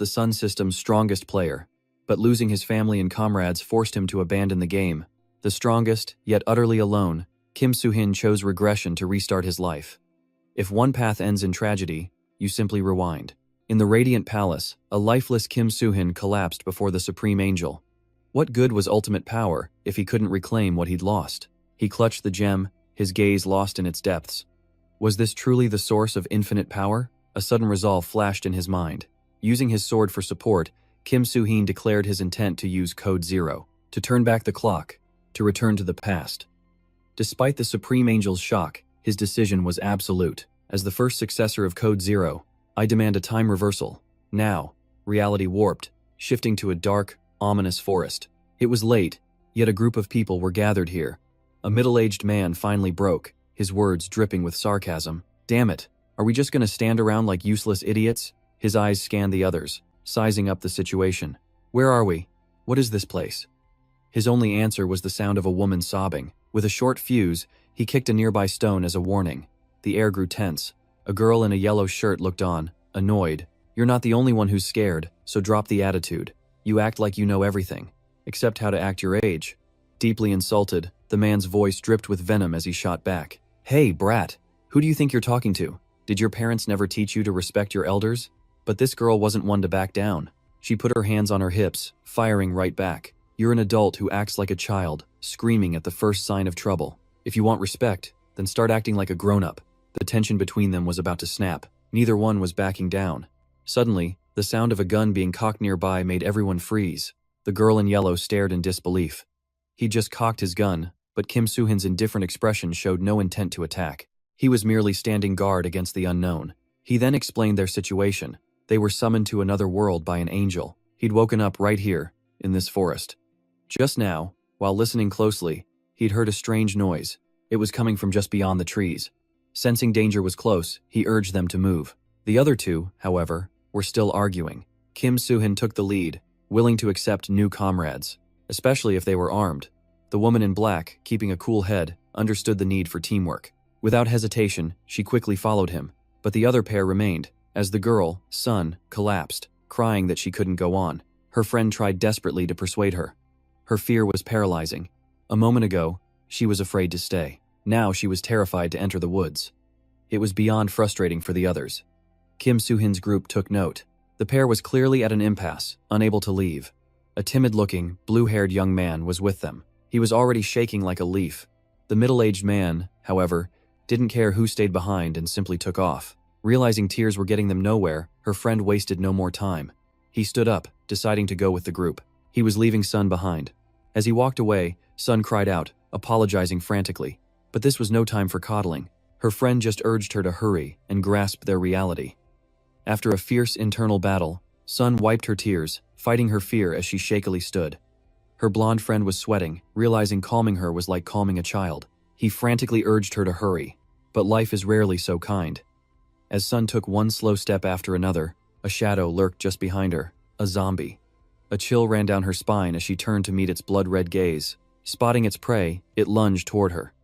the Sun System's strongest player, but losing his family and comrades forced him to abandon the game. The strongest, yet utterly alone, Kim Soo-hin chose regression to restart his life. If one path ends in tragedy, you simply rewind. In the Radiant Palace, a lifeless Kim Soo-hin collapsed before the Supreme Angel. What good was ultimate power if he couldn't reclaim what he'd lost? He clutched the gem, his gaze lost in its depths. Was this truly the source of infinite power? A sudden resolve flashed in his mind. Using his sword for support, Kim Soo-hin declared his intent to use Code Zero, to turn back the clock, to return to the past. Despite the Supreme Angel's shock, his decision was absolute. As the first successor of Code Zero, I demand a time reversal. Now, reality warped, shifting to a dark, ominous forest. It was late, yet a group of people were gathered here. A middle-aged man finally broke, his words dripping with sarcasm. Damn it, are we just gonna stand around like useless idiots? His eyes scanned the others, sizing up the situation. Where are we? What is this place? His only answer was the sound of a woman sobbing. With a short fuse, he kicked a nearby stone as a warning. The air grew tense. A girl in a yellow shirt looked on, annoyed. You're not the only one who's scared, so drop the attitude. You act like you know everything, except how to act your age. Deeply insulted, the man's voice dripped with venom as he shot back. Hey, brat, who do you think you're talking to? Did your parents never teach you to respect your elders? But this girl wasn't one to back down. She put her hands on her hips, firing right back. You're an adult who acts like a child, screaming at the first sign of trouble. If you want respect, then start acting like a grown-up. The tension between them was about to snap. Neither one was backing down. Suddenly, the sound of a gun being cocked nearby made everyone freeze. The girl in yellow stared in disbelief. He'd just cocked his gun, but Kim Soo-hin's indifferent expression showed no intent to attack. He was merely standing guard against the unknown. He then explained their situation. They were summoned to another world by an angel. He'd woken up right here, in this forest. Just now, while listening closely, he'd heard a strange noise. It was coming from just beyond the trees. Sensing danger was close, he urged them to move. The other two, however, were still arguing. Kim Soo-hin took the lead, willing to accept new comrades, especially if they were armed. The woman in black, keeping a cool head, understood the need for teamwork. Without hesitation, she quickly followed him, but the other pair remained. As the girl, Sun, collapsed, crying that she couldn't go on, her friend tried desperately to persuade her. Her fear was paralyzing. A moment ago, she was afraid to stay. Now she was terrified to enter the woods. It was beyond frustrating for the others. Kim Soo-hin's group took note. The pair was clearly at an impasse, unable to leave. A timid-looking, blue-haired young man was with them. He was already shaking like a leaf. The middle-aged man, however, didn't care who stayed behind and simply took off. Realizing tears were getting them nowhere, her friend wasted no more time. He stood up, deciding to go with the group. He was leaving Sun behind. As he walked away, Sun cried out, apologizing frantically. But this was no time for coddling. Her friend just urged her to hurry and grasp their reality. After a fierce internal battle, Sun wiped her tears, fighting her fear as she shakily stood. Her blonde friend was sweating, realizing calming her was like calming a child. He frantically urged her to hurry, but life is rarely so kind. As Sun took one slow step after another, a shadow lurked just behind her, a zombie. A chill ran down her spine as she turned to meet its blood-red gaze. Spotting its prey, it lunged toward her.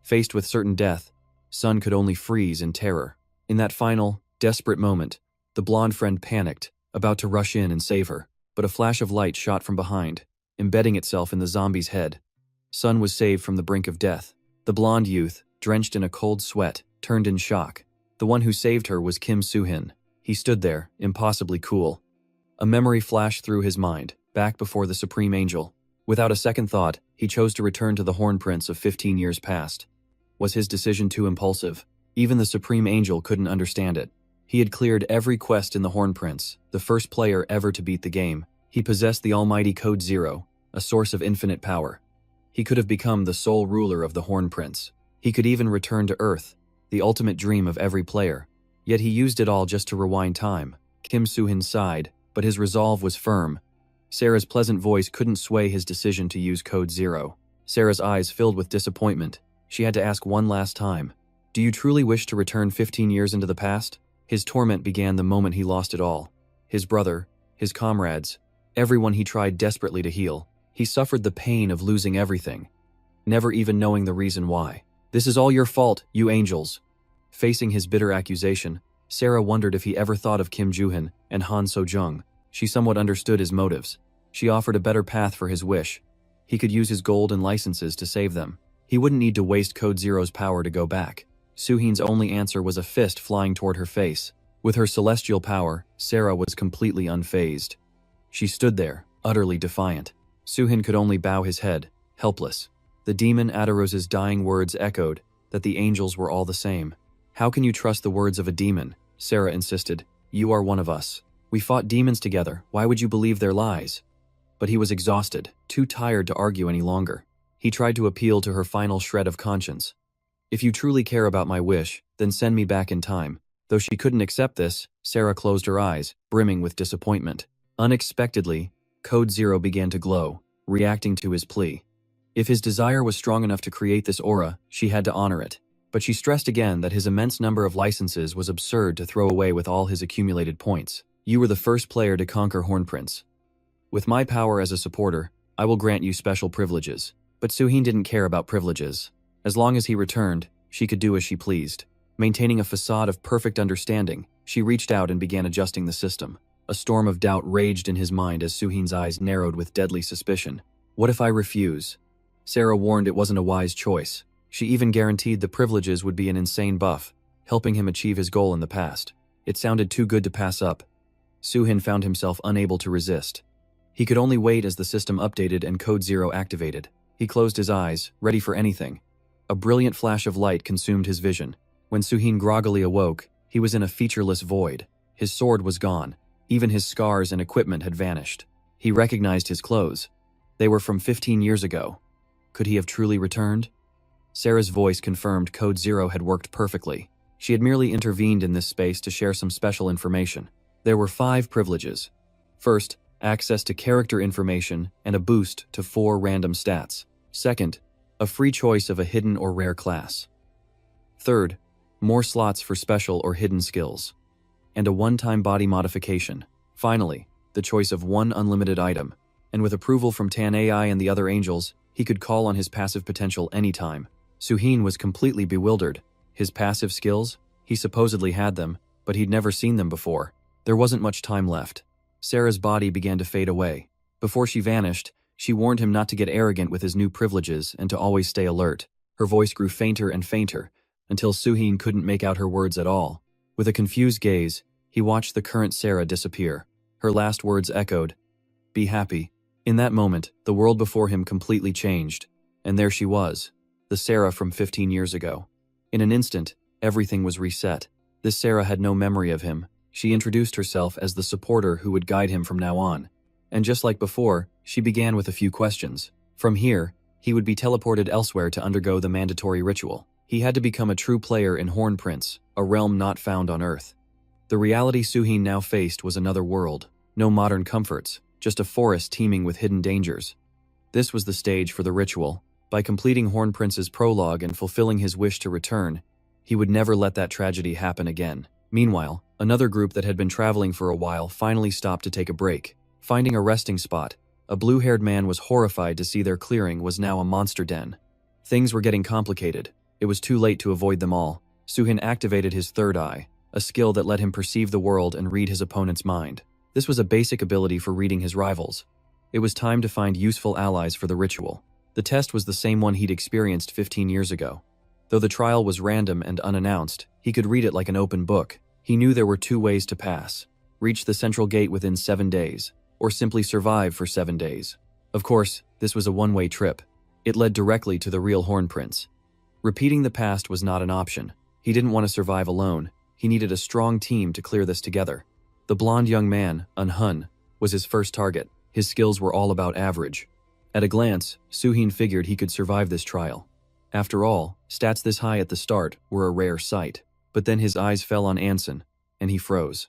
Faced with certain death, Sun could only freeze in terror. In that final, desperate moment, the blonde friend panicked, about to rush in and save her, but a flash of light shot from behind, embedding itself in the zombie's head. Sun was saved from the brink of death. The blonde youth, drenched in a cold sweat, turned in shock. The one who saved her was Kim Soo-hin. He stood there, impossibly cool. A memory flashed through his mind, back before the Supreme Angel. Without a second thought, he chose to return to the Horn Prince of 15 years past. Was his decision too impulsive? Even the Supreme Angel couldn't understand it. He had cleared every quest in the Horn Prince, the first player ever to beat the game. He possessed the almighty Code Zero, a source of infinite power. He could have become the sole ruler of the Horn Prince. He could even return to Earth, the ultimate dream of every player. Yet he used it all just to rewind time. Kim Soo-hin sighed, but his resolve was firm. Sarah's pleasant voice couldn't sway his decision to use Code Zero. Sarah's eyes filled with disappointment. She had to ask one last time, "Do you truly wish to return 15 years into the past?" His torment began the moment he lost it all. His brother, his comrades, everyone he tried desperately to heal. He suffered the pain of losing everything, never even knowing the reason why. "This is all your fault, you angels." Facing his bitter accusation, Sarah wondered if he ever thought of Kim Joo-hin and Han So-jung. She somewhat understood his motives. She offered a better path for his wish. He could use his gold and licenses to save them. He wouldn't need to waste Code Zero's power to go back. Suhin's only answer was a fist flying toward her face. With her celestial power, Sarah was completely unfazed. She stood there, utterly defiant. Suhin could only bow his head, helpless. The demon Adaros's dying words echoed that the angels were all the same. "How can you trust the words of a demon?" Sarah insisted. "You are one of us. We fought demons together. Why would you believe their lies?" But he was exhausted, too tired to argue any longer. He tried to appeal to her final shred of conscience. "If you truly care about my wish, then send me back in time." Though she couldn't accept this, Sarah closed her eyes, brimming with disappointment. Unexpectedly, Code Zero began to glow, reacting to his plea. If his desire was strong enough to create this aura, she had to honor it. But she stressed again that his immense number of licenses was absurd to throw away with all his accumulated points. "You were the first player to conquer Hornprince. With my power as a supporter, I will grant you special privileges." But Suhin didn't care about privileges. As long as he returned, she could do as she pleased. Maintaining a facade of perfect understanding, she reached out and began adjusting the system. A storm of doubt raged in his mind as Suhin's eyes narrowed with deadly suspicion. "What if I refuse?" Sarah warned it wasn't a wise choice. She even guaranteed the privileges would be an insane buff, helping him achieve his goal in the past. It sounded too good to pass up. Suhin found himself unable to resist. He could only wait as the system updated and Code Zero activated. He closed his eyes, ready for anything. A brilliant flash of light consumed his vision. When Suhin groggily awoke, he was in a featureless void. His sword was gone. Even his scars and equipment had vanished. He recognized his clothes. They were from 15 years ago. Could he have truly returned? Sarah's voice confirmed Code Zero had worked perfectly. She had merely intervened in this space to share some special information. There were 5 privileges. First, access to character information and a boost to 4 random stats. Second, a free choice of a hidden or rare class. Third, more slots for special or hidden skills. And a one-time body modification. Finally, the choice of 1 unlimited item. And with approval from Tan AI and the other angels, he could call on his passive potential anytime. Suhin was completely bewildered. His passive skills? He supposedly had them, but he'd never seen them before. There wasn't much time left. Sarah's body began to fade away. Before she vanished, she warned him not to get arrogant with his new privileges and to always stay alert. Her voice grew fainter and fainter, until Suhin couldn't make out her words at all. With a confused gaze, he watched the current Sarah disappear. Her last words echoed, "Be happy." In that moment, the world before him completely changed, and there she was, the Sarah from 15 years ago. In an instant, everything was reset. This Sarah had no memory of him. She introduced herself as the supporter who would guide him from now on. And just like before, she began with a few questions. From here, he would be teleported elsewhere to undergo the mandatory ritual. He had to become a true player in Hornprince, a realm not found on Earth. The reality Suhin now faced was another world. No modern comforts, just a forest teeming with hidden dangers. This was the stage for the ritual. By completing Hornprince's prologue and fulfilling his wish to return, he would never let that tragedy happen again. Meanwhile, another group that had been traveling for a while finally stopped to take a break. Finding a resting spot, a blue-haired man was horrified to see their clearing was now a monster den. Things were getting complicated. It was too late to avoid them all. Suhin activated his third eye, a skill that let him perceive the world and read his opponent's mind. This was a basic ability for reading his rivals. It was time to find useful allies for the ritual. The test was the same one he'd experienced 15 years ago. Though the trial was random and unannounced, he could read it like an open book. He knew there were 2 ways to pass: reach the central gate within 7 days, or simply survive for 7 days. Of course, this was a one-way trip. It led directly to the real Hornprince. Repeating the past was not an option. He didn't want to survive alone. He needed a strong team to clear this together. The blonde young man, Hun, was his first target. His skills were all about average. At a glance, Suhin figured he could survive this trial. After all, stats this high at the start were a rare sight. But then his eyes fell on Anson, and he froze.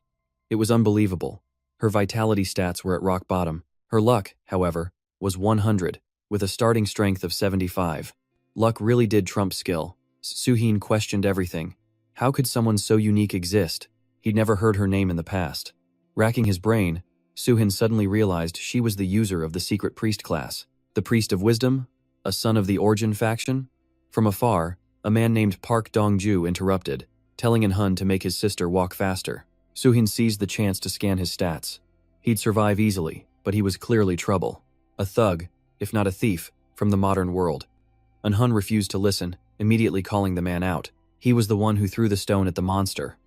It was unbelievable. Her vitality stats were at rock bottom. Her luck, however, was 100, with a starting strength of 75. Luck really did trump skill. Suhin questioned everything. How could someone so unique exist? He'd never heard her name in the past. Racking his brain, Suhin suddenly realized she was the user of the secret priest class. The priest of wisdom? A son of the Origin faction? From afar, a man named Park Dongju interrupted, telling Hun to make his sister walk faster. Suhin seized the chance to scan his stats. He'd survive easily, but he was clearly trouble. A thug, if not a thief, from the modern world. Hun refused to listen, immediately calling the man out. He was the one who threw the stone at the monster.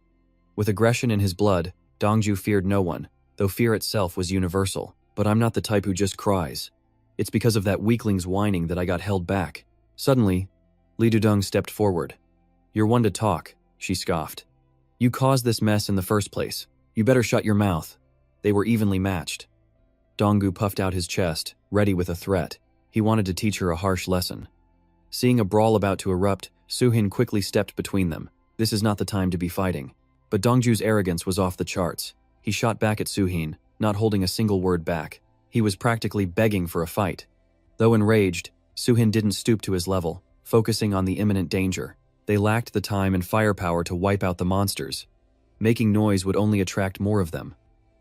With aggression in his blood, Dongju feared no one, though fear itself was universal. But I'm not the type who just cries. It's because of that weakling's whining that I got held back. Suddenly, Li Dudong stepped forward. You're one to talk, she scoffed. You caused this mess in the first place. You better shut your mouth. They were evenly matched. Donggu puffed out his chest, ready with a threat. He wanted to teach her a harsh lesson. Seeing a brawl about to erupt, Suhin quickly stepped between them. This is not the time to be fighting. But Dongju's arrogance was off the charts. He shot back at Suhin, not holding a single word back. He was practically begging for a fight. Though enraged, Suhin didn't stoop to his level, focusing on the imminent danger. They lacked the time and firepower to wipe out the monsters. Making noise would only attract more of them.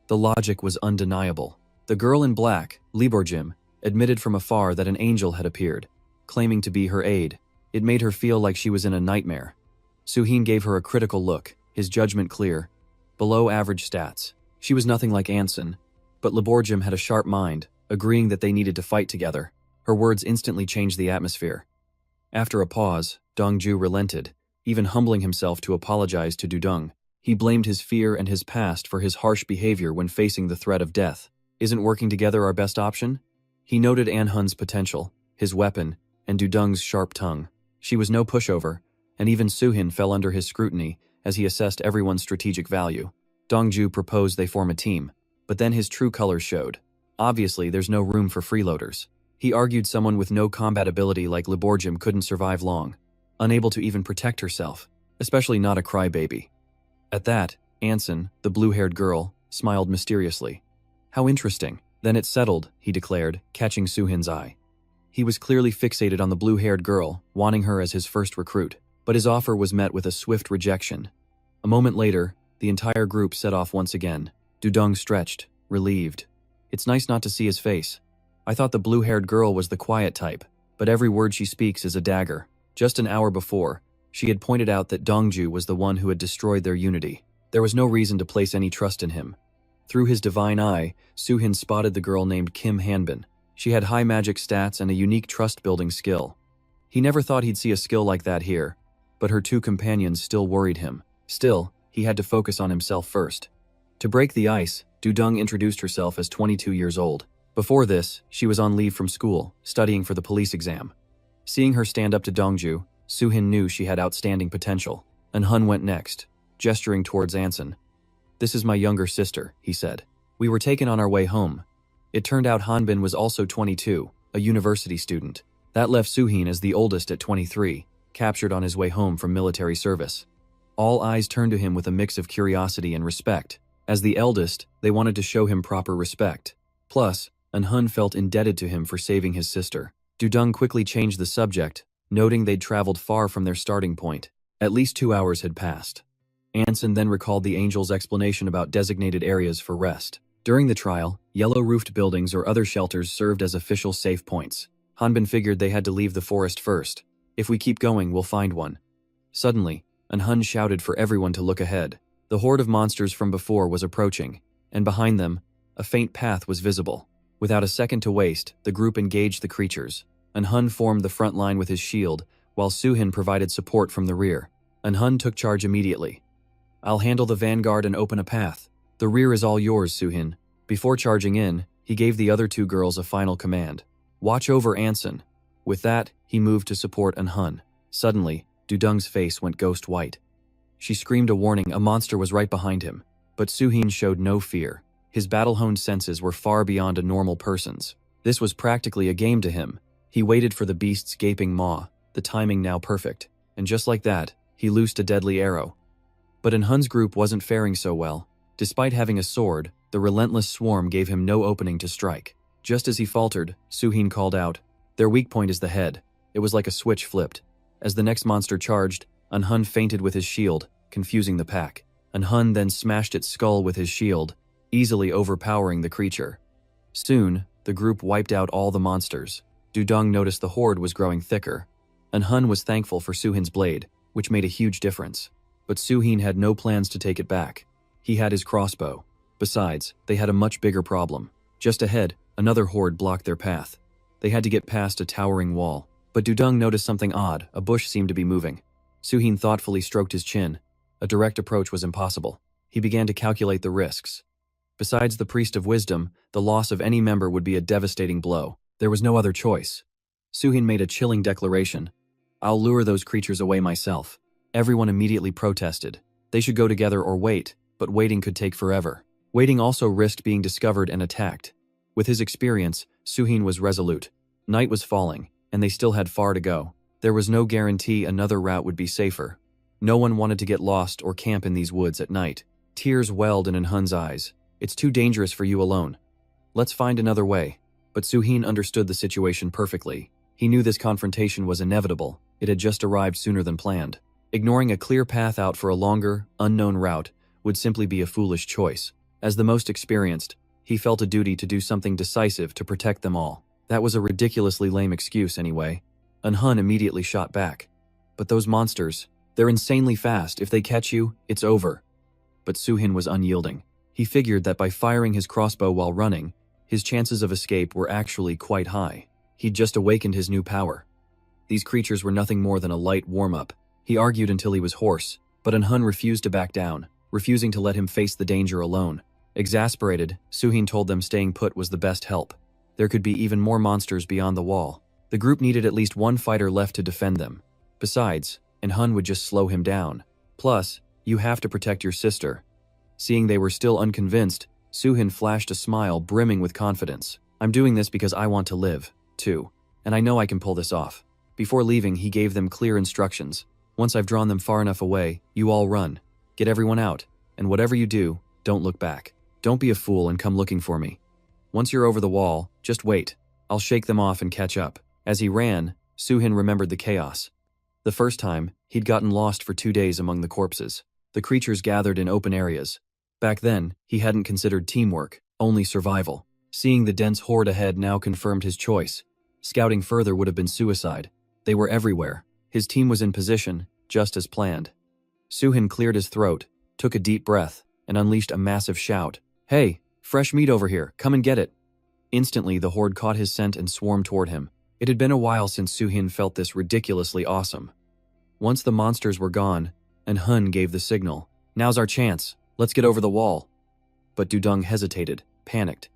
The logic was undeniable. The girl in black, Liborjim, admitted from afar that an angel had appeared, claiming to be her aide. It made her feel like she was in a nightmare. Suhin gave her a critical look, his judgment clear. Below average stats. She was nothing like Anson, but Liborjim had a sharp mind, agreeing that they needed to fight together. Her words instantly changed the atmosphere. After a pause, Dongju relented, even humbling himself to apologize to Dudong. He blamed his fear and his past for his harsh behavior when facing the threat of death. Isn't working together our best option? He noted Anhun's potential, his weapon, and Dudong's sharp tongue. She was no pushover, and even Suhin fell under his scrutiny as he assessed everyone's strategic value. Dongju proposed they form a team, but then his true colors showed. Obviously, there's no room for freeloaders. He argued someone with no combat ability like Liborjim couldn't survive long, unable to even protect herself, especially not a crybaby. At that, Anson, the blue-haired girl, smiled mysteriously. How interesting. Then it's settled, he declared, catching Suhin's eye. He was clearly fixated on the blue-haired girl, wanting her as his first recruit, but his offer was met with a swift rejection. A moment later, the entire group set off once again. Dudong stretched, relieved. It's nice not to see his face. I thought the blue-haired girl was the quiet type, but every word she speaks is a dagger. Just an hour before, she had pointed out that Dongju was the one who had destroyed their unity. There was no reason to place any trust in him. Through his divine eye, Suhin spotted the girl named Kim Hanbin. She had high magic stats and a unique trust-building skill. He never thought he'd see a skill like that here, but her two companions still worried him. Still, he had to focus on himself first. To break the ice, Dudong introduced herself as 22 years old. Before this, she was on leave from school, studying for the police exam. Seeing her stand up to Dongju, Suhin knew she had outstanding potential. Hun went next, gesturing towards Anson. This is my younger sister, he said. We were taken on our way home. It turned out Hanbin was also 22, a university student. That left Suhin as the oldest at 23, captured on his way home from military service. All eyes turned to him with a mix of curiosity and respect. As the eldest, they wanted to show him proper respect. Plus, Hun felt indebted to him for saving his sister. Dudong quickly changed the subject, noting they'd traveled far from their starting point. At least 2 hours had passed. Anson then recalled the angel's explanation about designated areas for rest. During the trial, yellow-roofed buildings or other shelters served as official safe points. Hanbin figured they had to leave the forest first. If we keep going, we'll find one. Suddenly, Hun shouted for everyone to look ahead. The horde of monsters from before was approaching, and behind them, a faint path was visible. Without a second to waste, the group engaged the creatures. Hun formed the front line with his shield, while Suhin provided support from the rear. Hun took charge immediately. I'll handle the vanguard and open a path. The rear is all yours, Suhin. Before charging in, he gave the other two girls a final command. Watch over Anson. With that, he moved to support Hun. Suddenly, Dudong's face went ghost white. She screamed a warning. A monster was right behind him, but Suhin showed no fear. His battle-honed senses were far beyond a normal person's. This was practically a game to him. He waited for the beast's gaping maw, the timing now perfect, and just like that, he loosed a deadly arrow. But Hun's group wasn't faring so well. Despite having a sword, the relentless swarm gave him no opening to strike. Just as he faltered, Suhin called out, "Their weak point is the head." It was like a switch flipped. As the next monster charged, Hun feinted with his shield, confusing the pack. Hun then smashed its skull with his shield, easily overpowering the creature. Soon, the group wiped out all the monsters. Dudong noticed the horde was growing thicker. Hun was thankful for Suhin's blade, which made a huge difference. But Suhin had no plans to take it back. He had his crossbow. Besides, they had a much bigger problem. Just ahead, another horde blocked their path. They had to get past a towering wall. But Dudung noticed something odd. A bush seemed to be moving. Suhin thoughtfully stroked his chin. A direct approach was impossible. He began to calculate the risks. Besides the Priest of Wisdom, the loss of any member would be a devastating blow. There was no other choice. Suhin made a chilling declaration. "I'll lure those creatures away myself." Everyone immediately protested. They should go together or wait, but waiting could take forever. Waiting also risked being discovered and attacked. With his experience, Suhin was resolute. Night was falling, and they still had far to go. There was no guarantee another route would be safer. No one wanted to get lost or camp in these woods at night. Tears welled in Hun's eyes. "It's too dangerous for you alone. Let's find another way." But Suhin understood the situation perfectly. He knew this confrontation was inevitable. It had just arrived sooner than planned. Ignoring a clear path out for a longer, unknown route would simply be a foolish choice. As the most experienced, he felt a duty to do something decisive to protect them all. That was a ridiculously lame excuse anyway. Hun immediately shot back. "But those monsters, they're insanely fast. If they catch you, it's over." But Suhin was unyielding. He figured that by firing his crossbow while running, his chances of escape were actually quite high. He'd just awakened his new power. These creatures were nothing more than a light warm-up. He argued until he was hoarse, but Hun refused to back down, refusing to let him face the danger alone. Exasperated, Suhin told them staying put was the best help. There could be even more monsters beyond the wall. The group needed at least one fighter left to defend them. Besides, Hun would just slow him down. Plus, you have to protect your sister. Seeing they were still unconvinced, Suhin flashed a smile brimming with confidence. "I'm doing this because I want to live, too. And I know I can pull this off." Before leaving, he gave them clear instructions. "Once I've drawn them far enough away, you all run. Get everyone out, and whatever you do, don't look back. Don't be a fool and come looking for me. Once you're over the wall, just wait. I'll shake them off and catch up." As he ran, Suhin remembered the chaos. The first time, he'd gotten lost for 2 days among the corpses. The creatures gathered in open areas. Back then, he hadn't considered teamwork, only survival. Seeing the dense horde ahead now confirmed his choice. Scouting further would have been suicide. They were everywhere. His team was in position, just as planned. Suhin cleared his throat, took a deep breath, and unleashed a massive shout. "Hey, fresh meat over here, come and get it." Instantly, the horde caught his scent and swarmed toward him. It had been a while since Suhin felt this ridiculously awesome. Once the monsters were gone, Hun gave the signal. "Now's our chance. Let's get over the wall." But Dudung hesitated, panicked.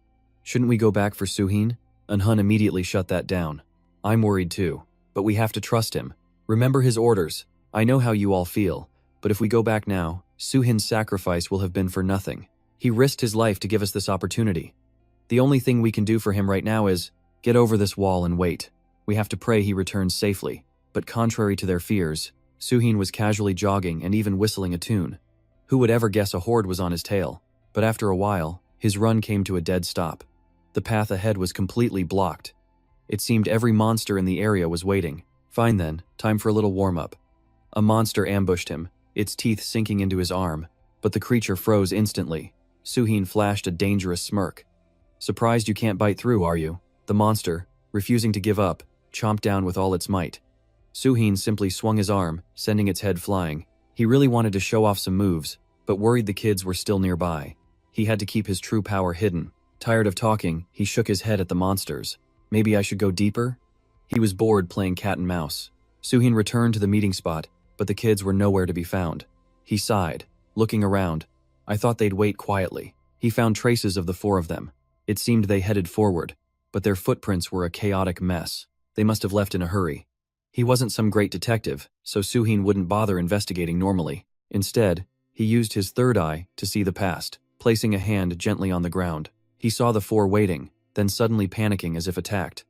"Shouldn't we go back for Suhin?" Hun immediately shut that down. "I'm worried too, but we have to trust him. Remember his orders. I know how you all feel, but if we go back now, Suhin's sacrifice will have been for nothing. He risked his life to give us this opportunity. The only thing we can do for him right now is get over this wall and wait. We have to pray he returns safely." But contrary to their fears, Suhin was casually jogging and even whistling a tune. Who would ever guess a horde was on his tail? But after a while, his run came to a dead stop. The path ahead was completely blocked. It seemed every monster in the area was waiting. Fine then, time for a little warm-up. A monster ambushed him, its teeth sinking into his arm, but the creature froze instantly. Suhin flashed a dangerous smirk. "Surprised you can't bite through, are you?" The monster, refusing to give up, chomped down with all its might. Suhin simply swung his arm, sending its head flying. He really wanted to show off some moves, but worried the kids were still nearby. He had to keep his true power hidden. Tired of talking, he shook his head at the monsters. "Maybe I should go deeper?" He was bored playing cat and mouse. Suhin returned to the meeting spot, but the kids were nowhere to be found. He sighed, looking around. "I thought they'd wait quietly." He found traces of the 4 of them. It seemed they headed forward, but their footprints were a chaotic mess. They must have left in a hurry. He wasn't some great detective, so Suhin wouldn't bother investigating normally. Instead, he used his third eye to see the past, placing a hand gently on the ground. He saw the 4 waiting, then suddenly panicking as if attacked.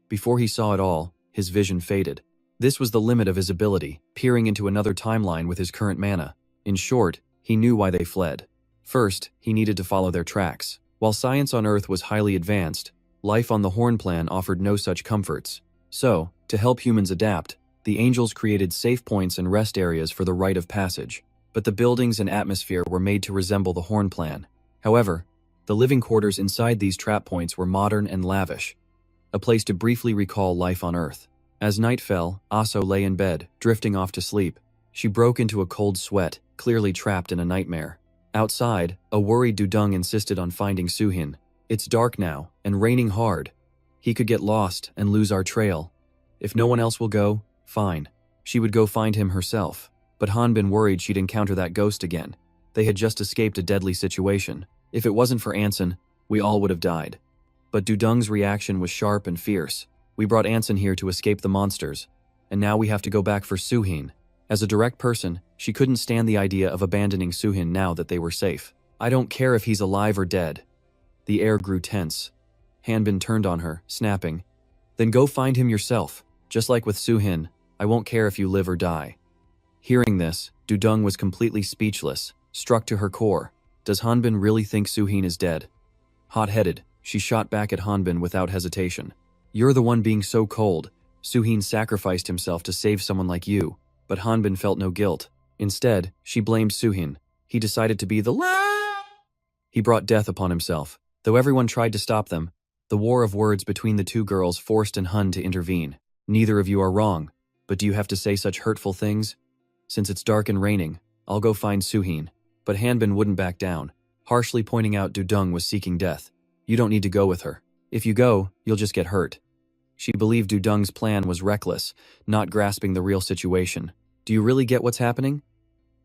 Before he saw it all, his vision faded. This was the limit of his ability, peering into another timeline with his current mana. In short, he knew why they fled. First, he needed to follow their tracks. While science on Earth was highly advanced, life on the Horn Plan offered no such comforts. So, to help humans adapt, the angels created safe points and rest areas for the rite of passage. But the buildings and atmosphere were made to resemble the Horn Plan. However, the living quarters inside these trap points were modern and lavish, a place to briefly recall life on Earth. As night fell, Aso lay in bed, drifting off to sleep. She broke into a cold sweat, clearly trapped in a nightmare. Outside, a worried Dudung insisted on finding Suhin. It's dark now, and raining hard. He could get lost and lose our trail. If no one else will go, fine. She would go find him herself. But Hanbin worried she'd encounter that ghost again. They had just escaped a deadly situation. If it wasn't for Anson, we all would have died. But Dudung's reaction was sharp and fierce. We brought Anson here to escape the monsters, and now we have to go back for Suhin. As a direct person, she couldn't stand the idea of abandoning Suhin now that they were safe. I don't care if he's alive or dead. The air grew tense. Hanbin turned on her, snapping. Then go find him yourself. Just like with Suhin, I won't care if you live or die. Hearing this, Dudung was completely speechless, struck to her core. Does Hanbin really think Suhin is dead? Hot-headed, she shot back at Hanbin without hesitation. You're the one being so cold. Suhin sacrificed himself to save someone like you, but Hanbin felt no guilt. Instead, she blamed Suhin. He decided to be the He brought death upon himself. Though everyone tried to stop them, the war of words between the two girls forced Han to intervene. Neither of you are wrong, but do you have to say such hurtful things? Since it's dark and raining, I'll go find Suhin. But Hanbin wouldn't back down, harshly pointing out Dudung was seeking death. You don't need to go with her. If you go, you'll just get hurt. She believed Dudung's plan was reckless, not grasping the real situation. Do you really get what's happening?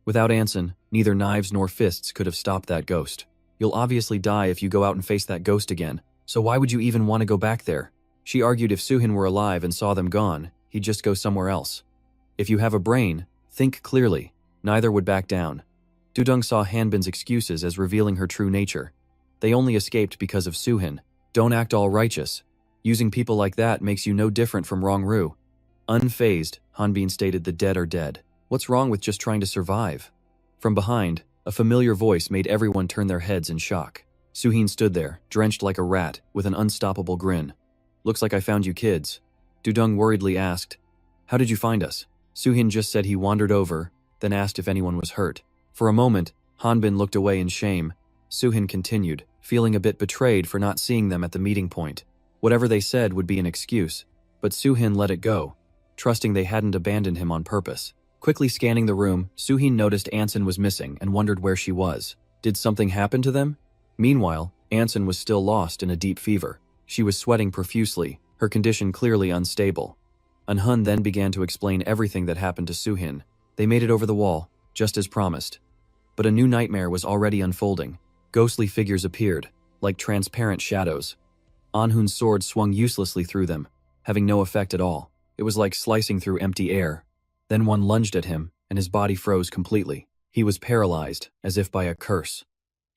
Without Anson, neither knives nor fists could have stopped that ghost. You'll obviously die if you go out and face that ghost again, so why would you even want to go back there? She argued if Suhin were alive and saw them gone, he'd just go somewhere else. If you have a brain, think clearly. Neither would back down. Dudung saw Hanbin's excuses as revealing her true nature. They only escaped because of Suhin. Don't act all righteous. Using people like that makes you no different from Rongru. Unfazed, Hanbin stated the dead are dead. What's wrong with just trying to survive? From behind, a familiar voice made everyone turn their heads in shock. Suhin stood there, drenched like a rat, with an unstoppable grin. Looks like I found you kids. Dudung worriedly asked, how did you find us? Suhin just said he wandered over, then asked if anyone was hurt. For a moment, Hanbin looked away in shame. Suhin continued, feeling a bit betrayed for not seeing them at the meeting point. Whatever they said would be an excuse, but Suhin let it go, trusting they hadn't abandoned him on purpose. Quickly scanning the room, Suhin noticed Anson was missing and wondered where she was. Did something happen to them? Meanwhile, Anson was still lost in a deep fever. She was sweating profusely, her condition clearly unstable. Hun then began to explain everything that happened to Suhin. They made it over the wall, just as promised. But a new nightmare was already unfolding. Ghostly figures appeared, like transparent shadows. Anhun's sword swung uselessly through them, having no effect at all. It was like slicing through empty air. Then one lunged at him, and his body froze completely. He was paralyzed, as if by a curse.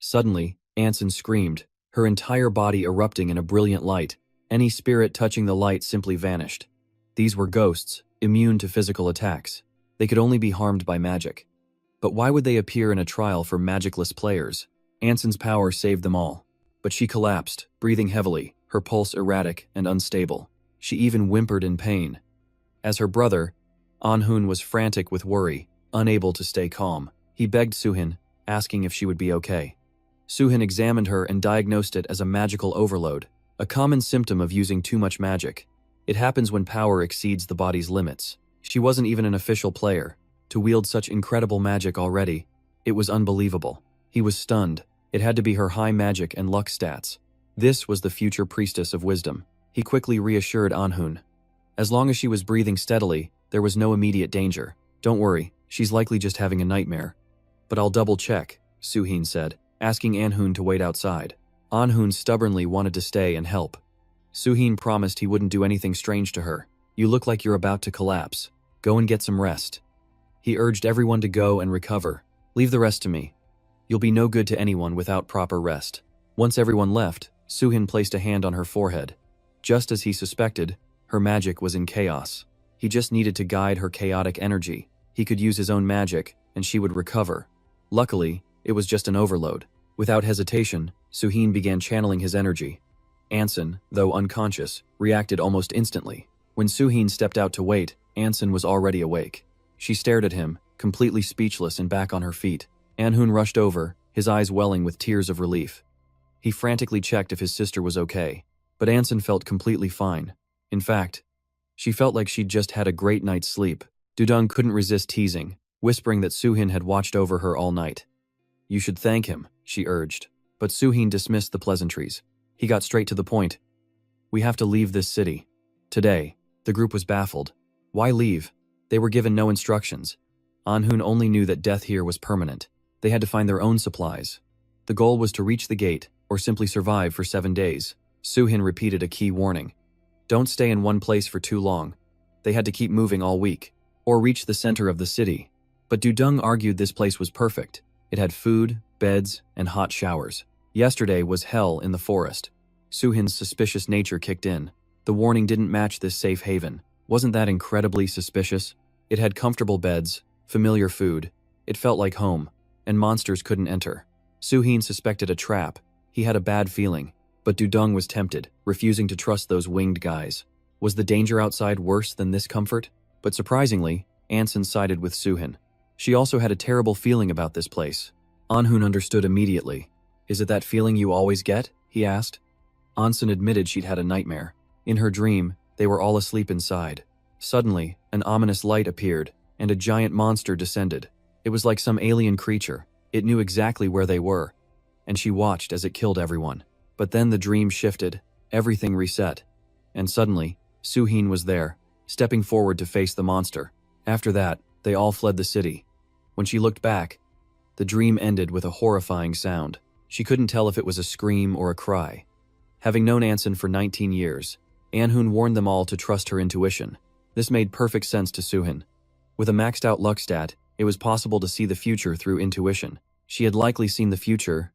Suddenly, Anson screamed, her entire body erupting in a brilliant light. Any spirit touching the light simply vanished. These were ghosts, immune to physical attacks. They could only be harmed by magic. But why would they appear in a trial for magicless players? Anson's power saved them all. But she collapsed, breathing heavily, her pulse erratic and unstable. She even whimpered in pain. As her brother, Anhun was frantic with worry, unable to stay calm. He begged Suhin, asking if she would be okay. Suhin examined her and diagnosed it as a magical overload, a common symptom of using too much magic. It happens when power exceeds the body's limits. She wasn't even an official player. To wield such incredible magic already, it was unbelievable. He was stunned. It had to be her high magic and luck stats. This was the future priestess of wisdom. He quickly reassured Anhun. As long as she was breathing steadily, there was no immediate danger. Don't worry, she's likely just having a nightmare. But I'll double check, Suhin said, asking Anhun to wait outside. Anhun stubbornly wanted to stay and help. Suhin promised he wouldn't do anything strange to her. You look like you're about to collapse. Go and get some rest. He urged everyone to go and recover. Leave the rest to me. You'll be no good to anyone without proper rest. Once everyone left, Suhin placed a hand on her forehead. Just as he suspected, her magic was in chaos. He just needed to guide her chaotic energy. He could use his own magic, and she would recover. Luckily, it was just an overload. Without hesitation, Suhin began channeling his energy. Anson, though unconscious, reacted almost instantly. When Suhin stepped out to wait, Anson was already awake. She stared at him, completely speechless and back on her feet. Anhun rushed over, his eyes welling with tears of relief. He frantically checked if his sister was okay, but Anson felt completely fine. In fact, she felt like she'd just had a great night's sleep. Dudung couldn't resist teasing, whispering that Suhin had watched over her all night. You should thank him, she urged. But Suhin dismissed the pleasantries. He got straight to the point. We have to leave this city. Today. The group was baffled. Why leave? They were given no instructions. Anhun only knew that death here was permanent. They had to find their own supplies. The goal was to reach the gate, or simply survive for 7 days. Suhin repeated a key warning. Don't stay in one place for too long. They had to keep moving all week, or reach the center of the city. But Dudung argued this place was perfect. It had food, beds, and hot showers. Yesterday was hell in the forest. Suhin's suspicious nature kicked in. The warning didn't match this safe haven. Wasn't that incredibly suspicious? It had comfortable beds, familiar food. It felt like home, and monsters couldn't enter. Suhin suspected a trap. He had a bad feeling, but Dudung was tempted, refusing to trust those winged guys. Was the danger outside worse than this comfort? But surprisingly, Anson sided with Suhin. She also had a terrible feeling about this place. Anhun understood immediately. Is it that feeling you always get? He asked. Anson admitted she'd had a nightmare. In her dream, they were all asleep inside. Suddenly, an ominous light appeared, and a giant monster descended. It was like some alien creature. It knew exactly where they were, and she watched as it killed everyone. But then the dream shifted, everything reset, and suddenly, Suhin was there, stepping forward to face the monster. After that, they all fled the city. When she looked back, the dream ended with a horrifying sound. She couldn't tell if it was a scream or a cry. Having known Anson for 19 years, Anhun warned them all to trust her intuition. This made perfect sense to Suhin. With a maxed out luck stat, it was possible to see the future through intuition. She had likely seen the future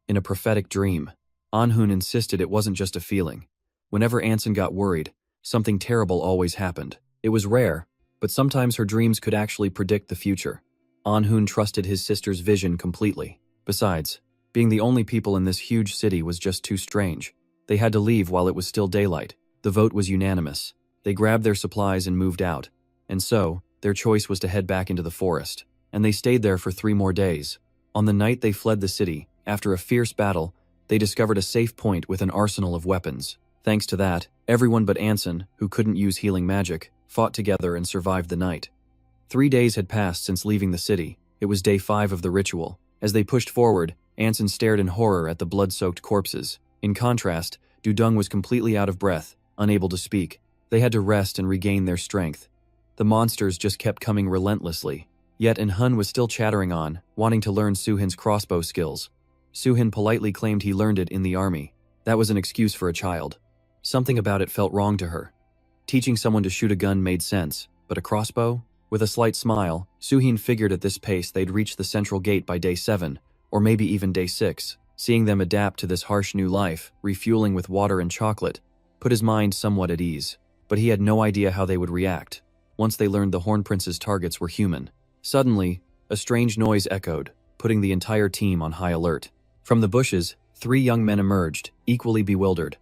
in a prophetic dream. Anhun insisted it wasn't just a feeling. Whenever Anson got worried, something terrible always happened. It was rare, but sometimes her dreams could actually predict the future. Anhun trusted his sister's vision completely. Besides, being the only people in this huge city was just too strange. They had to leave while it was still daylight. The vote was unanimous. They grabbed their supplies and moved out. And so, their choice was to head back into the forest. And they stayed there for 3 more days. On the night they fled the city, after a fierce battle, they discovered a safe point with an arsenal of weapons. Thanks to that, everyone but Anson, who couldn't use healing magic, fought together and survived the night. 3 days had passed since leaving the city. It was day 5 of the ritual. As they pushed forward, Anson stared in horror at the blood-soaked corpses. In contrast, Dudung was completely out of breath, unable to speak. They had to rest and regain their strength. The monsters just kept coming relentlessly. Yet Anhun was still chattering on, wanting to learn Suhin's crossbow skills. Suhin politely claimed he learned it in the army. That was an excuse for a child. Something about it felt wrong to her. Teaching someone to shoot a gun made sense, but a crossbow? With a slight smile, Suhin figured at this pace they'd reach the central gate by day 7, or maybe even day 6. Seeing them adapt to this harsh new life, refueling with water and chocolate, put his mind somewhat at ease. But he had no idea how they would react, once they learned the Horn Prince's targets were human. Suddenly, a strange noise echoed, putting the entire team on high alert. From the bushes, 3 young men emerged, equally bewildered.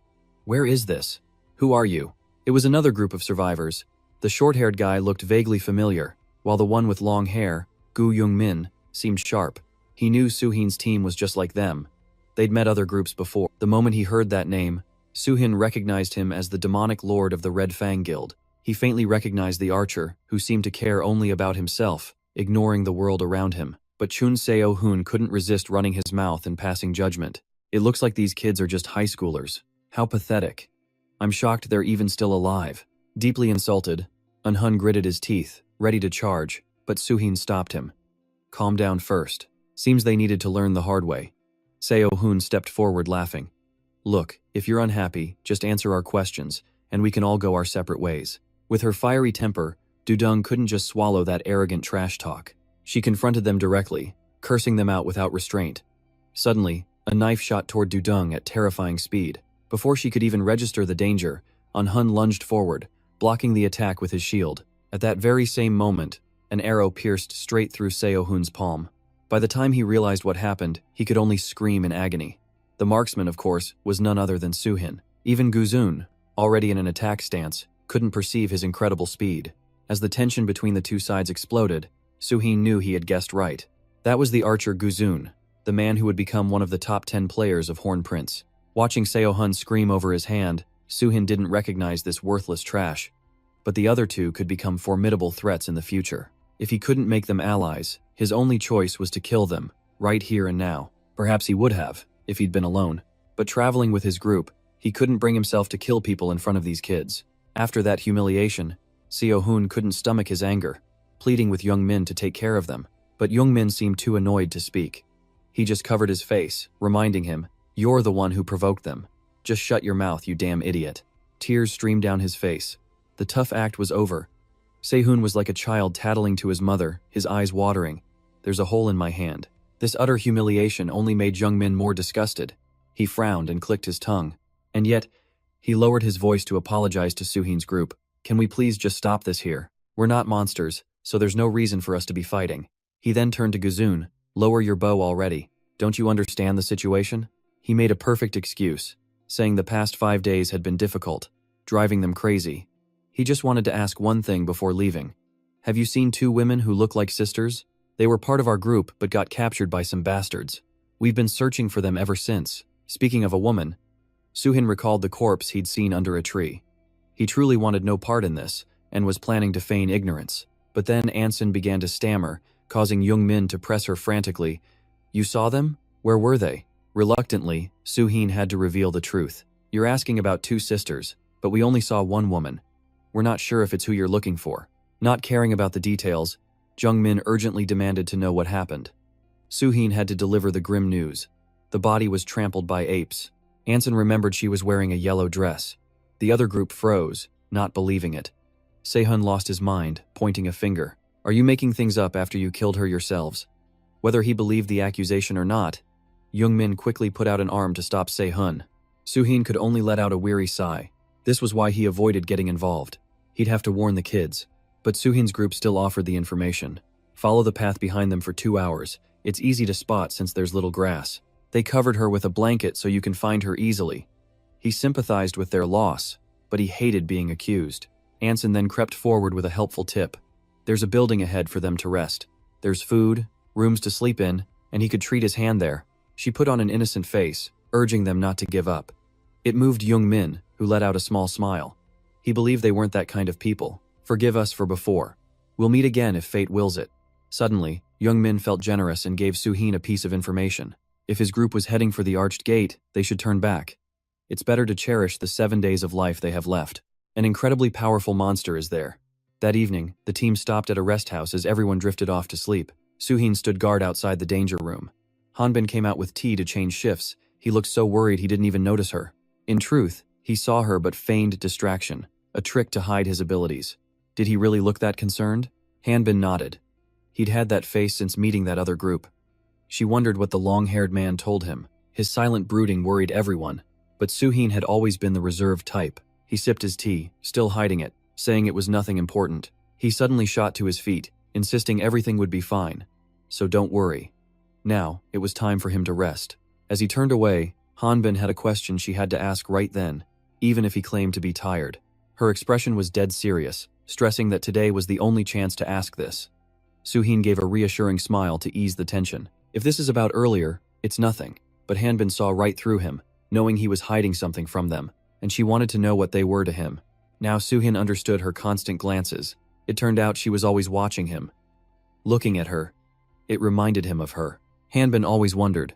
Where is this? Who are you? It was another group of survivors. The short-haired guy looked vaguely familiar, while the one with long hair, Gu Young-min, seemed sharp. He knew Suhin's team was just like them. They'd met other groups before. The moment he heard that name, Suhin recognized him as the demonic lord of the Red Fang Guild. He faintly recognized the archer, who seemed to care only about himself, ignoring the world around him. But Chun Seo-hun couldn't resist running his mouth and passing judgment. It looks like these kids are just high schoolers. How pathetic. I'm shocked they're even still alive. Deeply insulted, Anhun gritted his teeth, ready to charge, but Suhin stopped him. Calm down first. Seems they needed to learn the hard way. Seo-hun stepped forward laughing. Look, if you're unhappy, just answer our questions, and we can all go our separate ways. With her fiery temper, Dudung couldn't just swallow that arrogant trash talk. She confronted them directly, cursing them out without restraint. Suddenly, a knife shot toward Dudung at terrifying speed. Before she could even register the danger, Anhun lunged forward, blocking the attack with his shield. At that very same moment, an arrow pierced straight through Seo-hun's palm. By the time he realized what happened, he could only scream in agony. The marksman, of course, was none other than Suhin. Even Guzun, already in an attack stance, couldn't perceive his incredible speed. As the tension between the two sides exploded, Suhin knew he had guessed right. That was the archer Guzun, the man who would become one of the top 10 players of Horn Prince. Watching Seo-hun scream over his hand, Suhin didn't recognize this worthless trash. But the other two could become formidable threats in the future. If he couldn't make them allies, his only choice was to kill them. right here and now. Perhaps he would have, if he'd been alone. But traveling with his group, he couldn't bring himself to kill people in front of these kids. After that humiliation, Seo-hoon couldn't stomach his anger, pleading with Young Min to take care of them. But Young Min seemed too annoyed to speak. He just covered his face, reminding him, "You're the one who provoked them. Just shut your mouth, you damn idiot." Tears streamed down his face. The tough act was over. Seo-hoon was like a child tattling to his mother, his eyes watering. "There's a hole in my hand." This utter humiliation only made Young Min more disgusted. He frowned and clicked his tongue. And yet, he lowered his voice to apologize to Soo-heen's group. "Can we please just stop this here? We're not monsters, so there's no reason for us to be fighting." He then turned to Gazoon. "Lower your bow already. Don't you understand the situation?" He made a perfect excuse, saying the past 5 days had been difficult, driving them crazy. He just wanted to ask one thing before leaving. "Have you seen 2 women who look like sisters? They were part of our group but got captured by some bastards. We've been searching for them ever since." Speaking of a woman, Soo-hin recalled the corpse he'd seen under a tree. He truly wanted no part in this, and was planning to feign ignorance. But then Anson began to stammer, causing Young Min to press her frantically. "You saw them? Where were they?" Reluctantly, Soo-hin had to reveal the truth. "You're asking about 2 sisters, but we only saw 1 woman. We're not sure if it's who you're looking for." Not caring about the details, Jung Min urgently demanded to know what happened. Soo-hin had to deliver the grim news. The body was trampled by apes. Anson remembered she was wearing a yellow dress. The other group froze, not believing it. Sehun lost his mind, pointing a finger. "Are you making things up after you killed her yourselves?" Whether he believed the accusation or not, Young Min quickly put out an arm to stop Sehun. Soo-hin could only let out a weary sigh. This was why he avoided getting involved. He'd have to warn the kids. But Soo-hin's group still offered the information. "Follow the path behind them for 2 hours. It's easy to spot since there's little grass. They covered her with a blanket so you can find her easily." He sympathized with their loss, but he hated being accused. Anson then crept forward with a helpful tip. "There's a building ahead for them to rest. There's food, rooms to sleep in, and he could treat his hand there." She put on an innocent face, urging them not to give up. It moved Young Min, who let out a small smile. He believed they weren't that kind of people. "Forgive us for before. We'll meet again if fate wills it." Suddenly, Young Min felt generous and gave Soo-hin a piece of information. If his group was heading for the arched gate, they should turn back. It's better to cherish the 7 days of life they have left. An incredibly powerful monster is there. That evening, the team stopped at a rest house as everyone drifted off to sleep. Soo-hin stood guard outside the danger room. Hanbin came out with tea to change shifts. He looked so worried he didn't even notice her. In truth, he saw her but feigned distraction, a trick to hide his abilities. Did he really look that concerned? Hanbin nodded. He'd had that face since meeting that other group. She wondered what the long-haired man told him. His silent brooding worried everyone, but Soo-hin had always been the reserved type. He sipped his tea, still hiding it, saying it was nothing important. He suddenly shot to his feet, insisting everything would be fine. "So don't worry." Now, it was time for him to rest. As he turned away, Hanbin had a question she had to ask right then, even if he claimed to be tired. Her expression was dead serious, stressing that today was the only chance to ask this. Soo-hin gave a reassuring smile to ease the tension. "If this is about earlier, it's nothing." But Hanbin saw right through him, knowing he was hiding something from them, and she wanted to know what they were to him. Now Soo-hin understood her constant glances. It turned out she was always watching him. Looking at her. It reminded him of her. Hanbin always wondered.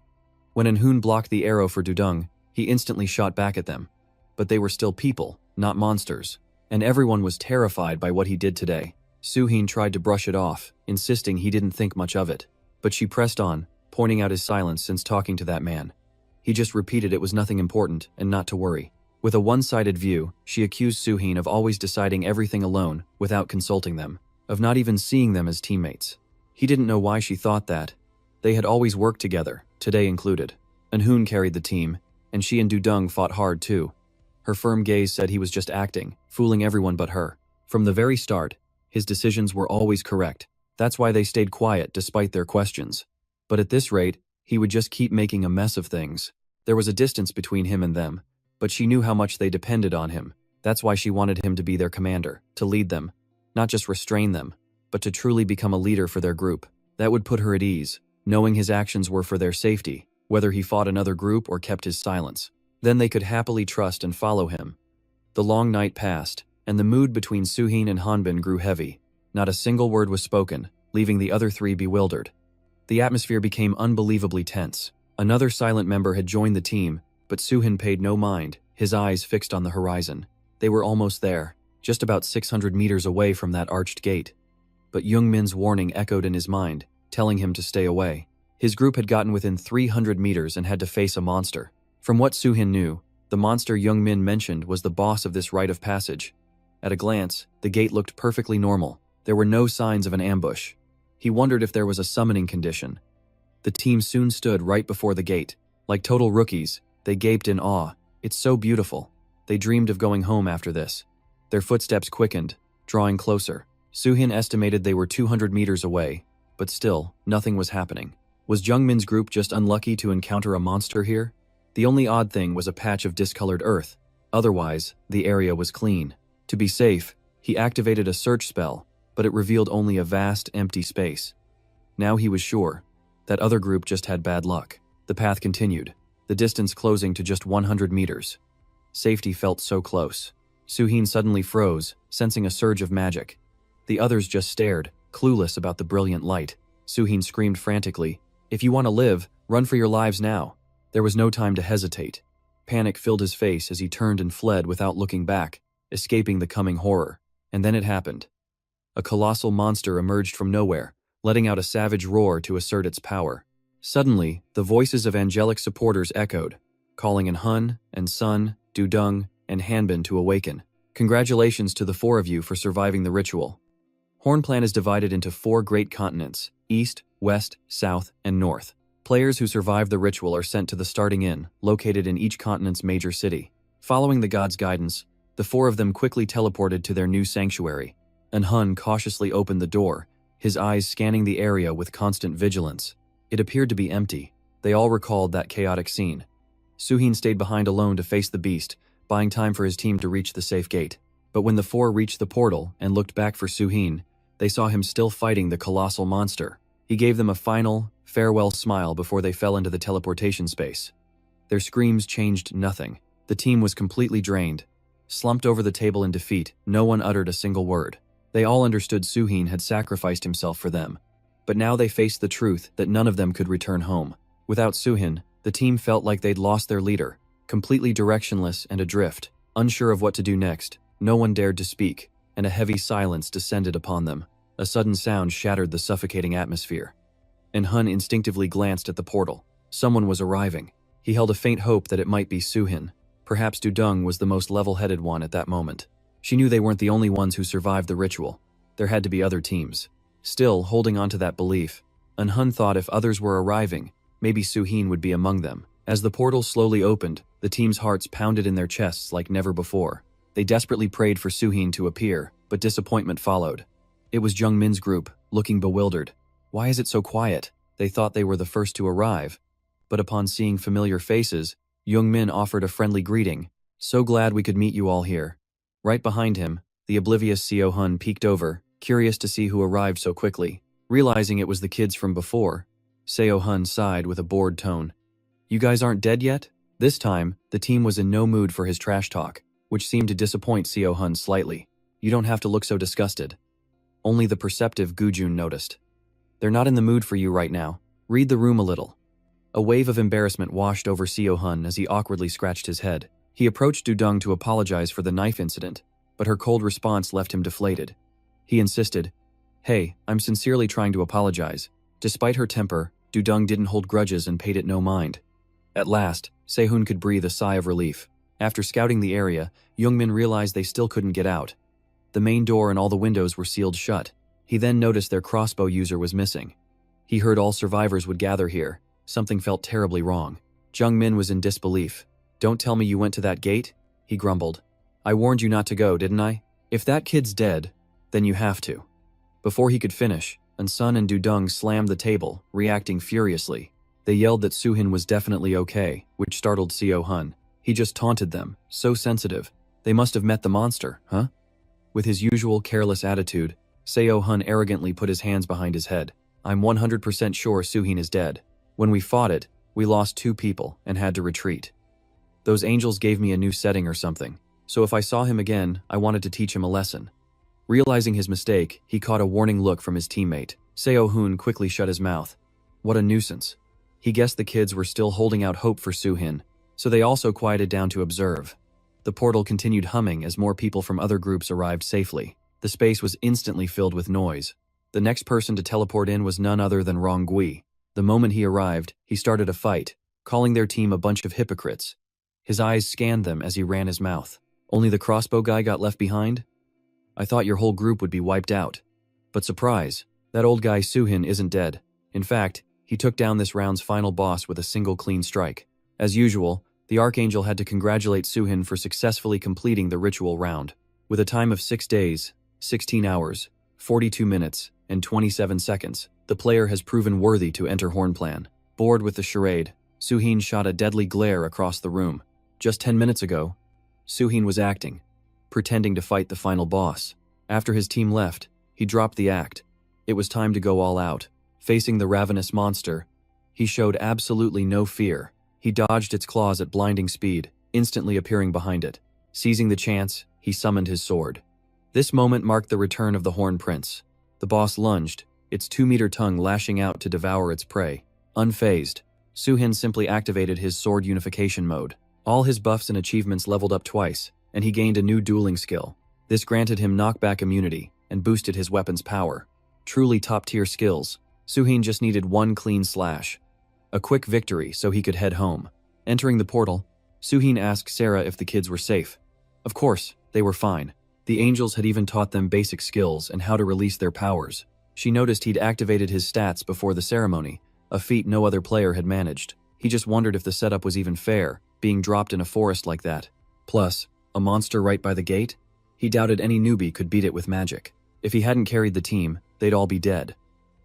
When En-hoon blocked the arrow for Dudung, he instantly shot back at them. But they were still people, not monsters. And everyone was terrified by what he did today. Soo-hin tried to brush it off, insisting he didn't think much of it. But she pressed on, pointing out his silence since talking to that man. He just repeated it was nothing important and not to worry. With a one-sided view, she accused Soo-hin of always deciding everything alone without consulting them, of not even seeing them as teammates. He didn't know why she thought that. They had always worked together, today included. En-hoon carried the team, and she and Dudung fought hard too. Her firm gaze said he was just acting, fooling everyone but her. From the very start, his decisions were always correct. That's why they stayed quiet despite their questions. But at this rate, he would just keep making a mess of things. There was a distance between him and them, but she knew how much they depended on him. That's why she wanted him to be their commander, to lead them, not just restrain them, but to truly become a leader for their group. That would put her at ease, knowing his actions were for their safety, whether he fought another group or kept his silence. Then they could happily trust and follow him. The long night passed, and the mood between Soo-hin and Hanbin grew heavy. Not a single word was spoken, leaving the other three bewildered. The atmosphere became unbelievably tense. Another silent member had joined the team, but Suhin paid no mind, his eyes fixed on the horizon. They were almost there, just about 600 meters away from that arched gate. But Youngmin's warning echoed in his mind, telling him to stay away. His group had gotten within 300 meters and had to face a monster. From what Suhin knew, the monster Youngmin mentioned was the boss of this rite of passage. At a glance, the gate looked perfectly normal. There were no signs of an ambush. He wondered if there was a summoning condition. The team soon stood right before the gate. Like total rookies, they gaped in awe. It's so beautiful. They dreamed of going home after this. Their footsteps quickened, drawing closer. Suhin estimated they were 200 meters away, but still, nothing was happening. Was Jungmin's group just unlucky to encounter a monster here? The only odd thing was a patch of discolored earth. Otherwise, the area was clean. To be safe, he activated a search spell, but it revealed only a vast, empty space. Now he was sure. That other group just had bad luck. The path continued, the distance closing to just 100 meters. Safety felt so close. Suhin suddenly froze, sensing a surge of magic. The others just stared, clueless about the brilliant light. Suhin screamed frantically, "If you want to live, run for your lives now." There was no time to hesitate. Panic filled his face as he turned and fled without looking back, escaping the coming horror. And then it happened. A colossal monster emerged from nowhere, letting out a savage roar to assert its power. Suddenly, the voices of angelic supporters echoed, calling in Hun and Sun, Dudung, and Hanbin to awaken. Congratulations to the four of you for surviving the ritual. Hornplan is divided into 4 great continents, East, West, South, and North. Players who survive the ritual are sent to the starting inn, located in each continent's major city. Following the god's guidance, the 4 of them quickly teleported to their new sanctuary. And Hun cautiously opened the door, his eyes scanning the area with constant vigilance. It appeared to be empty. They all recalled that chaotic scene. Suhin stayed behind alone to face the beast, buying time for his team to reach the safe gate. But when the 4 reached the portal and looked back for Suhin, they saw him still fighting the colossal monster. He gave them a final, farewell smile before they fell into the teleportation space. Their screams changed nothing. The team was completely drained. Slumped over the table in defeat, no one uttered a single word. They all understood Suhin had sacrificed himself for them. But now they faced the truth that none of them could return home. Without Suhin, the team felt like they'd lost their leader, completely directionless and adrift. Unsure of what to do next, no one dared to speak, and a heavy silence descended upon them. A sudden sound shattered the suffocating atmosphere. And Hun instinctively glanced at the portal. Someone was arriving. He held a faint hope that it might be Suhin. Perhaps Dudung was the most level-headed one at that moment. She knew they weren't the only ones who survived the ritual. There had to be other teams. Still, holding on to that belief, and Hun thought if others were arriving, maybe Suhin would be among them. As the portal slowly opened, the team's hearts pounded in their chests like never before. They desperately prayed for Suhin to appear, but disappointment followed. It was Jungmin's group, looking bewildered. Why is it so quiet? They thought they were the first to arrive. But upon seeing familiar faces, Jungmin offered a friendly greeting. "So glad we could meet you all here." Right behind him, the oblivious Seo Hun peeked over, curious to see who arrived so quickly. Realizing it was the kids from before, Seo Hun sighed with a bored tone. "You guys aren't dead yet?" This time, the team was in no mood for his trash talk, which seemed to disappoint Seo Hun slightly. "You don't have to look so disgusted." Only the perceptive Gujun noticed. "They're not in the mood for you right now. Read the room a little." A wave of embarrassment washed over Seo Hun as he awkwardly scratched his head. He approached Dudung to apologize for the knife incident, but her cold response left him deflated. He insisted, "Hey, I'm sincerely trying to apologize." Despite her temper, Dudung didn't hold grudges and paid it no mind. At last, Sehun could breathe a sigh of relief. After scouting the area, Jungmin realized they still couldn't get out. The main door and all the windows were sealed shut. He then noticed their crossbow user was missing. He heard all survivors would gather here. Something felt terribly wrong. Jungmin was in disbelief. "Don't tell me you went to that gate?" he grumbled. "I warned you not to go, didn't I? If that kid's dead, then you have to." Before he could finish, Sun and Dudung slammed the table, reacting furiously. They yelled that Suhin was definitely okay, which startled Seo Hun. He just taunted them, so sensitive. They must have met the monster, huh? With his usual careless attitude, Seo Hun arrogantly put his hands behind his head. "I'm 100% sure Suhin is dead. When we fought it, we lost 2 people and had to retreat. Those angels gave me a new setting or something, so if I saw him again, I wanted to teach him a lesson." Realizing his mistake, he caught a warning look from his teammate. Seo Hun quickly shut his mouth. What a nuisance. He guessed the kids were still holding out hope for Suhin, so they also quieted down to observe. The portal continued humming as more people from other groups arrived safely. The space was instantly filled with noise. The next person to teleport in was none other than Rong-gui. The moment he arrived, he started a fight, calling their team a bunch of hypocrites. His eyes scanned them as he ran his mouth. Only the crossbow guy got left behind? I thought your whole group would be wiped out. But surprise, that old guy Suhin isn't dead. In fact, he took down this round's final boss with a single clean strike. As usual, the Archangel had to congratulate Suhin for successfully completing the ritual round. With a time of 6 days, 16 hours, 42 minutes, and 27 seconds, the player has proven worthy to enter Hornplan. Bored with the charade, Suhin shot a deadly glare across the room. Just 10 minutes ago, Suhin was acting, pretending to fight the final boss. After his team left, he dropped the act. It was time to go all out. Facing the ravenous monster, he showed absolutely no fear. He dodged its claws at blinding speed, instantly appearing behind it. Seizing the chance, he summoned his sword. This moment marked the return of the Horn Prince. The boss lunged, its 2-meter tongue lashing out to devour its prey. Unfazed, Suhin simply activated his sword unification mode. All his buffs and achievements leveled up twice, and he gained a new dueling skill. This granted him knockback immunity and boosted his weapon's power. Truly top-tier skills. Suhin just needed one clean slash. A quick victory so he could head home. Entering the portal, Suhin asked Sarah if the kids were safe. Of course, they were fine. The angels had even taught them basic skills and how to release their powers. She noticed he'd activated his stats before the ceremony, a feat no other player had managed. He just wondered if the setup was even fair, being dropped in a forest like that. Plus, a monster right by the gate? He doubted any newbie could beat it with magic. If he hadn't carried the team, they'd all be dead.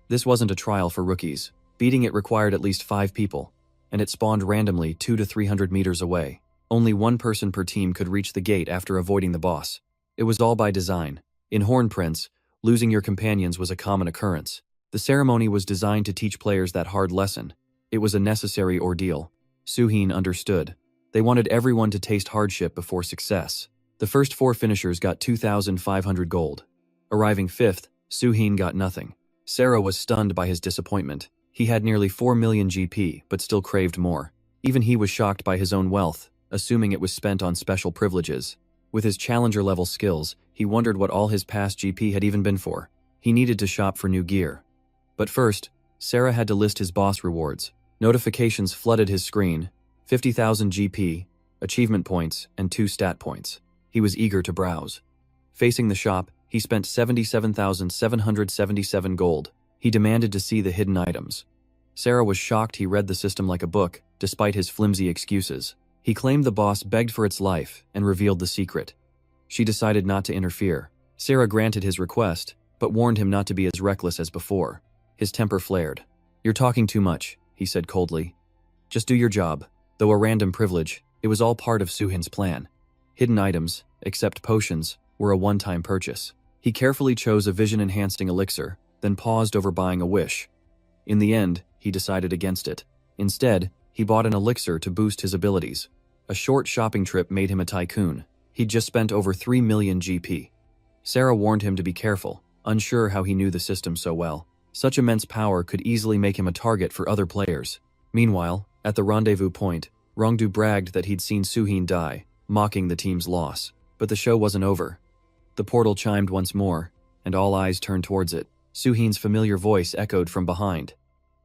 This wasn't a trial for rookies. Beating it required at least 5 people, and it spawned randomly 200 to 300 meters away. Only one person per team could reach the gate after avoiding the boss. It was all by design. In Horn Prince, losing your companions was a common occurrence. The ceremony was designed to teach players that hard lesson. It was a necessary ordeal. Suhin understood. They wanted everyone to taste hardship before success. The first 4 finishers got 2,500 gold. Arriving 5th, Suhin got nothing. Sarah was stunned by his disappointment. He had nearly 4 million GP, but still craved more. Even he was shocked by his own wealth, assuming it was spent on special privileges. With his challenger-level skills, he wondered what all his past GP had even been for. He needed to shop for new gear. But first, Sarah had to list his boss rewards. Notifications flooded his screen: 50,000 GP, achievement points, and 2 stat points. He was eager to browse. Facing the shop, he spent 77,777 gold. He demanded to see the hidden items. Sarah was shocked he read the system like a book, despite his flimsy excuses. He claimed the boss begged for its life and revealed the secret. She decided not to interfere. Sarah granted his request, but warned him not to be as reckless as before. His temper flared. "You're talking too much," he said coldly. "Just do your job." Though a random privilege, it was all part of Suhin's plan. Hidden items, except potions, were a one-time purchase. He carefully chose a vision-enhancing elixir, then paused over buying a wish. In the end, he decided against it. Instead, he bought an elixir to boost his abilities. A short shopping trip made him a tycoon. He'd just spent over 3 million GP. Sarah warned him to be careful, unsure how he knew the system so well. Such immense power could easily make him a target for other players. Meanwhile, at the rendezvous point, Rongdu bragged that he'd seen Suhin die, mocking the team's loss. But the show wasn't over. The portal chimed once more, and all eyes turned towards it. Suhin's familiar voice echoed from behind.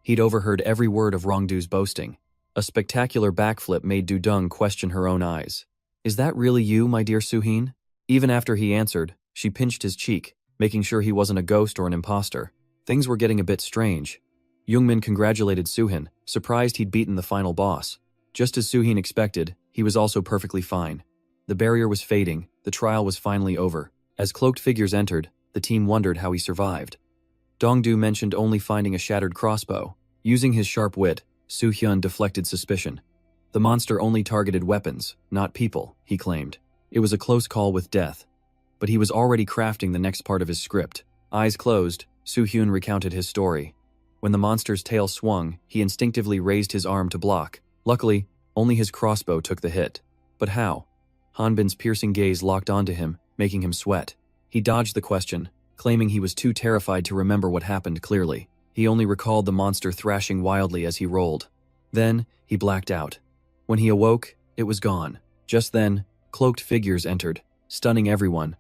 He'd overheard every word of Rongdu's boasting. A spectacular backflip made Dudung question her own eyes. "Is that really you, my dear Suhin?" Even after he answered, she pinched his cheek, making sure he wasn't a ghost or an imposter. Things were getting a bit strange. Youngmin congratulated Suhin, surprised he'd beaten the final boss. Just as Suhin expected, he was also perfectly fine. The barrier was fading, the trial was finally over. As cloaked figures entered, the team wondered how he survived. Dongdu mentioned only finding a shattered crossbow. Using his sharp wit, Su-hyun deflected suspicion. The monster only targeted weapons, not people, he claimed. It was a close call with death. But he was already crafting the next part of his script. Eyes closed, Su-hyun recounted his story. When the monster's tail swung, he instinctively raised his arm to block. Luckily, only his crossbow took the hit. But how? Hanbin's piercing gaze locked onto him, making him sweat. He dodged the question, claiming he was too terrified to remember what happened clearly. He only recalled the monster thrashing wildly as he rolled. Then, he blacked out. When he awoke, it was gone. Just then, cloaked figures entered, stunning everyone.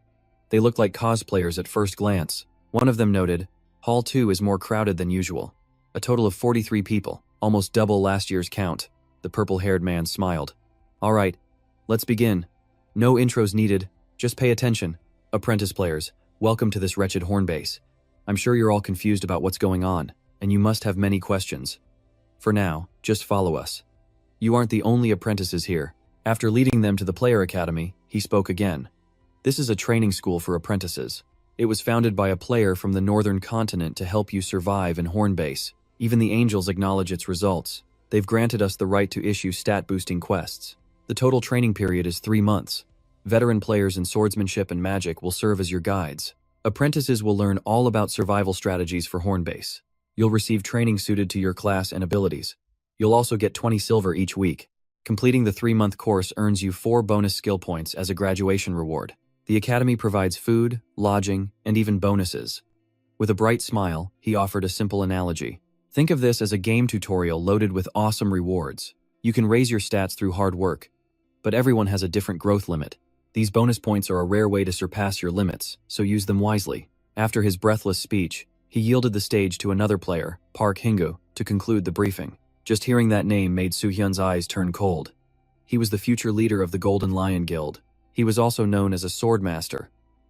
They looked like cosplayers at first glance. One of them noted, Hall 2 is more crowded than usual. A total of 43 people, almost double last year's count. The purple-haired man smiled. All right, let's begin. No intros needed, just pay attention. Apprentice players, welcome to this wretched horn base. I'm sure you're all confused about what's going on, and you must have many questions. For now, just follow us. You aren't the only apprentices here. After leading them to the Player Academy, he spoke again. This is a training school for apprentices. It was founded by a player from the northern continent to help you survive in Hornbase. Even the angels acknowledge its results. They've granted us the right to issue stat-boosting quests. The total training period is 3 months. Veteran players in swordsmanship and magic will serve as your guides. Apprentices will learn all about survival strategies for Hornbase. You'll receive training suited to your class and abilities. You'll also get 20 silver each week. Completing the 3-month course earns you 4 bonus skill points as a graduation reward. The academy provides food, lodging, and even bonuses. With a bright smile, he offered a simple analogy. Think of this as a game tutorial loaded with awesome rewards. You can raise your stats through hard work, but everyone has a different growth limit. These bonus points are a rare way to surpass your limits, so use them wisely. After his breathless speech, he yielded the stage to another player, Park Hingu, to conclude the briefing. Just hearing that name made Soo-hyun's eyes turn cold. He was the future leader of the Golden Lion Guild. He was also known as a swordmaster,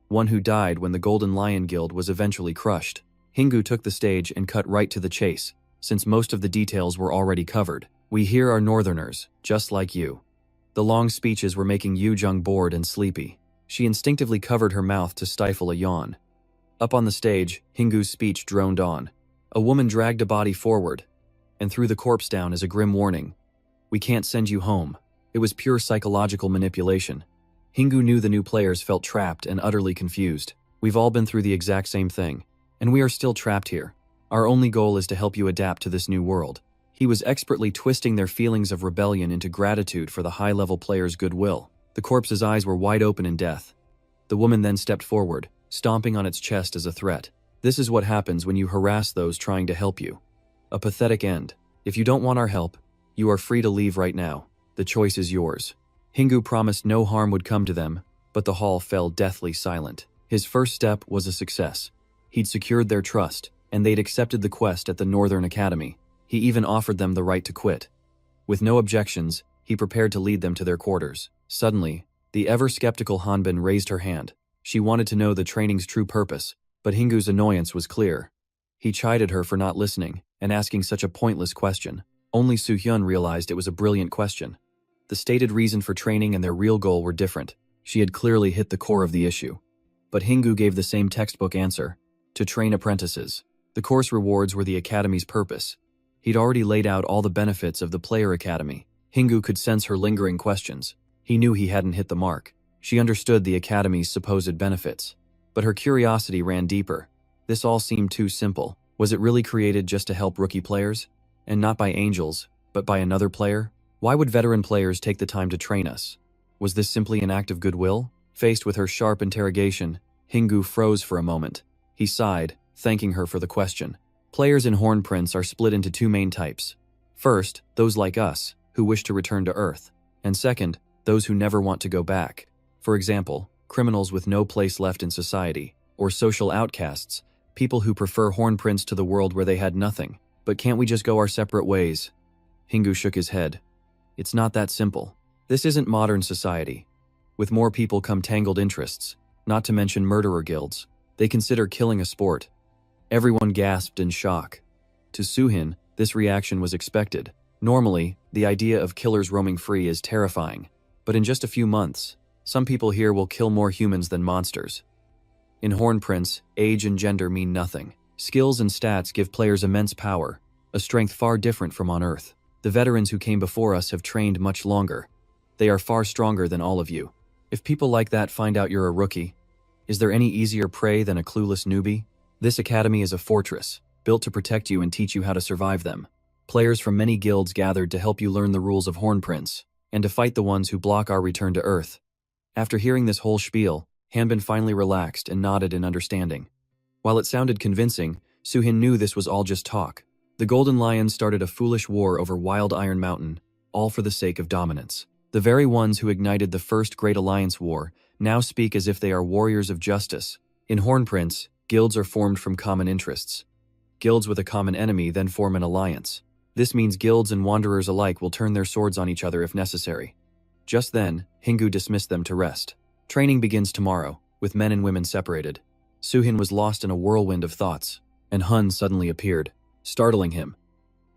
one who died when the Golden Lion Guild was eventually crushed. Hingu took the stage and cut right to the chase, since most of the details were already covered. We here are northerners, just like you. The long speeches were making Yu Jung bored and sleepy. She instinctively covered her mouth to stifle a yawn. Up on the stage, Hingu's speech droned on. A woman dragged a body forward and threw the corpse down as a grim warning. We can't send you home. It was pure psychological manipulation. Hingu knew the new players felt trapped and utterly confused. We've all been through the exact same thing, and we are still trapped here. Our only goal is to help you adapt to this new world. He was expertly twisting their feelings of rebellion into gratitude for the high-level players' goodwill. The corpse's eyes were wide open in death. The woman then stepped forward, stomping on its chest as a threat. This is what happens when you harass those trying to help you. A pathetic end. If you don't want our help, you are free to leave right now. The choice is yours. Hingu promised no harm would come to them, but the hall fell deathly silent. His first step was a success. He'd secured their trust, and they'd accepted the quest at the Northern Academy. He even offered them the right to quit. With no objections, he prepared to lead them to their quarters. Suddenly, the ever-skeptical Hanbin raised her hand. She wanted to know the training's true purpose, but Hingu's annoyance was clear. He chided her for not listening and asking such a pointless question. Only Soo-hyun realized it was a brilliant question. The stated reason for training and their real goal were different. She had clearly hit the core of the issue. But Hingu gave the same textbook answer: to train apprentices. The course rewards were the academy's purpose. He'd already laid out all the benefits of the Player Academy. Hingu could sense her lingering questions. He knew he hadn't hit the mark. She understood the academy's supposed benefits. But her curiosity ran deeper. This all seemed too simple. Was it really created just to help rookie players? And not by angels, but by another player? Why would veteran players take the time to train us? Was this simply an act of goodwill? Faced with her sharp interrogation, Hingu froze for a moment. He sighed, thanking her for the question. Players in Horn Prince are split into 2 main types. First, those like us, who wish to return to Earth. And second, those who never want to go back. For example, criminals with no place left in society, or social outcasts, people who prefer Horn Prince to the world where they had nothing. But can't we just go our separate ways? Hingu shook his head. It's not that simple. This isn't modern society. With more people come tangled interests, not to mention murderer guilds. They consider killing a sport. Everyone gasped in shock. To Soo-hyun, this reaction was expected. Normally, the idea of killers roaming free is terrifying. But in just a few months, some people here will kill more humans than monsters. In Horn Prince, age and gender mean nothing. Skills and stats give players immense power, a strength far different from on Earth. The veterans who came before us have trained much longer. They are far stronger than all of you. If people like that find out you're a rookie, is there any easier prey than a clueless newbie? This academy is a fortress, built to protect you and teach you how to survive them. Players from many guilds gathered to help you learn the rules of Horn Prince, and to fight the ones who block our return to Earth. After hearing this whole spiel, Hanbin finally relaxed and nodded in understanding. While it sounded convincing, Suhin knew this was all just talk. The Golden Lions started a foolish war over Wild Iron Mountain, all for the sake of dominance. The very ones who ignited the First Great Alliance War now speak as if they are warriors of justice. In Hornprince, guilds are formed from common interests. Guilds with a common enemy then form an alliance. This means guilds and wanderers alike will turn their swords on each other if necessary. Just then, Hingu dismissed them to rest. Training begins tomorrow, with men and women separated. Suhin was lost in a whirlwind of thoughts, and Hun suddenly appeared, startling him.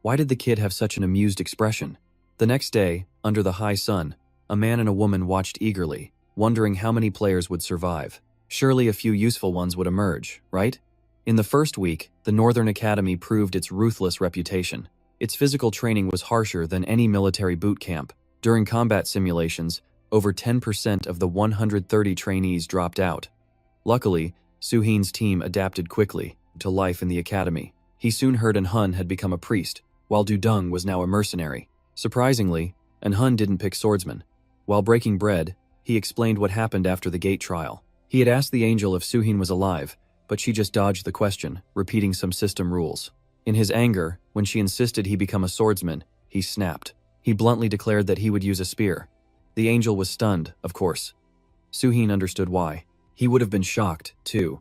Why did the kid have such an amused expression? The next day, under the high sun, a man and a woman watched eagerly, wondering how many players would survive. Surely a few useful ones would emerge, right? In the first week, the Northern Academy proved its ruthless reputation. Its physical training was harsher than any military boot camp. During combat simulations, over 10% of the 130 trainees dropped out. Luckily, Suhin's team adapted quickly to life in the academy. He soon heard An Hun had become a priest, while Dudung was now a mercenary. Surprisingly, An Hun didn't pick swordsman. While breaking bread, he explained what happened after the gate trial. He had asked the angel if Suhin was alive, but she just dodged the question, repeating some system rules. In his anger, when she insisted he become a swordsman, he snapped. He bluntly declared that he would use a spear. The angel was stunned, of course. Suhin understood why. He would have been shocked, too.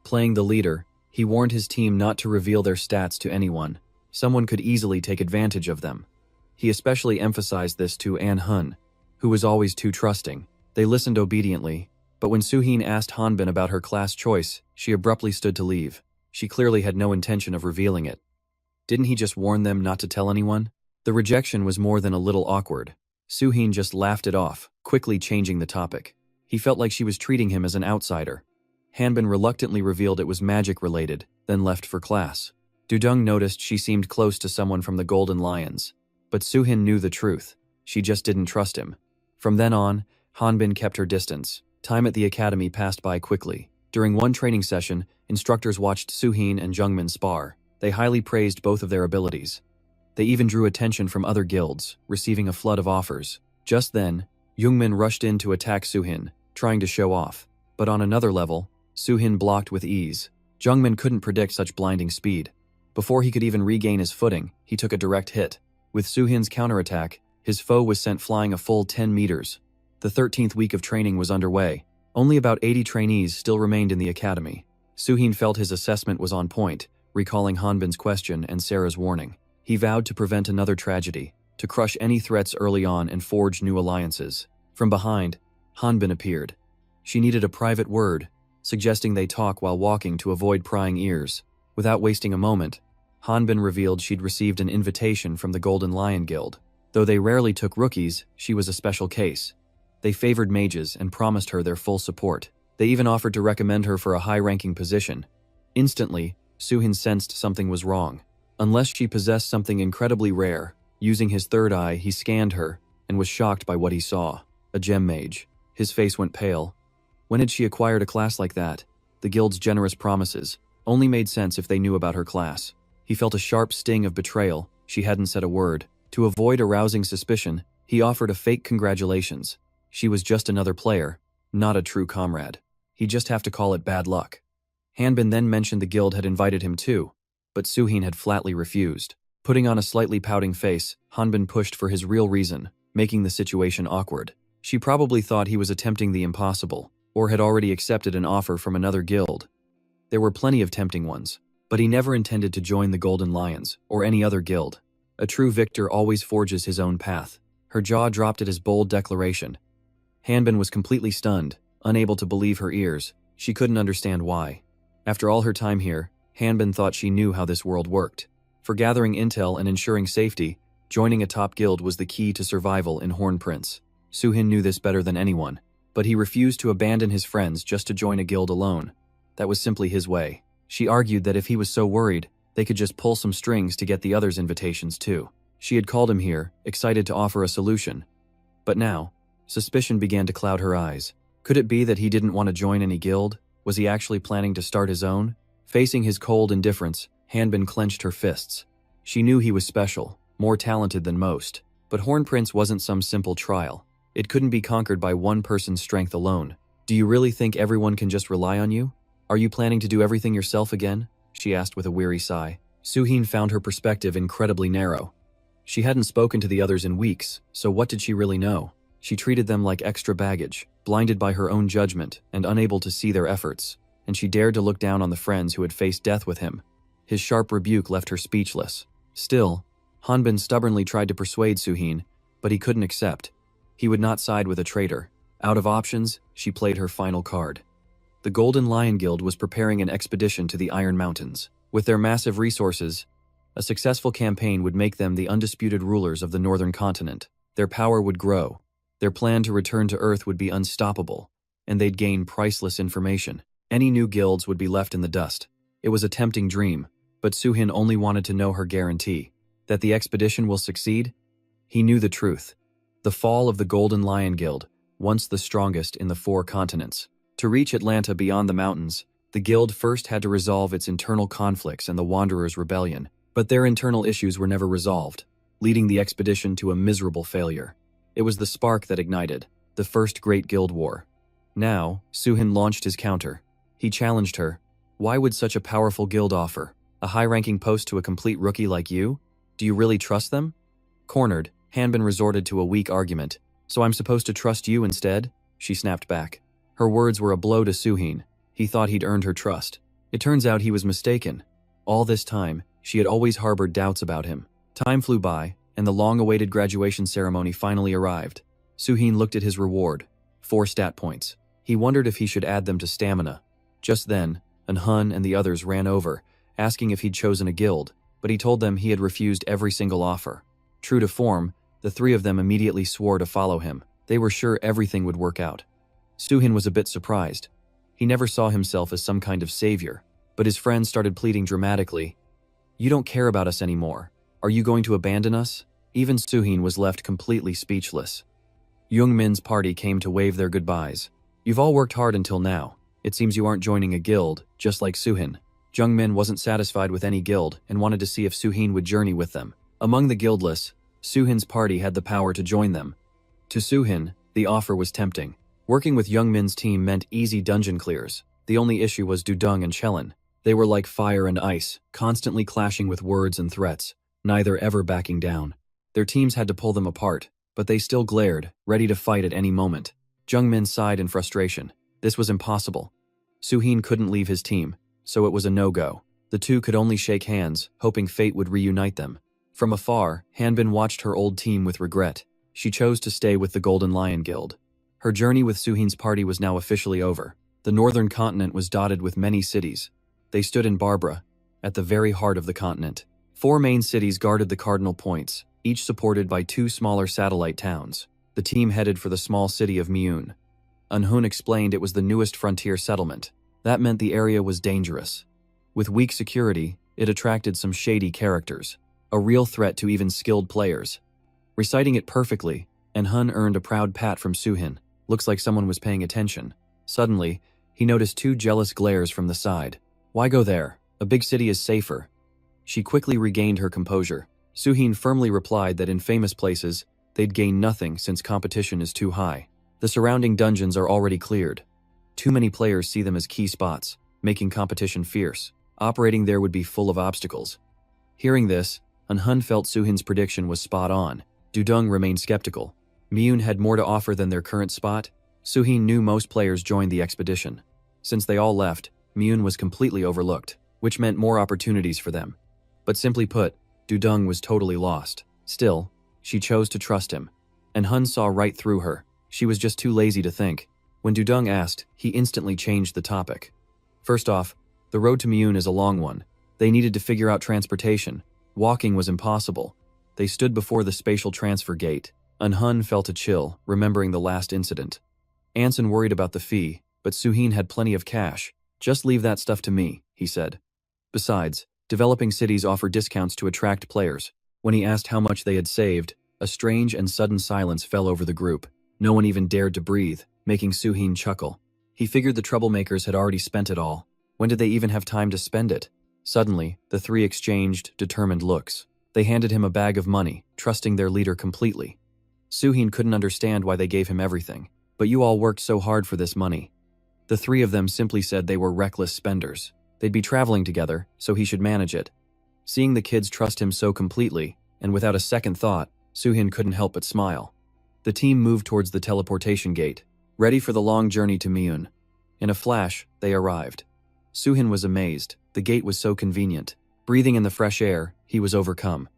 Playing the leader, he warned his team not to reveal their stats to anyone. Someone could easily take advantage of them. He especially emphasized this to An Hun, who was always too trusting. They listened obediently, but when Suhin asked Hanbin about her class choice, she abruptly stood to leave. She clearly had no intention of revealing it. Didn't he just warn them not to tell anyone? The rejection was more than a little awkward. Suhin just laughed it off, quickly changing the topic. He felt like she was treating him as an outsider. Hanbin reluctantly revealed it was magic-related, then left for class. Dudung noticed she seemed close to someone from the Golden Lions. But Suhin knew the truth. She just didn't trust him. From then on, Hanbin kept her distance. Time at the academy passed by quickly. During one training session, instructors watched Suhin and Jungmin spar. They highly praised both of their abilities. They even drew attention from other guilds, receiving a flood of offers. Just then, Jungmin rushed in to attack Suhin, trying to show off. But on another level, Suhin blocked with ease. Jungmin couldn't predict such blinding speed. Before he could even regain his footing, he took a direct hit. With Suhin's counterattack, his foe was sent flying a full 10 meters. The 13th week of training was underway. Only about 80 trainees still remained in the academy. Suhin felt his assessment was on point, recalling Hanbin's question and Sarah's warning. He vowed to prevent another tragedy, to crush any threats early on and forge new alliances. From behind, Hanbin appeared. She needed a private word, suggesting they talk while walking to avoid prying ears. Without wasting a moment, Hanbin revealed she'd received an invitation from the Golden Lion Guild. Though they rarely took rookies, she was a special case. They favored mages and promised her their full support. They even offered to recommend her for a high-ranking position. Instantly, Suhin sensed something was wrong. Unless she possessed something incredibly rare, using his third eye, he scanned her and was shocked by what he saw. A gem mage. His face went pale. When had she acquired a class like that? The guild's generous promises only made sense if they knew about her class. He felt a sharp sting of betrayal. She hadn't said a word. To avoid arousing suspicion, he offered a fake congratulations. She was just another player, not a true comrade. He'd just have to call it bad luck. Hanbin then mentioned the guild had invited him too, but Suhin had flatly refused. Putting on a slightly pouting face, Hanbin pushed for his real reason, making the situation awkward. She probably thought he was attempting the impossible, or had already accepted an offer from another guild. There were plenty of tempting ones, but he never intended to join the Golden Lions or any other guild. A true victor always forges his own path. Her jaw dropped at his bold declaration. Hanbin was completely stunned, unable to believe her ears. She couldn't understand why. After all her time here, Hanbin thought she knew how this world worked. For gathering intel and ensuring safety, joining a top guild was the key to survival in Hornprince. Suhin knew this better than anyone, but he refused to abandon his friends just to join a guild alone. That was simply his way. She argued that if he was so worried, they could just pull some strings to get the others' invitations too. She had called him here, excited to offer a solution. But now, suspicion began to cloud her eyes. Could it be that he didn't want to join any guild? Was he actually planning to start his own? Facing his cold indifference, Hanbin clenched her fists. She knew he was special, more talented than most. But Hornprince wasn't some simple trial. It couldn't be conquered by one person's strength alone. Do you really think everyone can just rely on you? Are you planning to do everything yourself again? she asked with a weary sigh. Suhin found her perspective incredibly narrow. She hadn't spoken to the others in weeks, so what did she really know? She treated them like extra baggage, blinded by her own judgment and unable to see their efforts, and she dared to look down on the friends who had faced death with him. His sharp rebuke left her speechless. Still, Hanbin stubbornly tried to persuade Suhin, but he couldn't accept. He would not side with a traitor. Out of options, she played her final card. The Golden Lion Guild was preparing an expedition to the Iron Mountains. With their massive resources, a successful campaign would make them the undisputed rulers of the northern continent. Their power would grow. Their plan to return to Earth would be unstoppable, and they'd gain priceless information. Any new guilds would be left in the dust. It was a tempting dream, but Suhin only wanted to know her guarantee. That the expedition will succeed? He knew the truth. The fall of the Golden Lion Guild, once the strongest in the 4 continents. To reach Atlanta beyond the mountains, the guild first had to resolve its internal conflicts and the Wanderers' rebellion. But their internal issues were never resolved, leading the expedition to a miserable failure. It was the spark that ignited the first great guild war. Now, Suhin launched his counter. He challenged her. Why would such a powerful guild offer a high-ranking post to a complete rookie like you? Do you really trust them? Cornered, Hanbin resorted to a weak argument. So I'm supposed to trust you instead? She snapped back. Her words were a blow to Suhin. He thought he'd earned her trust. It turns out he was mistaken. All this time, she had always harbored doubts about him. Time flew by, and the long-awaited graduation ceremony finally arrived. Suhin looked at his reward, 4 stat points. He wondered if he should add them to stamina. Just then, Hun and the others ran over, asking if he'd chosen a guild, but he told them he had refused every single offer. True to form, the 3 of them immediately swore to follow him. They were sure everything would work out. Suhin was a bit surprised. He never saw himself as some kind of savior, but his friends started pleading dramatically. You don't care about us anymore. Are you going to abandon us? Even Suhin was left completely speechless. Youngmin's party came to wave their goodbyes. You've all worked hard until now. It seems you aren't joining a guild, just like Suhin. Jungmin wasn't satisfied with any guild and wanted to see if Suhin would journey with them. Among the guildless, Suhin's party had the power to join them. To Suhin, the offer was tempting. Working with Youngmin's team meant easy dungeon clears. The only issue was Dudung and Chelan. They were like fire and ice, constantly clashing with words and threats, neither ever backing down. Their teams had to pull them apart, but they still glared, ready to fight at any moment. Jungmin sighed in frustration. This was impossible. Suhin couldn't leave his team, so it was a no-go. The two could only shake hands, hoping fate would reunite them. From afar, Hanbin watched her old team with regret. She chose to stay with the Golden Lion Guild. Her journey with Suhin's party was now officially over. The northern continent was dotted with many cities. They stood in Barbara, at the very heart of the continent. 4 main cities guarded the cardinal points, each supported by 2 smaller satellite towns. The team headed for the small city of Myun. Hun explained it was the newest frontier settlement. That meant the area was dangerous. With weak security, it attracted some shady characters, a real threat to even skilled players. Reciting it perfectly, Hun earned a proud pat from Suhin. Looks like someone was paying attention. Suddenly, he noticed 2 jealous glares from the side. Why go there? A big city is safer. She quickly regained her composure. Suhin firmly replied that in famous places, they'd gain nothing since competition is too high. The surrounding dungeons are already cleared. Too many players see them as key spots, making competition fierce. Operating there would be full of obstacles. Hearing this, Hun felt Suhin's prediction was spot on. Dudung remained skeptical. Myun had more to offer than their current spot. Suhin knew most players joined the expedition. Since they all left, Myun was completely overlooked, which meant more opportunities for them. But simply put, Dudung was totally lost. Still, she chose to trust him. And Hun saw right through her. She was just too lazy to think. When Dudung asked, he instantly changed the topic. First off, the road to Myun is a long one. They needed to figure out transportation. Walking was impossible. They stood before the spatial transfer gate. Hun felt a chill, remembering the last incident. Anson worried about the fee, but Suhin had plenty of cash. Just leave that stuff to me, he said. Besides, developing cities offer discounts to attract players. When he asked how much they had saved, a strange and sudden silence fell over the group. No one even dared to breathe, making Suhin chuckle. He figured the troublemakers had already spent it all. When did they even have time to spend it? Suddenly, the 3 exchanged determined looks. They handed him a bag of money, trusting their leader completely. Suhin couldn't understand why they gave him everything. But you all worked so hard for this money. The 3 of them simply said they were reckless spenders. They'd be traveling together, so he should manage it. Seeing the kids trust him so completely, and without a second thought, Soo-hin couldn't help but smile. The team moved towards the teleportation gate, ready for the long journey to Myeon. In a flash, they arrived. Soo-hin was amazed. The gate was so convenient. Breathing in the fresh air, he was overcome.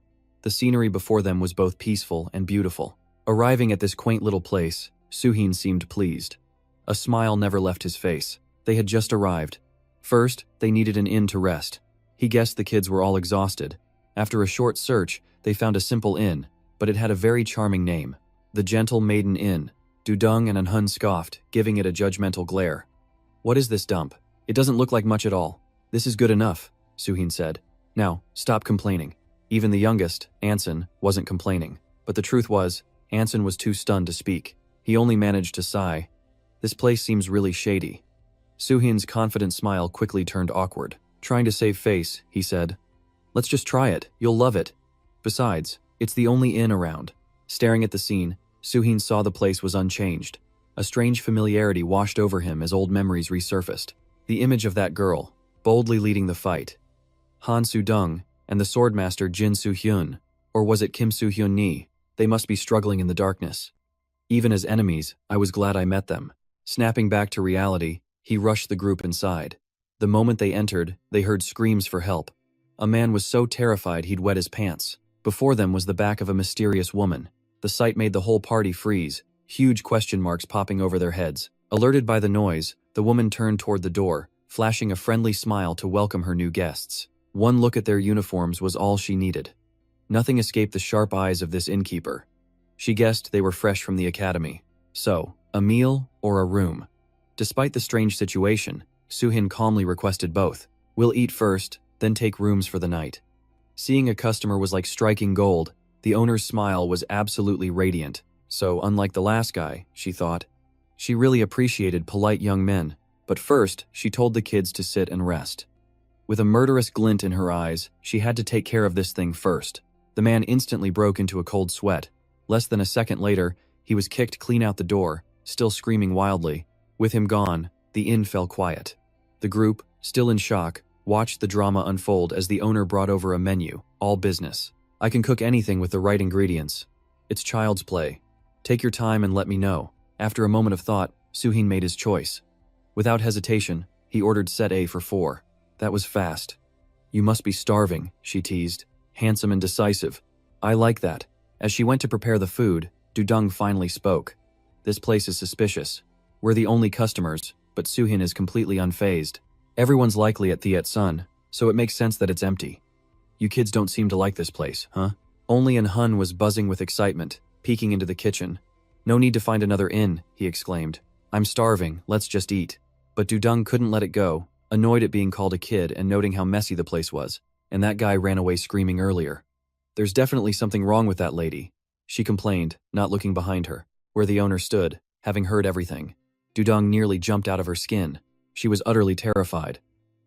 The scenery before them was both peaceful and beautiful. Arriving at this quaint little place, Soo-hin seemed pleased. A smile never left his face. They had just arrived. First, they needed an inn to rest. He guessed the kids were all exhausted. After a short search, they found a simple inn, but it had a very charming name. The Gentle Maiden Inn. Dudung and Anhun scoffed, giving it a judgmental glare. What is this dump? It doesn't look like much at all. This is good enough, Soo-hin said. Now, stop complaining. Even the youngest, Anson, wasn't complaining. But the truth was, Anson was too stunned to speak. He only managed to sigh. This place seems really shady. Soo-hin's confident smile quickly turned awkward. Trying to save face, he said, "Let's just try it. You'll love it. Besides, it's the only inn around." Staring at the scene, Soo-hin saw the place was unchanged. A strange familiarity washed over him as old memories resurfaced. The image of that girl, boldly leading the fight. Han Soo-dung and the swordmaster Jin Soo-hyun, or was it Kim Soo-hyun-ni? They must be struggling in the darkness. Even as enemies, I was glad I met them. Snapping back to reality, he rushed the group inside. The moment they entered, they heard screams for help. A man was so terrified he'd wet his pants. Before them was the back of a mysterious woman. The sight made the whole party freeze, huge question marks popping over their heads. Alerted by the noise, the woman turned toward the door, flashing a friendly smile to welcome her new guests. One look at their uniforms was all she needed. Nothing escaped the sharp eyes of this innkeeper. She guessed they were fresh from the academy. So, a meal or a room? Despite the strange situation, Soo-hin calmly requested both. "We'll eat first, then take rooms for the night." Seeing a customer was like striking gold. The owner's smile was absolutely radiant. So, unlike the last guy, she thought. She really appreciated polite young men. But first, she told the kids to sit and rest. With a murderous glint in her eyes, she had to take care of this thing first. The man instantly broke into a cold sweat. Less than a second later, he was kicked clean out the door, still screaming wildly. With him gone, the inn fell quiet. The group, still in shock, watched the drama unfold as the owner brought over a menu, all business. "I can cook anything with the right ingredients. It's child's play. Take your time and let me know." After a moment of thought, Soo-hin made his choice. Without hesitation, he ordered set A for 4. That was fast. "You must be starving," she teased. "Handsome and decisive. I like that." As she went to prepare the food, Dudung finally spoke. "This place is suspicious. We're the only customers, but Soo-hin is completely unfazed. Everyone's likely at Thiet Sun, so it makes sense that it's empty. You kids don't seem to like this place, huh?" Only Anhun was buzzing with excitement, peeking into the kitchen. "No need to find another inn," he exclaimed. "I'm starving, let's just eat." But Dudung couldn't let it go, annoyed at being called a kid and noting how messy the place was. And that guy ran away screaming earlier. "There's definitely something wrong with that lady," she complained, not looking behind her, where the owner stood, having heard everything. Dudung nearly jumped out of her skin. She was utterly terrified.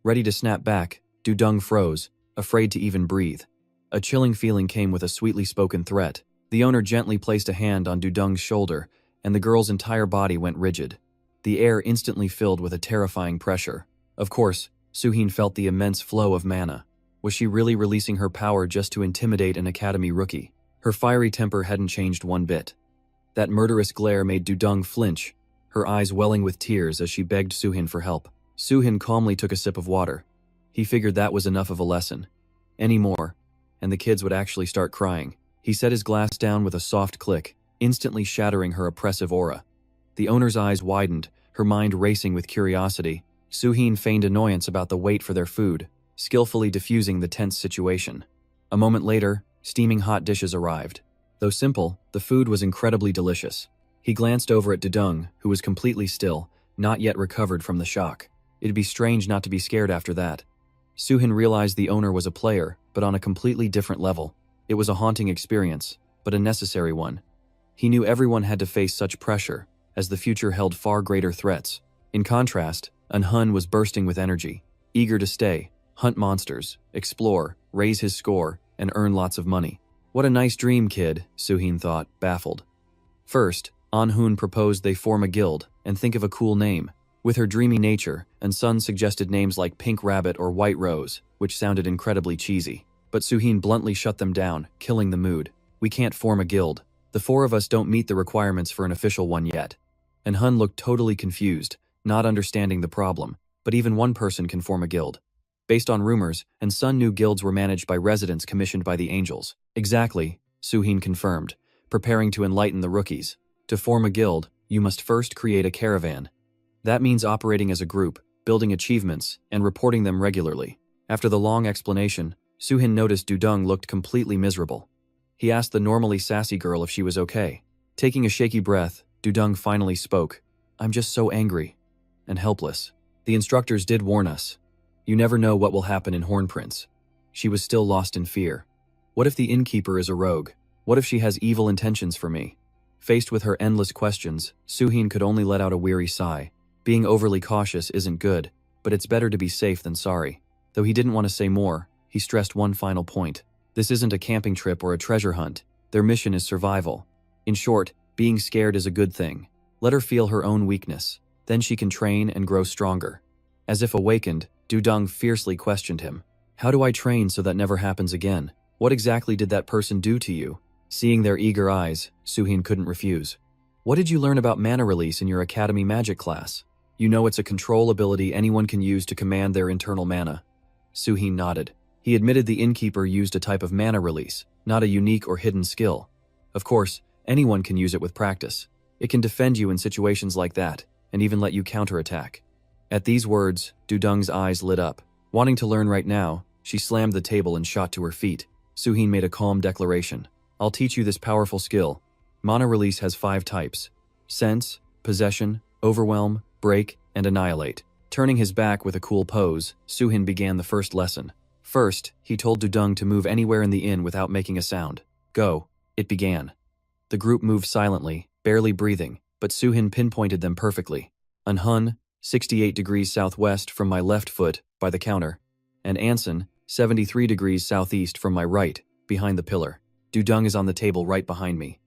Ready to snap back, Dudung froze, afraid to even breathe. A chilling feeling came with a sweetly spoken threat. The owner gently placed a hand on Dudung's shoulder, and the girl's entire body went rigid. The air instantly filled with a terrifying pressure. Of course, Soo-hin felt the immense flow of mana. Was she really releasing her power just to intimidate an academy rookie? Her fiery temper hadn't changed one bit. That murderous glare made Dudung flinch, her eyes welling with tears as she begged Soo-hin for help. Soo-hin calmly took a sip of water. He figured that was enough of a lesson. Any more, and the kids would actually start crying. He set his glass down with a soft click, instantly shattering her oppressive aura. The owner's eyes widened, her mind racing with curiosity. Soo-hin feigned annoyance about the wait for their food, skillfully diffusing the tense situation. A moment later, steaming hot dishes arrived. Though simple, the food was incredibly delicious. He glanced over at Dudung, who was completely still, not yet recovered from the shock. It'd be strange not to be scared after that. Soo-hin realized the owner was a player, but on a completely different level. It was a haunting experience, but a necessary one. He knew everyone had to face such pressure, as the future held far greater threats. In contrast, Anhun was bursting with energy, eager to stay, hunt monsters, explore, raise his score, and earn lots of money. What a nice dream, kid, Soo-hin thought, baffled. First, Anhun proposed they form a guild and think of a cool name. With her dreamy nature, and Sun suggested names like Pink Rabbit or White Rose, which sounded incredibly cheesy. But Suhin bluntly shut them down, killing the mood. We can't form a guild. The four of us don't meet the requirements for an official one yet. And Hun looked totally confused, not understanding the problem, but even one person can form a guild. Based on rumors, and Sun knew guilds were managed by residents commissioned by the angels. Exactly, Suhin confirmed, preparing to enlighten the rookies. To form a guild, you must first create a caravan. That means operating as a group, building achievements, and reporting them regularly. After the long explanation, Suhin noticed Dudung looked completely miserable. He asked the normally sassy girl if she was okay. Taking a shaky breath, Dudung finally spoke. I'm just so angry and helpless. The instructors did warn us. You never know what will happen in Hornprince. She was still lost in fear. What if the innkeeper is a rogue? What if she has evil intentions for me? Faced with her endless questions, Suhin could only let out a weary sigh. Being overly cautious isn't good, but it's better to be safe than sorry. Though he didn't want to say more, he stressed one final point. This isn't a camping trip or a treasure hunt. Their mission is survival. In short, being scared is a good thing. Let her feel her own weakness. Then she can train and grow stronger. As if awakened, Dudung fiercely questioned him. How do I train so that never happens again? What exactly did that person do to you? Seeing their eager eyes, Suhin couldn't refuse. What did you learn about mana release in your academy magic class? You know it's a control ability anyone can use to command their internal mana. Suhin nodded. He admitted the innkeeper used a type of mana release, not a unique or hidden skill. Of course, anyone can use it with practice. It can defend you in situations like that, and even let you counterattack. At these words, Dudung's eyes lit up. Wanting to learn right now, she slammed the table and shot to her feet. Suhin made a calm declaration. I'll teach you this powerful skill. Mana release has 5 types: sense, possession, overwhelm, break, and annihilate. Turning his back with a cool pose, Suhin began the first lesson. First, he told Dudung to move anywhere in the inn without making a sound. Go. It began. The group moved silently, barely breathing, but Suhin pinpointed them perfectly. Anhun, 68 degrees southwest from my left foot, by the counter, and Anson, 73 degrees southeast from my right, behind the pillar. Dudung is on the table right behind me.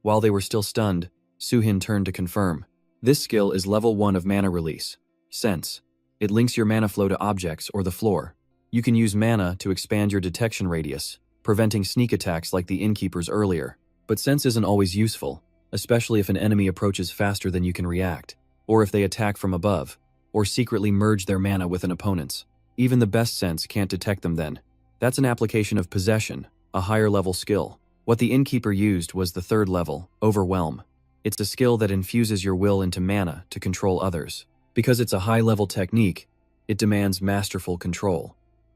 While they were still stunned, Suhin turned to confirm. This skill is level 1 of mana release. Sense. It links your mana flow to objects or the floor. You can use mana to expand your detection radius, preventing sneak attacks like the innkeepers earlier. But sense isn't always useful, especially if an enemy approaches faster than you can react, or if they attack from above, or secretly merge their mana with an opponent's. Even the best sense can't detect them then. That's an application of possession, a higher level skill. What the innkeeper used was the 3rd level, overwhelm. It's a skill that infuses your will into mana to control others. Because it's a high-level technique, it demands masterful control.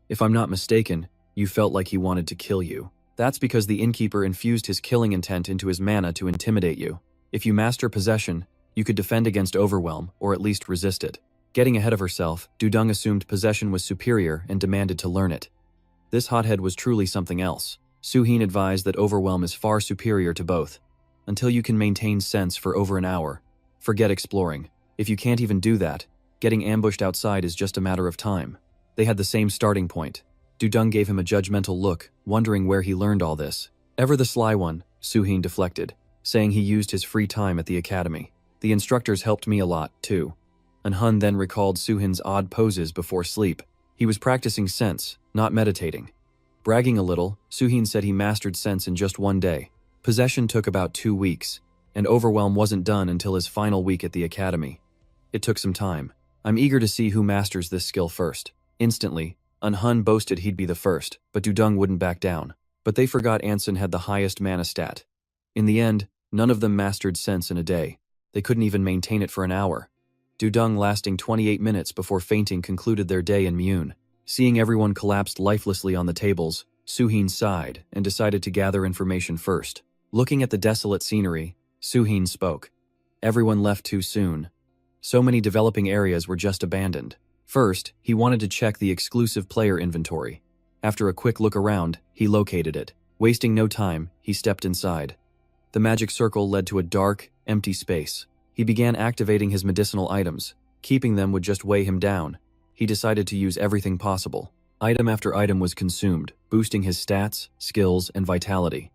If I'm not mistaken, you felt like he wanted to kill you. That's because the innkeeper infused his killing intent into his mana to intimidate you. If you master possession, you could defend against overwhelm, or at least resist it. Getting ahead of herself, Dudung assumed possession was superior and demanded to learn it. This hothead was truly something else. Suhin advised that overwhelm is far superior to both. Until you can maintain sense for over an hour, forget exploring. If you can't even do that, getting ambushed outside is just a matter of time. They had the same starting point. Dudung gave him a judgmental look, wondering where he learned all this. Ever the sly one, Suhin deflected, saying he used his free time at the academy. The instructors helped me a lot, too. Anhun then recalled Suhin's odd poses before sleep. He was practicing sense, not meditating. Bragging a little, Suhin said he mastered sense in just 1 day. Possession took about 2 weeks, and overwhelm wasn't done until his final week at the academy. It took some time. I'm eager to see who masters this skill first. Instantly, Anhun boasted he'd be the first, but Dudung wouldn't back down. But they forgot Anson had the highest mana stat. In the end, none of them mastered sense in a day. They couldn't even maintain it for an hour. Dudung, lasting 28 minutes before fainting, concluded their day in Mune. Seeing everyone collapsed lifelessly on the tables, Suhin sighed and decided to gather information first. Looking at the desolate scenery, Suhin spoke. Everyone left too soon. So many developing areas were just abandoned. First, he wanted to check the exclusive player inventory. After a quick look around, he located it. Wasting no time, he stepped inside. The magic circle led to a dark, empty space. He began activating his medicinal items. Keeping them would just weigh him down. He decided to use everything possible. Item after item was consumed, boosting his stats, skills, and vitality.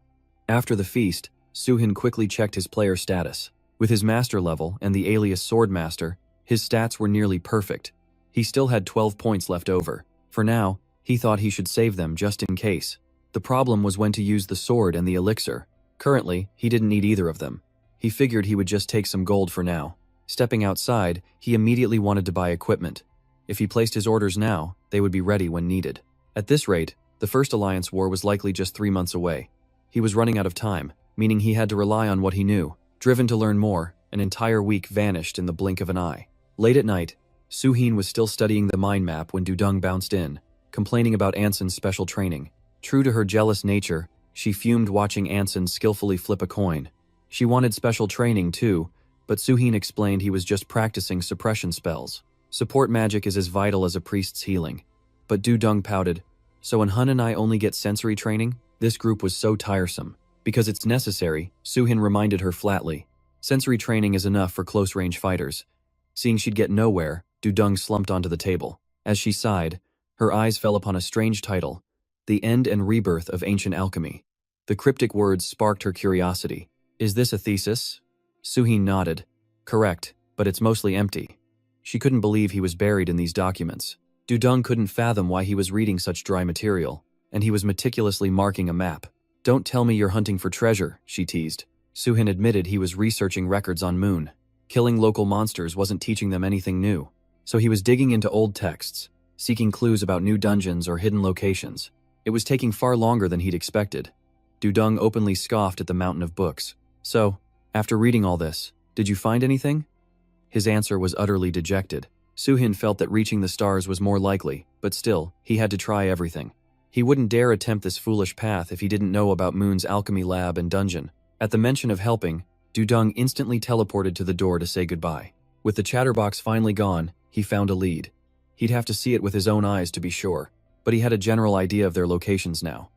After the feast, Suhin quickly checked his player status. With his master level and the alias Sword Master, His stats were nearly perfect. He still had 12 points left over. For now, he thought he should save them just in case. The problem was when to use the sword and the elixir. Currently, he didn't need either of them. He figured he would just take some gold for now. Stepping outside, he immediately wanted to buy equipment. If he placed his orders now, they would be ready when needed. At this rate, the First Alliance War was likely just 3 months away. He was running out of time, meaning he had to rely on what he knew. Driven to learn more, an entire week vanished in the blink of an eye. Late at night, Suhin was still studying the mind map when Dudung bounced in, complaining about Anson's special training. True to her jealous nature, she fumed watching Anson skillfully flip a coin. She wanted special training too, but Suhin explained he was just practicing suppression spells. Support magic is as vital as a priest's healing. But Dudung pouted, "So when Hun and I only get sensory training?" This group was so tiresome. Because it's necessary, Suhin reminded her flatly. Sensory training is enough for close-range fighters. Seeing she'd get nowhere, Dudung slumped onto the table. As she sighed, her eyes fell upon a strange title, The End and Rebirth of Ancient Alchemy. The cryptic words sparked her curiosity. "Is this a thesis?" Suhin nodded. "Correct, but it's mostly empty." She couldn't believe he was buried in these documents. Dudung couldn't fathom why he was reading such dry material, and he was meticulously marking a map. "Don't tell me you're hunting for treasure," she teased. Suhin admitted he was researching records on Moon. Killing local monsters wasn't teaching them anything new, so he was digging into old texts, seeking clues about new dungeons or hidden locations. It was taking far longer than he'd expected. Dudung openly scoffed at the mountain of books. "So, after reading all this, did you find anything?" His answer was utterly dejected. Suhin felt that reaching the stars was more likely, but still, he had to try everything. He wouldn't dare attempt this foolish path if he didn't know about Moon's alchemy lab and dungeon. At the mention of helping, Dudung instantly teleported to the door to say goodbye. With the chatterbox finally gone, he found a lead. He'd have to see it with his own eyes to be sure, but he had a general idea of their locations now.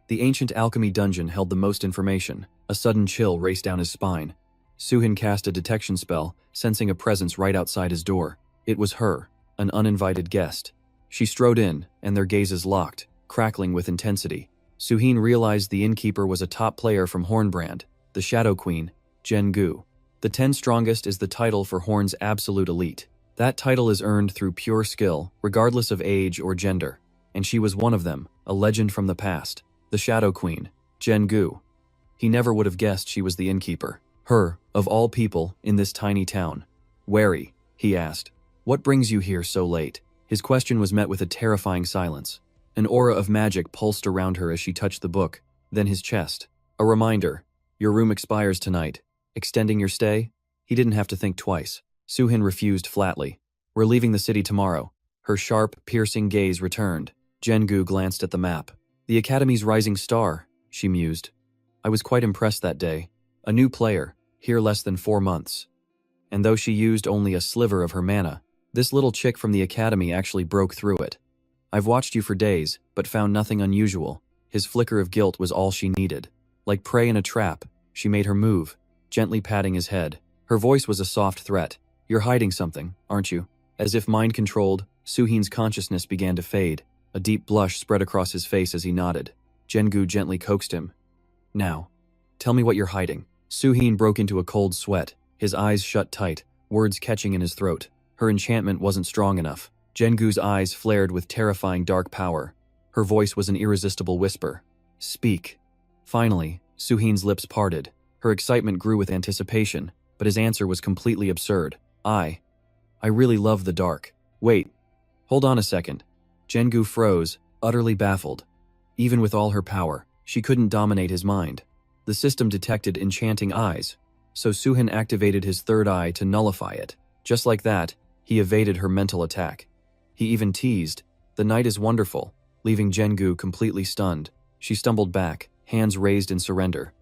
The ancient alchemy dungeon held the most information. A sudden chill raced down his spine. Suhin cast a detection spell, sensing a presence right outside his door. It was her, an uninvited guest. She strode in, and their gazes locked, crackling with intensity. Suhin realized the innkeeper was a top player from Hornbrand, the Shadow Queen, Jen-gu. The 10 strongest is the title for Horn's absolute elite. That title is earned through pure skill, regardless of age or gender. And she was one of them, a legend from the past. The Shadow Queen, Jen-gu. He never would have guessed she was the innkeeper. Her, of all people, in this tiny town. "Wary?" he asked. "What brings you here so late?" His question was met with a terrifying silence. An aura of magic pulsed around her as she touched the book, then his chest. "A reminder. Your room expires tonight. Extending your stay?" He didn't have to think twice. Suhin refused flatly. "We're leaving the city tomorrow." Her sharp, piercing gaze returned. Jen-gu glanced at the map. "The Academy's rising star," she mused. "I was quite impressed that day. A new player, here less than 4 months. And though she used only a sliver of her mana, this little chick from the Academy actually broke through it. I've watched you for days, but found nothing unusual." His flicker of guilt was all she needed. Like prey in a trap, she made her move, gently patting his head. Her voice was a soft threat. "You're hiding something, aren't you?" As if mind-controlled, Suhin's consciousness began to fade. A deep blush spread across his face as he nodded. Jen-gu gently coaxed him. "Now, tell me what you're hiding." Suhin broke into a cold sweat, his eyes shut tight, words catching in his throat. Her enchantment wasn't strong enough. Jen-gu's eyes flared with terrifying dark power. Her voice was an irresistible whisper. "Speak." Finally, Suhin's lips parted. Her excitement grew with anticipation, but his answer was completely absurd. I really love the dark." "Wait. Hold on a second." Jen-gu froze, utterly baffled. Even with all her power, she couldn't dominate his mind. The system detected enchanting eyes, so Suhin activated his third eye to nullify it. Just like that, he evaded her mental attack. He even teased, "The night is wonderful," leaving Jen-gu completely stunned. She stumbled back, hands raised in surrender.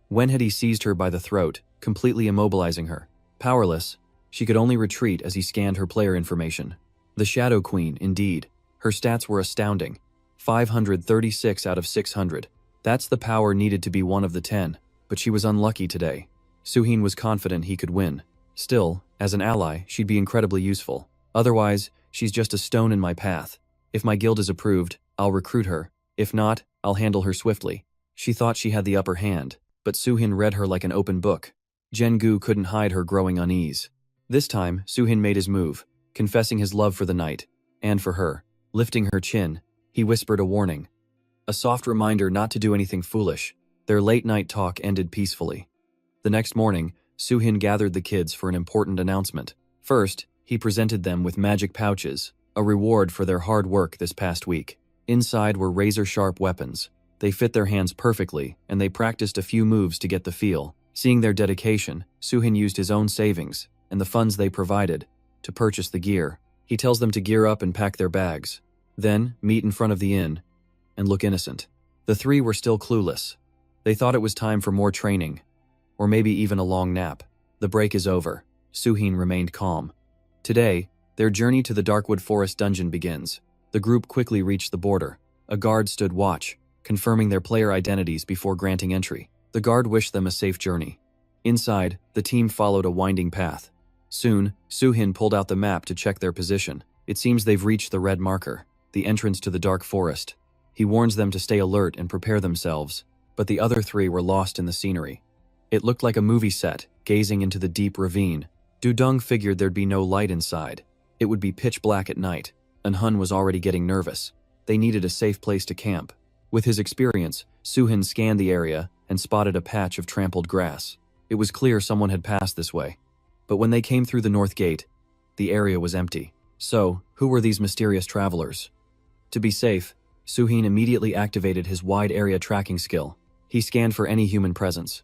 When had he seized her by the throat, completely immobilizing her? Powerless, she could only retreat as he scanned her player information. The Shadow Queen, indeed. Her stats were astounding. 536 out of 600. That's the power needed to be one of the 10, but she was unlucky today. Suhin was confident he could win. Still, as an ally, she'd be incredibly useful. Otherwise, she's just a stone in my path. If my guild is approved, I'll recruit her. If not, I'll handle her swiftly. She thought she had the upper hand, but Suhin read her like an open book. Jen-gu couldn't hide her growing unease. This time, Suhin made his move, confessing his love for the night, and for her. Lifting her chin, he whispered a warning. A soft reminder not to do anything foolish. Their late-night talk ended peacefully. The next morning, Suhin gathered the kids for an important announcement. First, he presented them with magic pouches, a reward for their hard work this past week. Inside were razor-sharp weapons. They fit their hands perfectly, and they practiced a few moves to get the feel. Seeing their dedication, Suhin used his own savings, and the funds they provided, to purchase the gear. He tells them to gear up and pack their bags. Then, meet in front of the inn, and look innocent. The three were still clueless. They thought it was time for more training, or maybe even a long nap. The break is over. Suhin remained calm. Today, their journey to the Darkwood Forest dungeon begins. The group quickly reached the border. A guard stood watch, confirming their player identities before granting entry. The guard wished them a safe journey. Inside, the team followed a winding path. Soon, Suhin pulled out the map to check their position. It seems they've reached the red marker, the entrance to the dark forest. He warns them to stay alert and prepare themselves, but the other three were lost in the scenery. It looked like a movie set, gazing into the deep ravine. Dudong figured there'd be no light inside. It would be pitch black at night, and Hun was already getting nervous. They needed a safe place to camp. With his experience, Suhin scanned the area and spotted a patch of trampled grass. It was clear someone had passed this way. But when they came through the north gate, the area was empty. So, who were these mysterious travelers? To be safe, Suhin immediately activated his wide area tracking skill. He scanned for any human presence.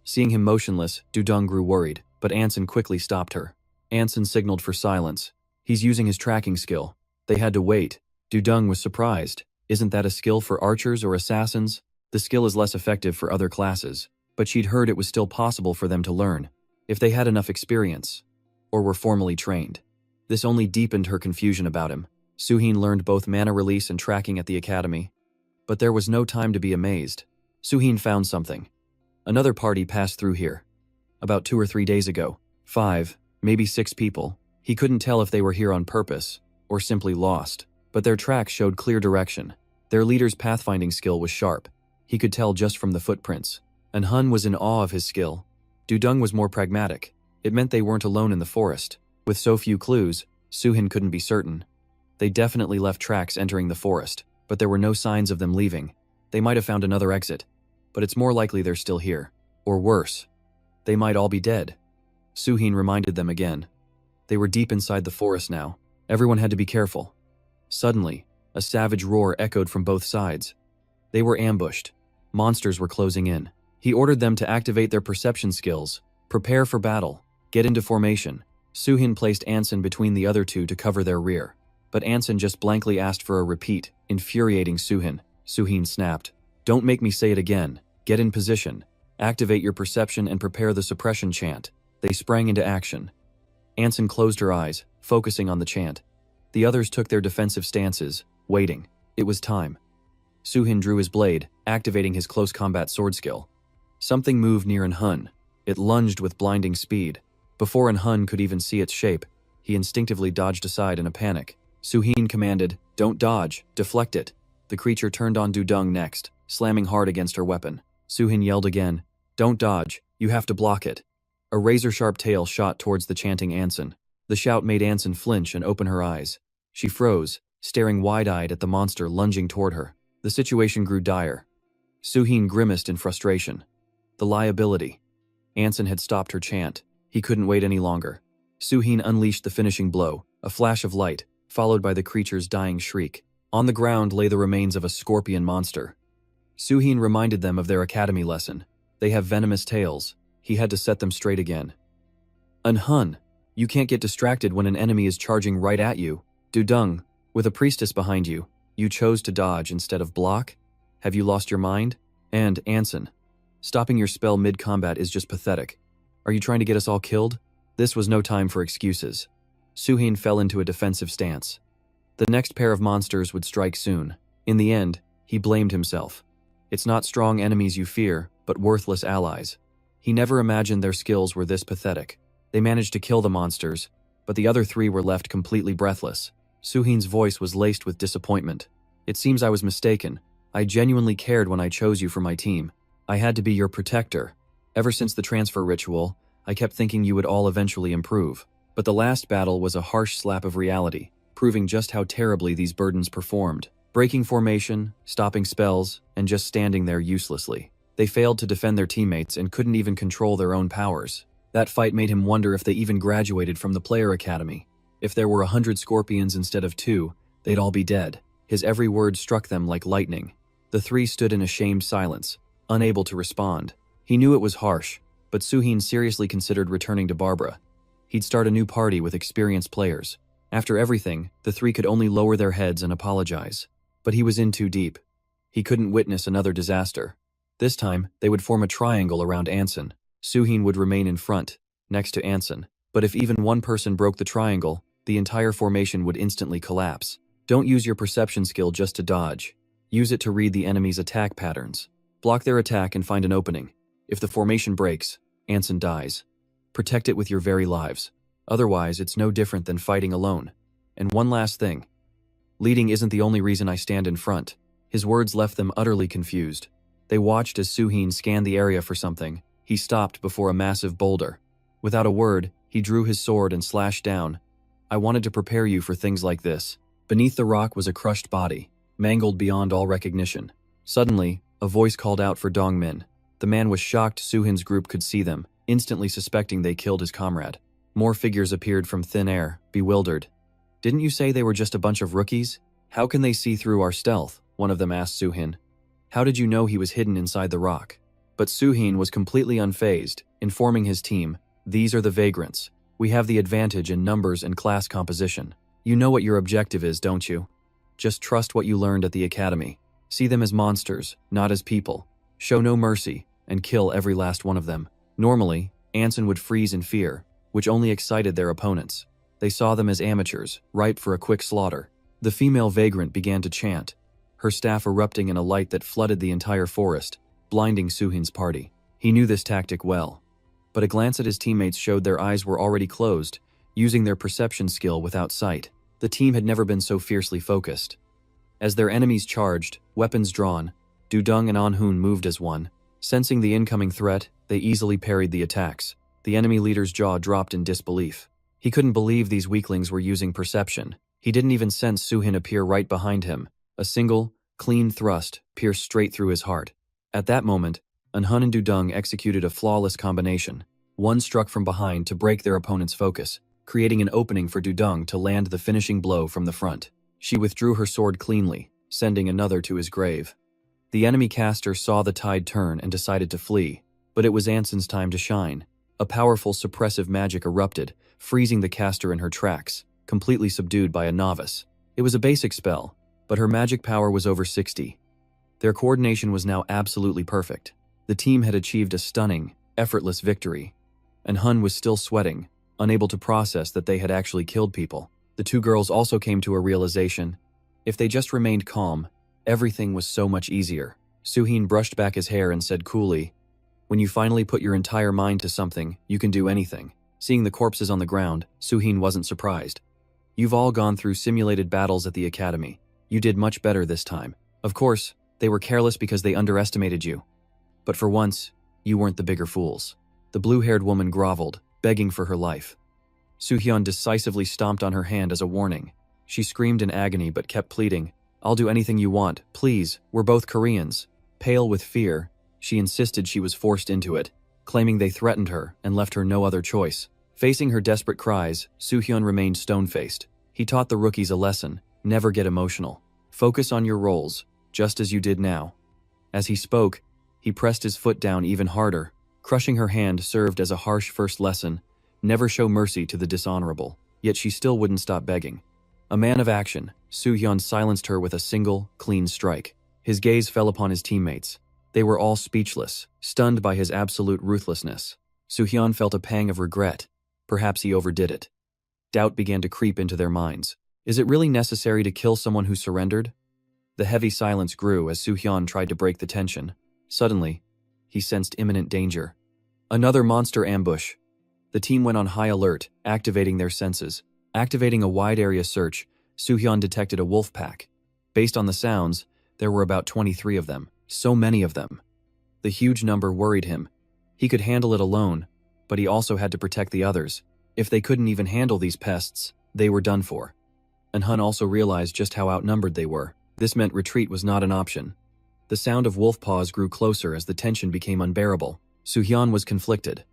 Seeing him motionless, Dudong grew worried, but Anson quickly stopped her. Anson signaled for silence. He's using his tracking skill. They had to wait. Dudong was surprised. Isn't that a skill for archers or assassins? The skill is less effective for other classes, but she'd heard it was still possible for them to learn, if they had enough experience, or were formally trained. This only deepened her confusion about him. Suhin learned both mana release and tracking at the academy, but there was no time to be amazed. Suhin found something. Another party passed through here. About 2 or 3 days ago. 5, maybe 6 people. He couldn't tell if they were here on purpose, or simply lost, but their tracks showed clear direction. Their leader's pathfinding skill was sharp. He could tell just from the footprints. And Hun was in awe of his skill. Dudong was more pragmatic. It meant they weren't alone in the forest. With so few clues, Suhin couldn't be certain. They definitely left tracks entering the forest, but there were no signs of them leaving. They might have found another exit, but it's more likely they're still here. Or worse, they might all be dead. Suhin reminded them again. They were deep inside the forest now. Everyone had to be careful. Suddenly, a savage roar echoed from both sides. They were ambushed. Monsters were closing in. He ordered them to activate their perception skills, prepare for battle, get into formation. Suhin placed Anson between the other two to cover their rear. But Anson just blankly asked for a repeat, infuriating Suhin. Suhin snapped. Don't make me say it again. Get in position. Activate your perception and prepare the suppression chant. They sprang into action. Anson closed her eyes, focusing on the chant. The others took their defensive stances, waiting. It was time. Suhin drew his blade, activating his close combat sword skill. Something moved near Hun. It lunged with blinding speed. Before Hun could even see its shape, he instinctively dodged aside in a panic. Suhin commanded, "Don't dodge, deflect it." The creature turned on Dudong next, slamming hard against her weapon. Suhin yelled again, "Don't dodge, you have to block it." A razor-sharp tail shot towards the chanting Anson. The shout made Anson flinch and open her eyes. She froze, staring wide-eyed at the monster lunging toward her. The situation grew dire. Suhin grimaced in frustration. The liability. Anson had stopped her chant. He couldn't wait any longer. Suhin unleashed the finishing blow, a flash of light, followed by the creature's dying shriek. On the ground lay the remains of a scorpion monster. Suhin reminded them of their academy lesson. They have venomous tails. He had to set them straight again. Hun, you can't get distracted when an enemy is charging right at you. Dudong, with a priestess behind you, you chose to dodge instead of block? Have you lost your mind? And Anson, stopping your spell mid-combat is just pathetic. Are you trying to get us all killed? This was no time for excuses. Suhin fell into a defensive stance. The next pair of monsters would strike soon. In the end, he blamed himself. It's not strong enemies you fear, but worthless allies. He never imagined their skills were this pathetic. They managed to kill the monsters, but the other 3 were left completely breathless. Suhin's voice was laced with disappointment. It seems I was mistaken. I genuinely cared when I chose you for my team. I had to be your protector. Ever since the transfer ritual, I kept thinking you would all eventually improve. But the last battle was a harsh slap of reality, proving just how terribly these burdens performed. Breaking formation, stopping spells, and just standing there uselessly. They failed to defend their teammates and couldn't even control their own powers. That fight made him wonder if they even graduated from the player academy. If there were 100 scorpions instead of 2, they'd all be dead. His every word struck them like lightning. The three stood in ashamed silence, unable to respond. He knew it was harsh, but Suhin seriously considered returning to Barbara. He'd start a new party with experienced players. After everything, the three could only lower their heads and apologize. But he was in too deep. He couldn't witness another disaster. This time, they would form a triangle around Anson. Suhin would remain in front, next to Anson. But if even one person broke the triangle, the entire formation would instantly collapse. Don't use your perception skill just to dodge. Use it to read the enemy's attack patterns. Block their attack and find an opening. If the formation breaks, Anson dies. Protect it with your very lives. Otherwise, it's no different than fighting alone. And one last thing. Leading isn't the only reason I stand in front. His words left them utterly confused. They watched as Suhin scanned the area for something. He stopped before a massive boulder. Without a word, he drew his sword and slashed down. I wanted to prepare you for things like this. Beneath the rock was a crushed body, mangled beyond all recognition. Suddenly, a voice called out for Dongmin. The man was shocked Suhin's group could see them, instantly suspecting they killed his comrade. More figures appeared from thin air, bewildered. Didn't you say they were just a bunch of rookies? How can they see through our stealth? One of them asked Suhin. How did you know he was hidden inside the rock? But Suhin was completely unfazed, informing his team, these are the vagrants. We have the advantage in numbers and class composition. You know what your objective is, don't you? Just trust what you learned at the academy. See them as monsters, not as people. Show no mercy, and kill every last one of them. Normally, Anson would freeze in fear, which only excited their opponents. They saw them as amateurs, ripe for a quick slaughter. The female vagrant began to chant, her staff erupting in a light that flooded the entire forest, blinding Suhin's party. He knew this tactic well. But a glance at his teammates showed their eyes were already closed, using their perception skill without sight. The team had never been so fiercely focused. As their enemies charged, weapons drawn, Dudung and Anhun moved as one. Sensing the incoming threat, they easily parried the attacks. The enemy leader's jaw dropped in disbelief. He couldn't believe these weaklings were using perception. He didn't even sense Suhin appear right behind him. A single, clean thrust pierced straight through his heart. At that moment, Anhun and Dudung executed a flawless combination. One struck from behind to break their opponent's focus, creating an opening for Dudung to land the finishing blow from the front. She withdrew her sword cleanly, sending another to his grave. The enemy caster saw the tide turn and decided to flee, but it was Anson's time to shine. A powerful suppressive magic erupted, freezing the caster in her tracks, completely subdued by a novice. It was a basic spell, but her magic power was over 60. Their coordination was now absolutely perfect. The team had achieved a stunning, effortless victory. And Hun was still sweating, unable to process that they had actually killed people. The two girls also came to a realization. If they just remained calm, everything was so much easier. Suhin brushed back his hair and said coolly, when you finally put your entire mind to something, you can do anything. Seeing the corpses on the ground, Suhin wasn't surprised. You've all gone through simulated battles at the academy. You did much better this time. Of course, they were careless because they underestimated you. But for once, you weren't the bigger fools. The blue-haired woman groveled, begging for her life. Suhyun decisively stomped on her hand as a warning. She screamed in agony but kept pleading, I'll do anything you want, please, we're both Koreans. Pale with fear, she insisted she was forced into it, claiming they threatened her and left her no other choice. Facing her desperate cries, Suhyun remained stone-faced. He taught the rookies a lesson, never get emotional. Focus on your roles, just as you did now. As he spoke, he pressed his foot down even harder. Crushing her hand served as a harsh first lesson, never show mercy to the dishonorable. Yet she still wouldn't stop begging. A man of action, Suhyun silenced her with a single, clean strike. His gaze fell upon his teammates. They were all speechless, stunned by his absolute ruthlessness. Suhyun felt a pang of regret. Perhaps he overdid it. Doubt began to creep into their minds. Is it really necessary to kill someone who surrendered? The heavy silence grew as Suhyun tried to break the tension. Suddenly, he sensed imminent danger. Another monster ambush. The team went on high alert, activating their senses. Activating a wide-area search, Suhyun detected a wolf pack. Based on the sounds, there were about 23 of them. So many of them. The huge number worried him. He could handle it alone, but he also had to protect the others. If they couldn't even handle these pests, they were done for. And Hun also realized just how outnumbered they were. This meant retreat was not an option. The sound of wolf paws grew closer as the tension became unbearable. Soo-hyun was conflicted.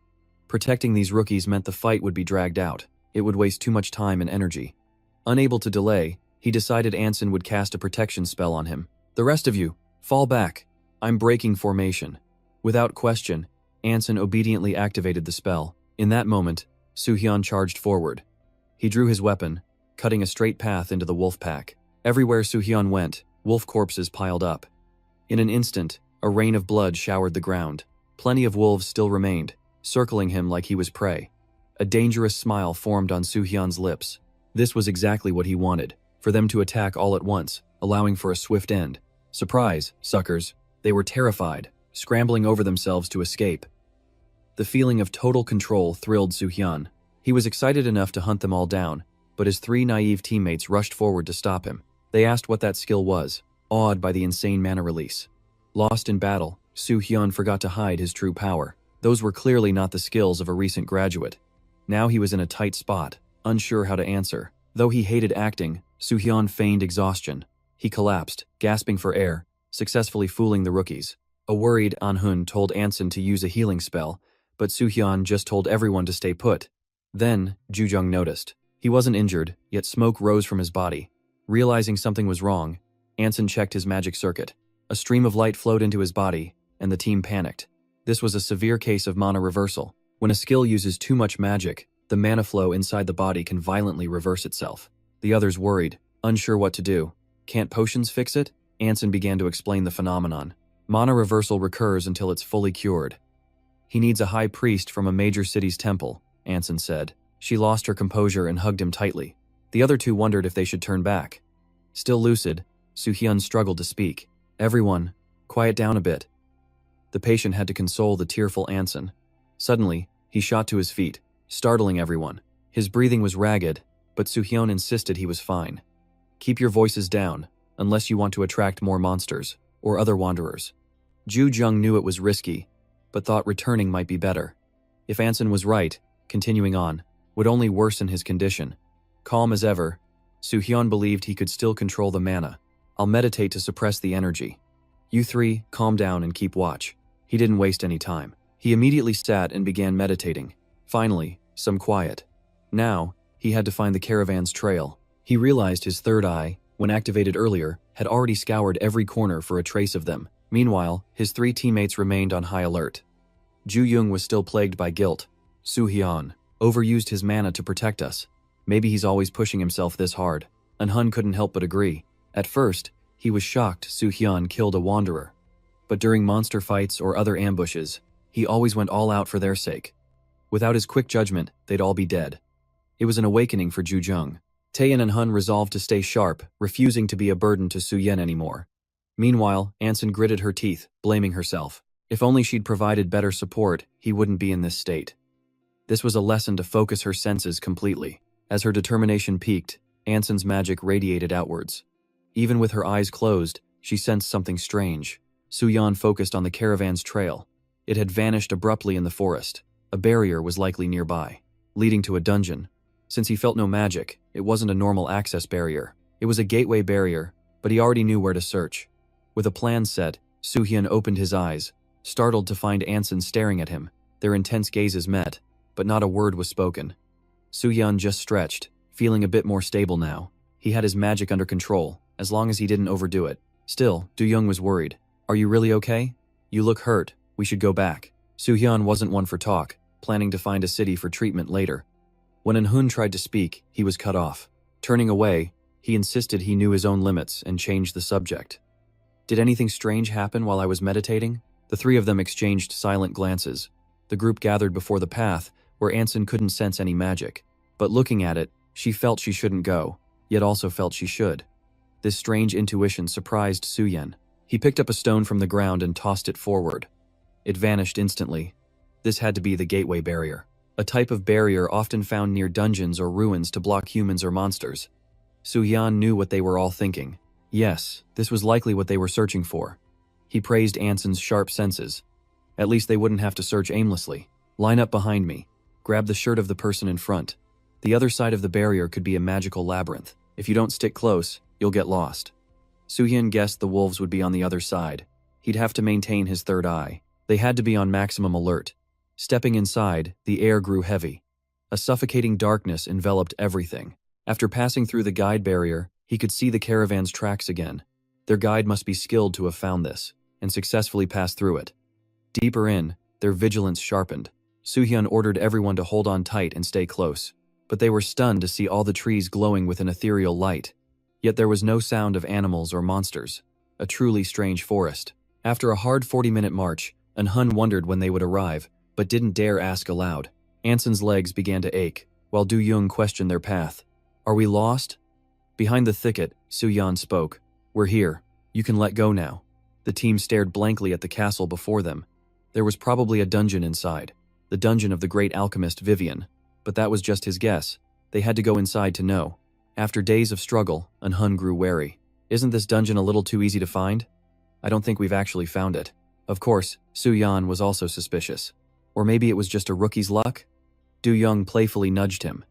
Protecting these rookies meant the fight would be dragged out. It would waste too much time and energy. Unable to delay, he decided Anson would cast a protection spell on him. "The rest of you, fall back. I'm breaking formation." Without question, Anson obediently activated the spell. In that moment, Soo-hyun charged forward. He drew his weapon, cutting a straight path into the wolf pack. Everywhere Soo-hyun went, wolf corpses piled up. In an instant, a rain of blood showered the ground. Plenty of wolves still remained, circling him like he was prey. A dangerous smile formed on Soo-hyun's lips. This was exactly what he wanted, for them to attack all at once, allowing for a swift end. Surprise, suckers. They were terrified, scrambling over themselves to escape. The feeling of total control thrilled Soo-hyun. He was excited enough to hunt them all down, but his 3 naive teammates rushed forward to stop him. They asked what that skill was, awed by the insane mana release. Lost in battle, Soo-hyun forgot to hide his true power. Those were clearly not the skills of a recent graduate. Now he was in a tight spot, unsure how to answer. Though he hated acting, Soo-hyun feigned exhaustion. He collapsed, gasping for air, successfully fooling the rookies. A worried An-hun told Anson to use a healing spell, but Soo-hyun just told everyone to stay put. Then, Ju-jung noticed. He wasn't injured, yet smoke rose from his body. Realizing something was wrong, Anson checked his magic circuit. A stream of light flowed into his body, and the team panicked. This was a severe case of mana reversal. When a skill uses too much magic, the mana flow inside the body can violently reverse itself. The others worried, unsure what to do. Can't potions fix it? Anson began to explain the phenomenon. Mana reversal recurs until it's fully cured. He needs a high priest from a major city's temple, Anson said. She lost her composure and hugged him tightly. The other two wondered if they should turn back. Still lucid, Soo-hyun struggled to speak. "Everyone, quiet down a bit." The patient had to console the tearful Anson. Suddenly, he shot to his feet, startling everyone. His breathing was ragged, but Soo-hyun insisted he was fine. "Keep your voices down, unless you want to attract more monsters, or other wanderers." Ju-jung knew it was risky, but thought returning might be better. If Anson was right, continuing on would only worsen his condition. Calm as ever, Soo-hyun believed he could still control the mana. "I'll meditate to suppress the energy. You 3, calm down and keep watch." He didn't waste any time. He immediately sat and began meditating. Finally, some quiet. Now, he had to find the caravan's trail. He realized his third eye, when activated earlier, had already scoured every corner for a trace of them. Meanwhile, his 3 teammates remained on high alert. Ju-jung was still plagued by guilt. Soo-hyun overused his mana to protect us. Maybe he's always pushing himself this hard. An-hun couldn't help but agree. At first, he was shocked Soo-hyun killed a wanderer. But during monster fights or other ambushes, he always went all out for their sake. Without his quick judgment, they'd all be dead. It was an awakening for Ju-jung. Tae and An-hun resolved to stay sharp, refusing to be a burden to Soo-yen anymore. Meanwhile, Anson gritted her teeth, blaming herself. If only she'd provided better support, he wouldn't be in this state. This was a lesson to focus her senses completely. As her determination peaked, Anson's magic radiated outwards. Even with her eyes closed, she sensed something strange. Soo-hyun focused on the caravan's trail. It had vanished abruptly in the forest. A barrier was likely nearby, leading to a dungeon. Since he felt no magic, it wasn't a normal access barrier. It was a gateway barrier, but he already knew where to search. With a plan set, Soo-hyun opened his eyes, startled to find Anson staring at him. Their intense gazes met, but not a word was spoken. Soo-hyun just stretched, feeling a bit more stable now. He had his magic under control, as long as he didn't overdo it. Still, Do-young was worried. "Are you really okay? You look hurt. We should go back." Soo-hyun wasn't one for talk, planning to find a city for treatment later. When An-hun tried to speak, he was cut off. Turning away, he insisted he knew his own limits and changed the subject. "Did anything strange happen while I was meditating?" The 3 of them exchanged silent glances. The group gathered before the path, where Anson couldn't sense any magic. But looking at it, she felt she shouldn't go, yet also felt she should. This strange intuition surprised Soo-yen. He picked up a stone from the ground and tossed it forward. It vanished instantly. This had to be the gateway barrier, a type of barrier often found near dungeons or ruins to block humans or monsters. Soo-hyun knew what they were all thinking. Yes, this was likely what they were searching for. He praised Anson's sharp senses. At least they wouldn't have to search aimlessly. "Line up behind me. Grab the shirt of the person in front. The other side of the barrier could be a magical labyrinth. If you don't stick close, you'll get lost. Soo-hyun guessed the wolves would be on the other side. He'd have to maintain his third eye. They had to be on maximum alert. Stepping inside, the air grew heavy. A suffocating darkness enveloped everything. After passing through the guide barrier, he could see the caravan's tracks again. Their guide must be skilled to have found this, and successfully passed through it. Deeper in, their vigilance sharpened. Soo-hyun ordered everyone to hold on tight and stay close. But they were stunned to see all the trees glowing with an ethereal light. Yet there was no sound of animals or monsters. A truly strange forest. After a hard 40-minute march, An-hun wondered when they would arrive, but didn't dare ask aloud. Anson's legs began to ache, while Do-young questioned their path. "Are we lost?" Behind the thicket, Soo-yeon spoke. "We're here. You can let go now." The team stared blankly at the castle before them. There was probably a dungeon inside. The dungeon of the great alchemist Vivian. But that was just his guess. They had to go inside to know. After days of struggle, An-hun grew wary. "Isn't this dungeon a little too easy to find? I don't think we've actually found it." Of course, Soo-yeon was also suspicious. Or maybe it was just a rookie's luck? Do-young playfully nudged him.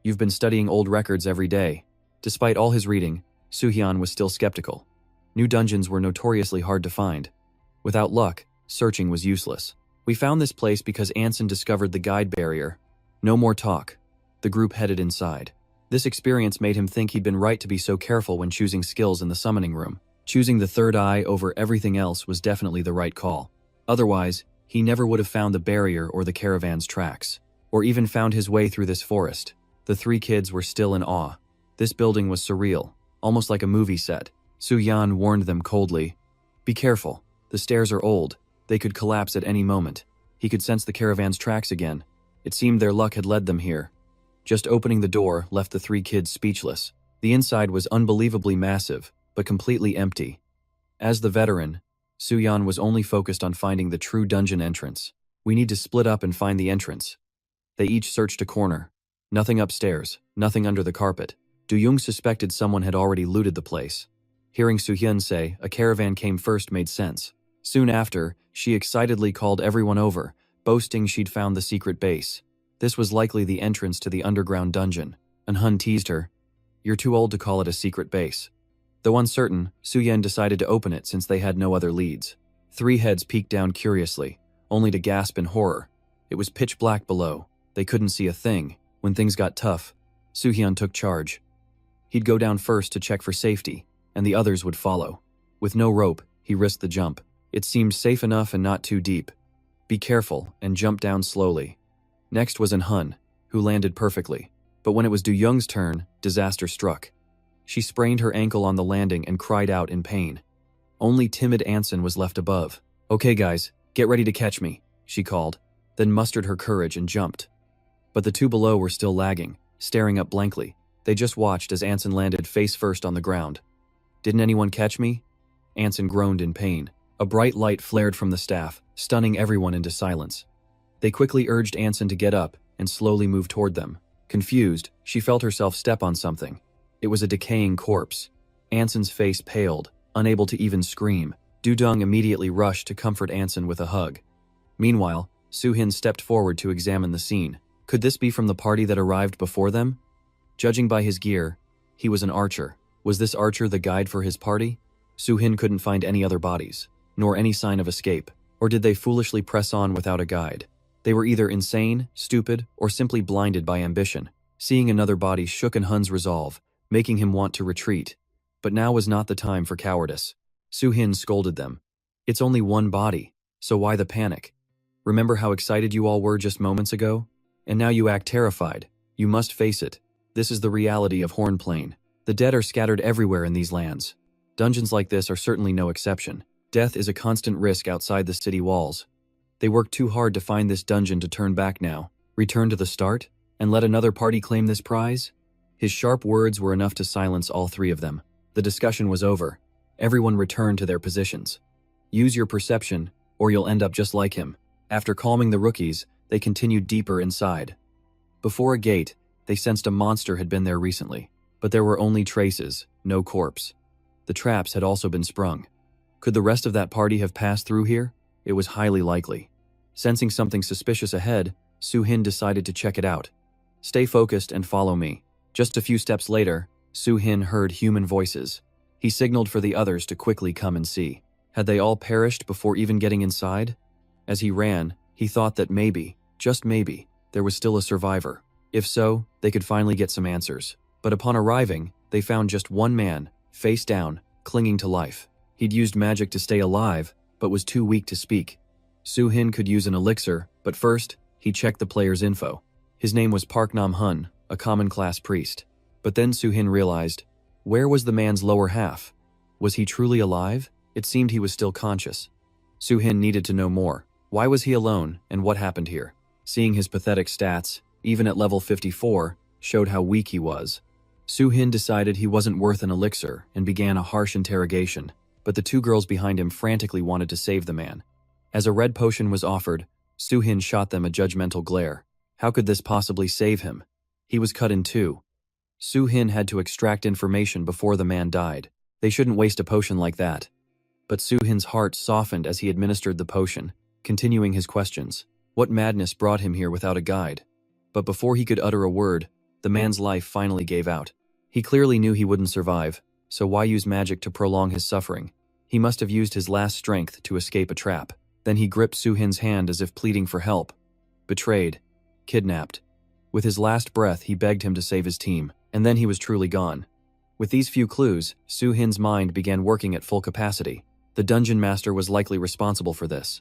"You've been studying old records every day." Despite all his reading, Soo-hyun was still skeptical. New dungeons were notoriously hard to find. Without luck, searching was useless. "We found this place because Anson discovered the guide barrier." No more talk. The group headed inside. This experience made him think he'd been right to be so careful when choosing skills in the summoning room. Choosing the third eye over everything else was definitely the right call. Otherwise, he never would have found the barrier or the caravan's tracks, or even found his way through this forest. The three kids were still in awe. This building was surreal, almost like a movie set. Soo-yeon warned them coldly. "Be careful. The stairs are old. They could collapse at any moment." He could sense the caravan's tracks again. It seemed their luck had led them here. Just opening the door left the three kids speechless. The inside was unbelievably massive, but completely empty. As the veteran, Soo-yeon was only focused on finding the true dungeon entrance. "We need to split up and find the entrance." They each searched a corner. Nothing upstairs, nothing under the carpet. Do-young suspected someone had already looted the place. Hearing Soo-hyun say a caravan came first made sense. Soon after, she excitedly called everyone over, boasting she'd found the secret base. This was likely the entrance to the underground dungeon. An-hun teased her. "You're too old to call it a secret base." Though uncertain, Soo-yeon decided to open it since they had no other leads. Three heads peeked down curiously, only to gasp in horror. It was pitch black below. They couldn't see a thing. When things got tough, Soo-hyun took charge. He'd go down first to check for safety, and the others would follow. With no rope, he risked the jump. It seemed safe enough and not too deep. "Be careful," and jump down slowly. Next was An-hun, who landed perfectly. But when it was Do-young's turn, disaster struck. She sprained her ankle on the landing and cried out in pain. Only timid Anson was left above. "Okay guys, get ready to catch me," she called, then mustered her courage and jumped. But the two below were still lagging, staring up blankly. They just watched as Anson landed face first on the ground. "Didn't anyone catch me?" Anson groaned in pain. A bright light flared from the staff, stunning everyone into silence. They quickly urged Anson to get up and slowly move toward them. Confused, she felt herself step on something. It was a decaying corpse. Anson's face paled, unable to even scream. Do-young immediately rushed to comfort Anson with a hug. Meanwhile, Soo-hyun stepped forward to examine the scene. Could this be from the party that arrived before them? Judging by his gear, he was an archer. Was this archer the guide for his party? Soo-hyun couldn't find any other bodies, nor any sign of escape. Or did they foolishly press on without a guide? They were either insane, stupid, or simply blinded by ambition. Seeing another body shook An-hun's resolve, making him want to retreat. But now was not the time for cowardice. Soo-hyun scolded them. "It's only one body, so why the panic? Remember how excited you all were just moments ago? And now you act terrified. You must face it. This is the reality of Hornplain. The dead are scattered everywhere in these lands. Dungeons like this are certainly no exception. Death is a constant risk outside the city walls. They worked too hard to find this dungeon to turn back now. Return to the start? And let another party claim this prize?" His sharp words were enough to silence all three of them. The discussion was over. Everyone returned to their positions. Use your perception, or you'll end up just like him. After calming the rookies, they continued deeper inside. Before a gate, they sensed a monster had been there recently, but there were only traces, no corpse. The traps had also been sprung. Could the rest of that party have passed through here? It was highly likely. Sensing something suspicious ahead, Soo-hin decided to check it out. Stay focused and follow me. Just a few steps later, Soo-hin heard human voices. He signaled for the others to quickly come and see. Had they all perished before even getting inside? As he ran, he thought that maybe, just maybe, there was still a survivor. If so, they could finally get some answers. But upon arriving, they found just one man, face down, clinging to life. He'd used magic to stay alive, but was too weak to speak. Soo-hin could use an elixir, but first, he checked the player's info. His name was Park Nam-hun, a common class priest. But then Soo-hin realized, where was the man's lower half? Was he truly alive? It seemed he was still conscious. Soo-hin needed to know more. Why was he alone, and what happened here? Seeing his pathetic stats, even at level 54, showed how weak he was. Soo-hin decided he wasn't worth an elixir and began a harsh interrogation, but the two girls behind him frantically wanted to save the man. As a red potion was offered, Soo-hin shot them a judgmental glare. How could this possibly save him? He was cut in two. Soo-hin had to extract information before the man died. They shouldn't waste a potion like that. But Soo-hin's heart softened as he administered the potion, continuing his questions. What madness brought him here without a guide? But before he could utter a word, the man's life finally gave out. He clearly knew he wouldn't survive, so why use magic to prolong his suffering? He must have used his last strength to escape a trap. Then he gripped Soo-hin's hand as if pleading for help. Betrayed. Kidnapped. With his last breath, he begged him to save his team, and then he was truly gone. With these few clues, Soo-hin's mind began working at full capacity. The dungeon master was likely responsible for this.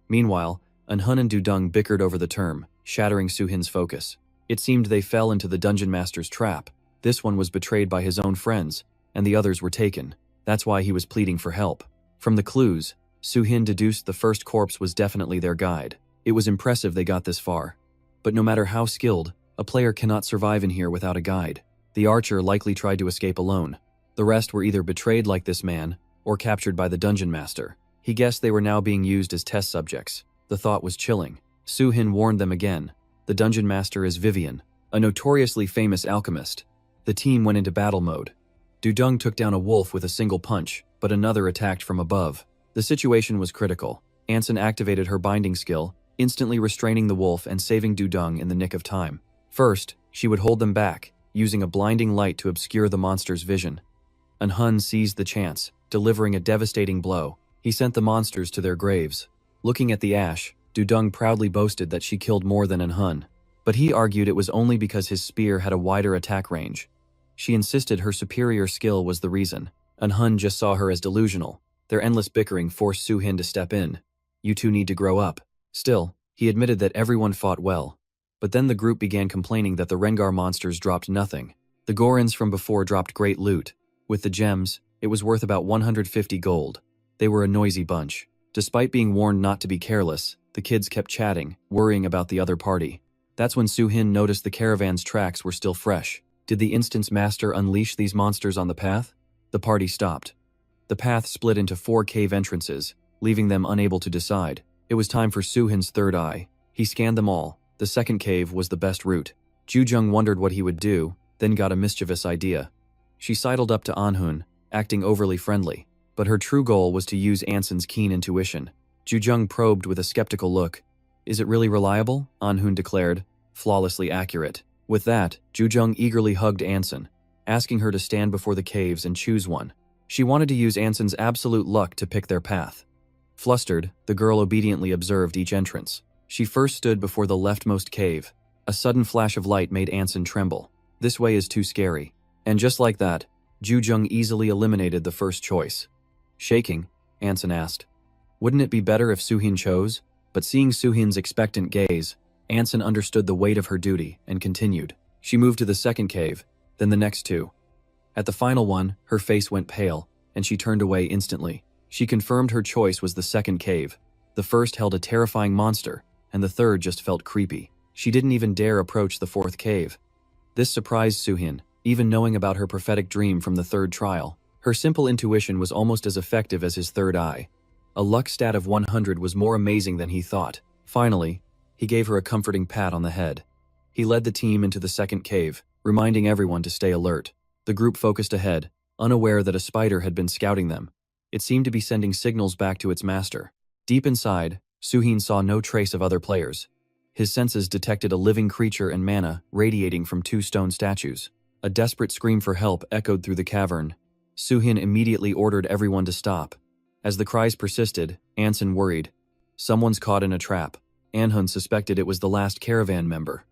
Meanwhile, An-hun and Du-dung bickered over the term, shattering Soo-hin's focus. It seemed they fell into the dungeon master's trap. This one was betrayed by his own friends, and the others were taken. That's why he was pleading for help. From the clues, Soo-hin deduced the first corpse was definitely their guide. It was impressive they got this far. But no matter how skilled, a player cannot survive in here without a guide. The archer likely tried to escape alone. The rest were either betrayed like this man, or captured by the dungeon master. He guessed they were now being used as test subjects. The thought was chilling. Soo-hin warned them again. The dungeon master is Vivian, a notoriously famous alchemist. The team went into battle mode. Du-dung took down a wolf with a single punch, but another attacked from above. The situation was critical. Anson activated her binding skill, instantly restraining the wolf and saving Du-dung in the nick of time. First, she would hold them back, using a blinding light to obscure the monster's vision. An-hun seized the chance, delivering a devastating blow. He sent the monsters to their graves. Looking at the ash, Du-dung proudly boasted that she killed more than An-hun. But he argued it was only because his spear had a wider attack range. She insisted her superior skill was the reason. An-hun just saw her as delusional. Their endless bickering forced Soo-hin to step in. You two need to grow up. Still, he admitted that everyone fought well. But then the group began complaining that the Rengar monsters dropped nothing. The Gorons from before dropped great loot. With the gems, it was worth about 150 gold. They were a noisy bunch. Despite being warned not to be careless, the kids kept chatting, worrying about the other party. That's when Soo-hin noticed the caravan's tracks were still fresh. Did the instance master unleash these monsters on the path? The party stopped. The path split into 4 cave entrances, leaving them unable to decide. It was time for Soo-hin's third eye. He scanned them all. The second cave was the best route. Du-dung wondered what he would do, then got a mischievous idea. She sidled up to An-hun, acting overly friendly. But her true goal was to use Anson's keen intuition. Du-dung probed with a skeptical look. Is it really reliable? An-hun declared, flawlessly accurate. With that, Du-dung eagerly hugged Anson, asking her to stand before the caves and choose one. She wanted to use Anson's absolute luck to pick their path. Flustered, the girl obediently observed each entrance. She first stood before the leftmost cave. A sudden flash of light made Anson tremble. This way is too scary. And just like that, Du-dung easily eliminated the first choice. Shaking, Anson asked, wouldn't it be better if Soo-hin chose? But seeing Soo-hin's expectant gaze, Anson understood the weight of her duty and continued. She moved to the second cave, then the next two. At the final one, her face went pale, and she turned away instantly. She confirmed her choice was the second cave. The first held a terrifying monster, and the third just felt creepy. She didn't even dare approach the fourth cave. This surprised Soo-hin, even knowing about her prophetic dream from the third trial. Her simple intuition was almost as effective as his third eye. A luck stat of 100 was more amazing than he thought. Finally, he gave her a comforting pat on the head. He led the team into the second cave, reminding everyone to stay alert. The group focused ahead, unaware that a spider had been scouting them. It seemed to be sending signals back to its master. Deep inside, Soo-hin saw no trace of other players. His senses detected a living creature and mana radiating from two stone statues. A desperate scream for help echoed through the cavern. Suhin immediately ordered everyone to stop. As the cries persisted, Anson worried. Someone's caught in a trap. Anhun suspected it was the last caravan member.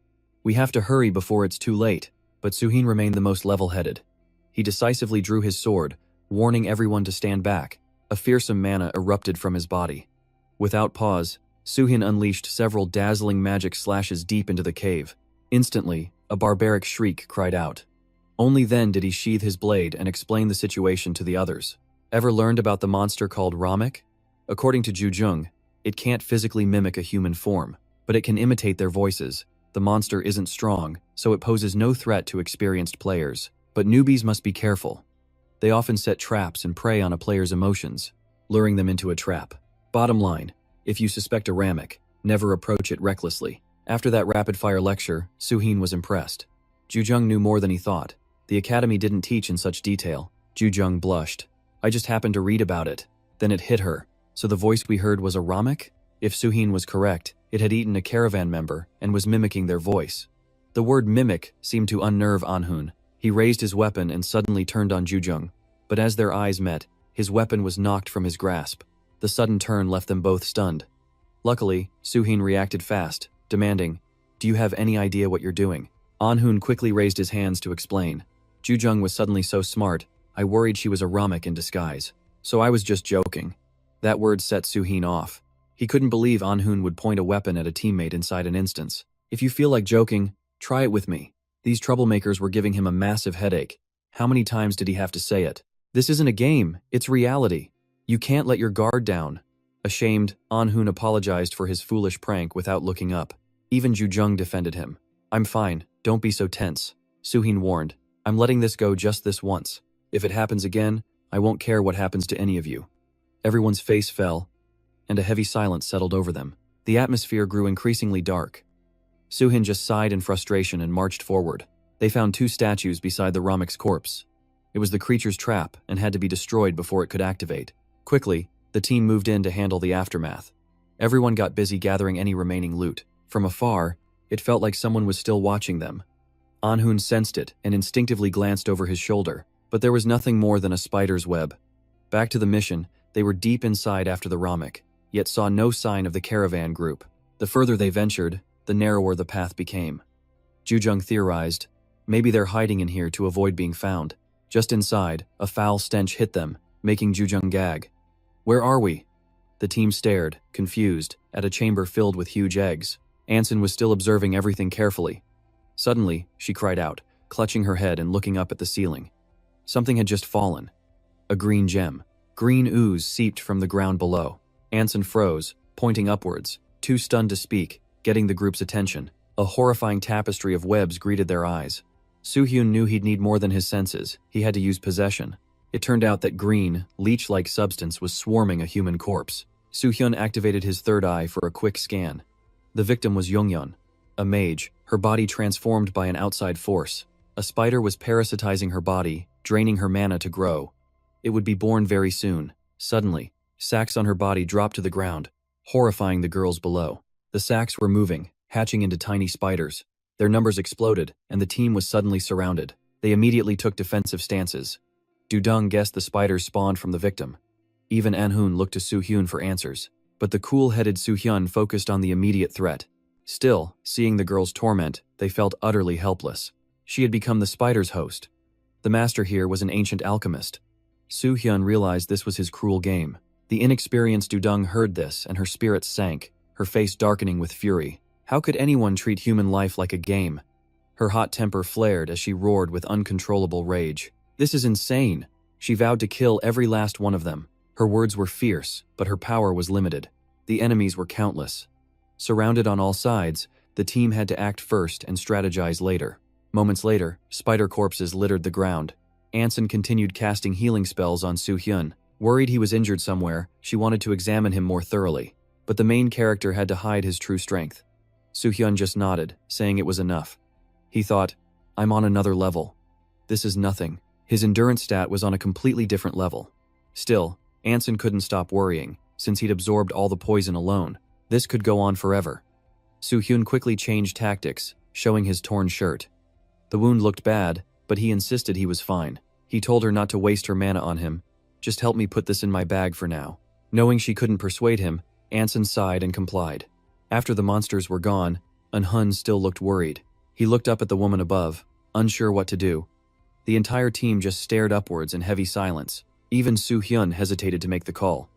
We have to hurry before it's too late, but Suhin remained the most level-headed. He decisively drew his sword, warning everyone to stand back. A fearsome mana erupted from his body. Without pause, Suhin unleashed several dazzling magic slashes deep into the cave. Instantly, a barbaric shriek cried out. Only then did he sheathe his blade and explain the situation to the others. Ever learned about the monster called Ramek? According to Jujung, it can't physically mimic a human form, but it can imitate their voices. The monster isn't strong, so it poses no threat to experienced players. But newbies must be careful. They often set traps and prey on a player's emotions, luring them into a trap. Bottom line, if you suspect a Ramek, never approach it recklessly. After that rapid-fire lecture, Suhin was impressed. Jujung knew more than he thought. The academy didn't teach in such detail. Jujung blushed. I just happened to read about it. Then it hit her. So the voice we heard was a Ramek? If Suhin was correct, it had eaten a caravan member and was mimicking their voice. The word mimic seemed to unnerve Anhun. He raised his weapon and suddenly turned on Jujung. But as their eyes met, his weapon was knocked from his grasp. The sudden turn left them both stunned. Luckily, Suhin reacted fast, demanding, "Do you have any idea what you're doing?" Anhun quickly raised his hands to explain. Jujung was suddenly so smart, I worried she was a Ramek in disguise. So I was just joking. That word set Suhin off. He couldn't believe Anhun would point a weapon at a teammate inside an instance. If you feel like joking, try it with me. These troublemakers were giving him a massive headache. How many times did he have to say it? This isn't a game, it's reality. You can't let your guard down. Ashamed, Anhun apologized for his foolish prank without looking up. Even Jujung defended him. I'm fine, don't be so tense. Suhin warned. I'm letting this go just this once. If it happens again, I won't care what happens to any of you. Everyone's face fell, and a heavy silence settled over them. The atmosphere grew increasingly dark. Suhin just sighed in frustration and marched forward. They found two statues beside the Ramek's corpse. It was the creature's trap and had to be destroyed before it could activate. Quickly, the team moved in to handle the aftermath. Everyone got busy gathering any remaining loot. From afar, it felt like someone was still watching them. Anhun sensed it and instinctively glanced over his shoulder, but there was nothing more than a spider's web. Back to the mission, they were deep inside after the Ramek, yet saw no sign of the caravan group. The further they ventured, the narrower the path became. Jujung theorized, maybe they're hiding in here to avoid being found. Just inside, a foul stench hit them, making Jujung gag. Where are we? The team stared, confused, at a chamber filled with huge eggs. Anson was still observing everything carefully. Suddenly, she cried out, clutching her head and looking up at the ceiling. Something had just fallen. A green gem. Green ooze seeped from the ground below. Anson froze, pointing upwards, too stunned to speak, getting the group's attention. A horrifying tapestry of webs greeted their eyes. Suhyun knew he'd need more than his senses. He had to use possession. It turned out that green, leech-like substance was swarming a human corpse. Suhyun activated his third eye for a quick scan. The victim was Yonghyun, a mage, her body transformed by an outside force. A spider was parasitizing her body, draining her mana to grow. It would be born very soon. Suddenly, sacs on her body dropped to the ground, horrifying the girls below. The sacs were moving, hatching into tiny spiders. Their numbers exploded, and the team was suddenly surrounded. They immediately took defensive stances. Dudung guessed the spiders spawned from the victim. Even Anhun looked to Suhyun for answers, but the cool-headed Suhyun focused on the immediate threat. Still, seeing the girls' torment, they felt utterly helpless. She had become the spider's host. The master here was an ancient alchemist. Suhyun realized this was his cruel game. The inexperienced Dudung heard this, and her spirits sank, her face darkening with fury. How could anyone treat human life like a game? Her hot temper flared as she roared with uncontrollable rage. This is insane. She vowed to kill every last one of them. Her words were fierce, but her power was limited. The enemies were countless. Surrounded on all sides, the team had to act first and strategize later. Moments later, spider corpses littered the ground. Anson continued casting healing spells on Suhyun. Worried he was injured somewhere, she wanted to examine him more thoroughly. But the main character had to hide his true strength. Suhyun just nodded, saying it was enough. He thought, I'm on another level. This is nothing. His endurance stat was on a completely different level. Still, Anson couldn't stop worrying, since he'd absorbed all the poison alone. This could go on forever. Soo-hyun quickly changed tactics, showing his torn shirt. The wound looked bad, but he insisted he was fine. He told her not to waste her mana on him. Just help me put this in my bag for now. Knowing she couldn't persuade him, Anson sighed and complied. After the monsters were gone, Eun-hun still looked worried. He looked up at the woman above, unsure what to do. The entire team just stared upwards in heavy silence. Even Soo-hyun hesitated to make the call.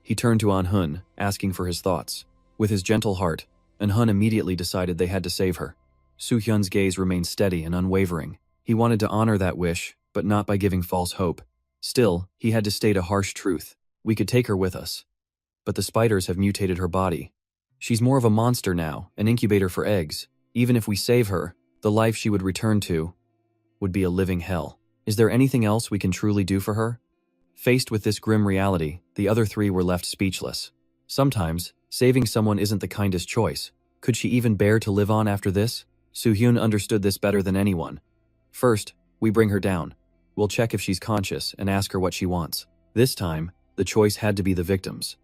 He turned to Eun-hun, asking for his thoughts. With his gentle heart, Eun-hun immediately decided they had to save her. Soo-hyun's gaze remained steady and unwavering. He wanted to honor that wish, but not by giving false hope. Still, he had to state a harsh truth. We could take her with us. But the spiders have mutated her body. She's more of a monster now, an incubator for eggs. Even if we save her, the life she would return to would be a living hell. Is there anything else we can truly do for her? Faced with this grim reality, the other three were left speechless. Sometimes, saving someone isn't the kindest choice. Could she even bear to live on after this? Soo-hyun understood this better than anyone. First, we bring her down. We'll check if she's conscious and ask her what she wants. This time, the choice had to be the victims.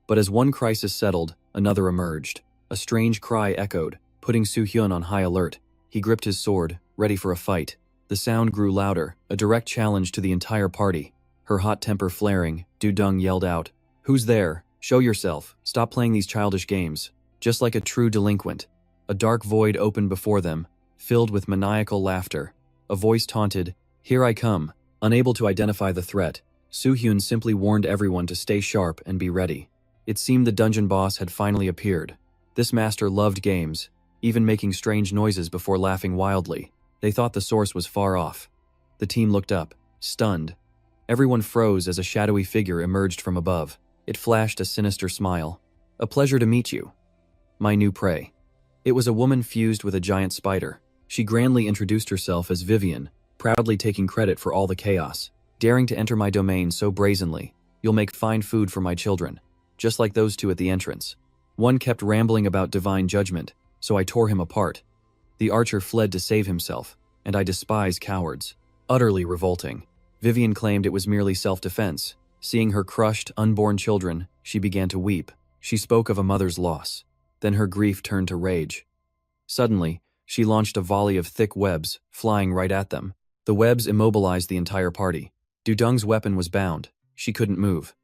But as one crisis settled, another emerged. A strange cry echoed, putting Soo-hyun on high alert. He gripped his sword, ready for a fight. The sound grew louder, a direct challenge to the entire party. Her hot temper flaring, Du-dung yelled out, "Who's there? Show yourself. Stop playing these childish games." Just like a true delinquent, a dark void opened before them, filled with maniacal laughter. A voice taunted, "Here I come." Unable to identify the threat, Soo-hyun simply warned everyone to stay sharp and be ready. It seemed the dungeon boss had finally appeared. This master loved games, even making strange noises before laughing wildly. They thought the source was far off. The team looked up, stunned. Everyone froze as a shadowy figure emerged from above. It flashed a sinister smile. "A pleasure to meet you, my new prey." It was a woman fused with a giant spider. She grandly introduced herself as Vivian, proudly taking credit for all the chaos. "Daring to enter my domain so brazenly, you'll make fine food for my children." Just like those two at the entrance. One kept rambling about divine judgment, so I tore him apart. The archer fled to save himself, and I despise cowards. Utterly revolting. Vivian claimed it was merely self-defense. Seeing her crushed, unborn children, she began to weep. She spoke of a mother's loss. Then her grief turned to rage. Suddenly, she launched a volley of thick webs, flying right at them. The webs immobilized the entire party. Du-dung's weapon was bound. She couldn't move.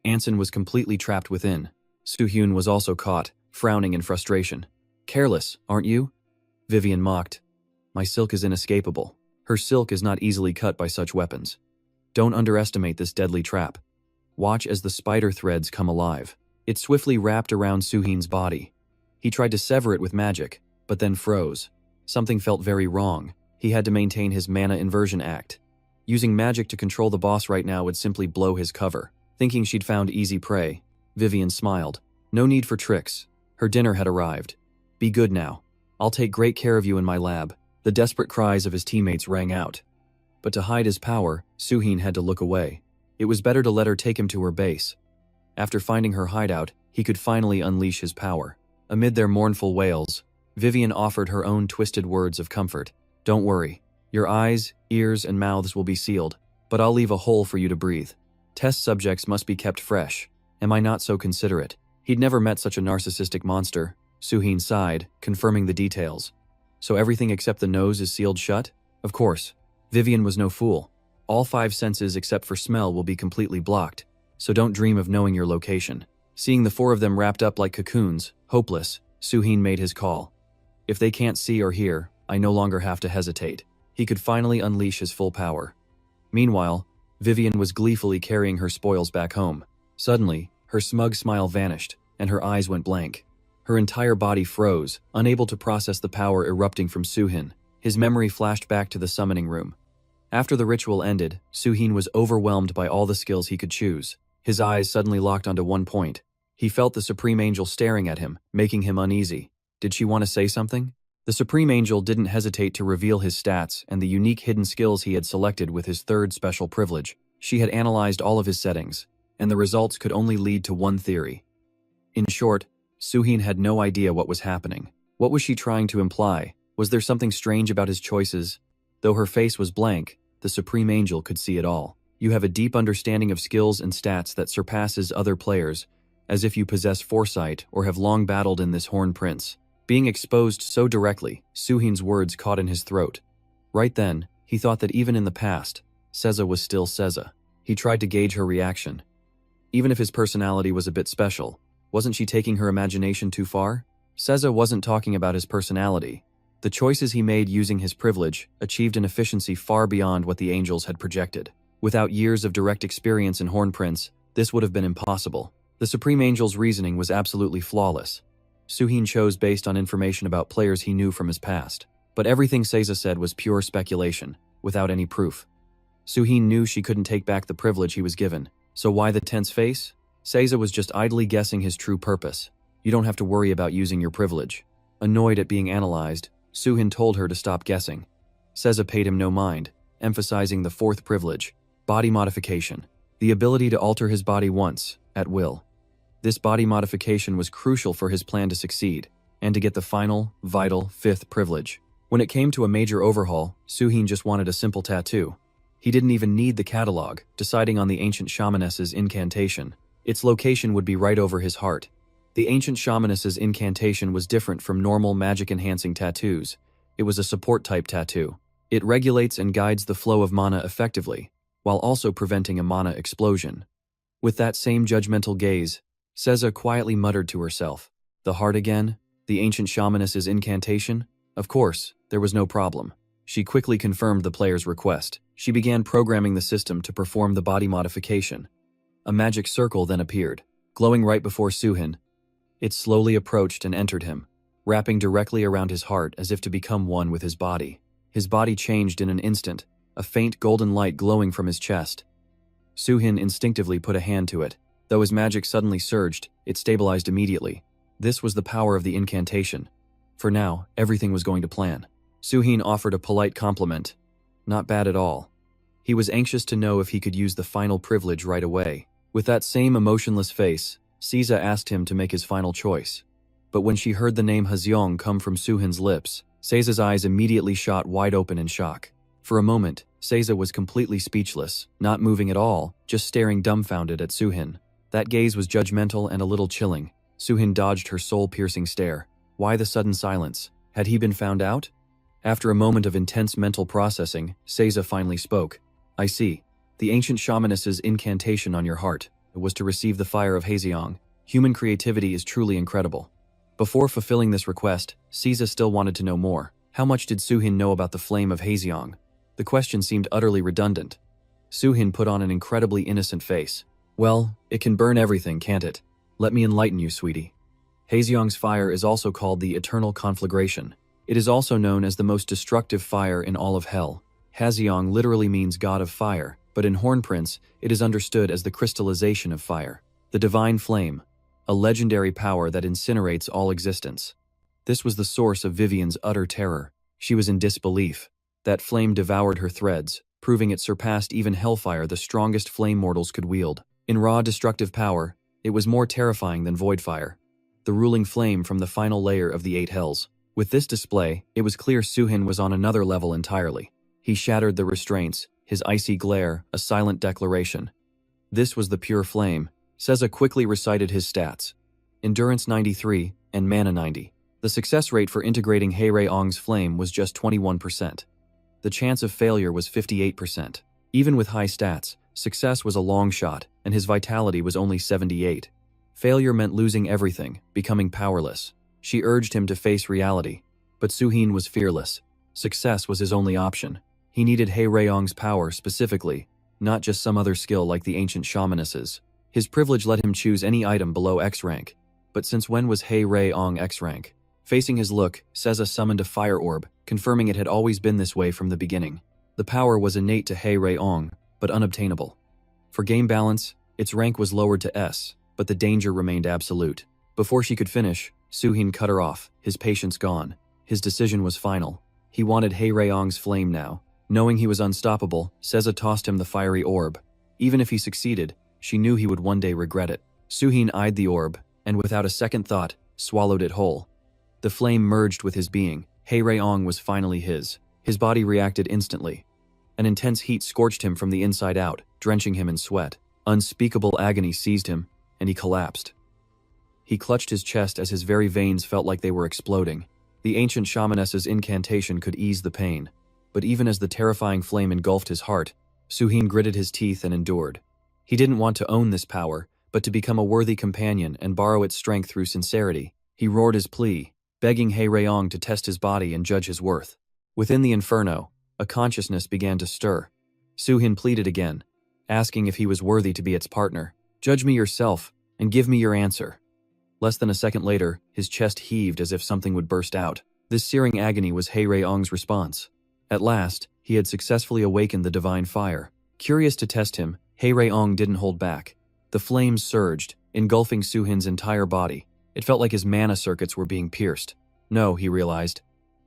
Anson was completely trapped within. Soo-hyun was also caught, frowning in frustration. "Careless, aren't you?" Vivian mocked. "My silk is inescapable. Her silk is not easily cut by such weapons. Don't underestimate this deadly trap." Watch as the spider threads come alive. It swiftly wrapped around Soo-hyun's body. He tried to sever it with magic, but then froze. Something felt very wrong. He had to maintain his mana inversion act. Using magic to control the boss right now would simply blow his cover. Thinking she'd found easy prey, Vivian smiled. No need for tricks. Her dinner had arrived. "Be good now. I'll take great care of you in my lab." The desperate cries of his teammates rang out. But to hide his power, Soo-hyun had to look away. It was better to let her take him to her base. After finding her hideout, he could finally unleash his power. Amid their mournful wails, Vivian offered her own twisted words of comfort. "Don't worry. Your eyes, ears, and mouths will be sealed, but I'll leave a hole for you to breathe. Test subjects must be kept fresh. Am I not so considerate?" He'd never met such a narcissistic monster. Soo-hyun sighed, confirming the details. "So everything except the nose is sealed shut?" "Of course." Vivian was no fool. "All 5 senses except for smell will be completely blocked, so don't dream of knowing your location." Seeing the 4 of them wrapped up like cocoons, hopeless, Soo-hyun made his call. "If they can't see or hear, I no longer have to hesitate." He could finally unleash his full power. Meanwhile, Vivian was gleefully carrying her spoils back home. Suddenly, her smug smile vanished, and her eyes went blank. Her entire body froze, unable to process the power erupting from Soo-hyun. His memory flashed back to the summoning room. After the ritual ended, Soo-hyun was overwhelmed by all the skills he could choose. His eyes suddenly locked onto one point. He felt the Supreme Angel staring at him, making him uneasy. Did she want to say something? The Supreme Angel didn't hesitate to reveal his stats and the unique hidden skills he had selected with his 3rd special privilege. She had analyzed all of his settings, and the results could only lead to one theory. In short, Soo-hyun had no idea what was happening. What was she trying to imply? Was there something strange about his choices? Though her face was blank, the Supreme Angel could see it all. "You have a deep understanding of skills and stats that surpasses other players, as if you possess foresight or have long battled in this Horn Prince. Being exposed so directly, Suhin's words caught in his throat. Right then, he thought that even in the past, Seza was still Seza. He tried to gauge her reaction. Even if his personality was a bit special, wasn't she taking her imagination too far? Seza wasn't talking about his personality. The choices he made using his privilege achieved an efficiency far beyond what the angels had projected. Without years of direct experience in Horn Prince, this would have been impossible. The Supreme Angel's reasoning was absolutely flawless. Suhin chose based on information about players he knew from his past. But everything Seza said was pure speculation, without any proof. Suhin knew she couldn't take back the privilege he was given. So why the tense face? Seza was just idly guessing his true purpose. You don't have to worry about using your privilege. Annoyed at being analyzed, Suhin told her to stop guessing. Seza paid him no mind, emphasizing the fourth privilege, body modification, the ability to alter his body once, at will. This body modification was crucial for his plan to succeed, and to get the final, vital, fifth privilege. When it came to a major overhaul, Suhin just wanted a simple tattoo. He didn't even need the catalog, deciding on the ancient shamaness's incantation. Its location would be right over his heart. The ancient shamaness's incantation was different from normal magic-enhancing tattoos. It was a support-type tattoo. It regulates and guides the flow of mana effectively, while also preventing a mana explosion. With that same judgmental gaze, Seza quietly muttered to herself, "The heart again? The ancient shamaness's incantation?" Of course, there was no problem. She quickly confirmed the player's request. She began programming the system to perform the body modification. A magic circle then appeared, glowing right before Suhin. It slowly approached and entered him, wrapping directly around his heart as if to become one with his body. His body changed in an instant, a faint golden light glowing from his chest. Suhin instinctively put a hand to it. Though his magic suddenly surged, it stabilized immediately. This was the power of the incantation. For now, everything was going to plan. Suhin offered a polite compliment. Not bad at all. He was anxious to know if he could use the final privilege right away. With that same emotionless face, Seza asked him to make his final choice. But when she heard the name Hazyong come from Suhin's lips, Seza's eyes immediately shot wide open in shock. For a moment, Seza was completely speechless, not moving at all, just staring dumbfounded at Suhin. That gaze was judgmental and a little chilling. Suhin dodged her soul-piercing stare. Why the sudden silence? Had he been found out? After a moment of intense mental processing, Seza finally spoke. "I see. The ancient shamaness's incantation on your heart was to receive the fire of Hazyong. Human creativity is truly incredible." Before fulfilling this request, Seza still wanted to know more. How much did Suhin know about the flame of Hazyong? The question seemed utterly redundant. Suhin put on an incredibly innocent face. "Well, it can burn everything, can't it? Let me enlighten you, sweetie. Hazyong's fire is also called the Eternal Conflagration. It is also known as the most destructive fire in all of Hell. Hazyong literally means God of Fire, but in Horn Prince, it is understood as the crystallization of fire. The divine flame, a legendary power that incinerates all existence. This was the source of Vivian's utter terror. She was in disbelief. That flame devoured her threads, proving it surpassed even Hellfire the strongest flame mortals could wield. In raw destructive power, it was more terrifying than Voidfire, the ruling flame from the final layer of the 8 Hells. With this display, it was clear Suhin was on another level entirely. He shattered the restraints, his icy glare, a silent declaration. This was the pure flame. Seza quickly recited his stats. Endurance 93 and mana 90. The success rate for integrating Hae-Rei-Ong's flame was just 21%. The chance of failure was 58%. Even with high stats, success was a long shot, and his vitality was only 78. Failure meant losing everything, becoming powerless. She urged him to face reality, but Suhin was fearless. Success was his only option. He needed Hae-Rei-Ong's power specifically, not just some other skill like the ancient shamanesses. His privilege let him choose any item below X rank. But since when was Hae-Rei-Ong X rank? Facing his look, Seza summoned a fire orb, confirming it had always been this way from the beginning. The power was innate to Hae-Rei-Ong, but unobtainable. For game balance, its rank was lowered to S, but the danger remained absolute. Before she could finish, Suhin cut her off, his patience gone. His decision was final. He wanted Hae-Rei-Ong's flame now. Knowing he was unstoppable, Seza tossed him the fiery orb. Even if he succeeded, she knew he would one day regret it. Suhin eyed the orb, and without a second thought, swallowed it whole. The flame merged with his being. Hae-Rei-Ong was finally his. His body reacted instantly. An intense heat scorched him from the inside out, drenching him in sweat. Unspeakable agony seized him, and he collapsed. He clutched his chest as his very veins felt like they were exploding. The ancient shamaness's incantation could ease the pain. But even as the terrifying flame engulfed his heart, Suhin gritted his teeth and endured. He didn't want to own this power, but to become a worthy companion and borrow its strength through sincerity. He roared his plea, begging He Rayong to test his body and judge his worth. Within the inferno, a consciousness began to stir. Suhin pleaded again, asking if he was worthy to be its partner. "Judge me yourself, and give me your answer." Less than a second later, his chest heaved as if something would burst out. This searing agony was He Rayong's response. At last, he had successfully awakened the divine fire. Curious to test him, He Rayong didn't hold back. The flames surged, engulfing Suhin's entire body. It felt like his mana circuits were being pierced. No, he realized.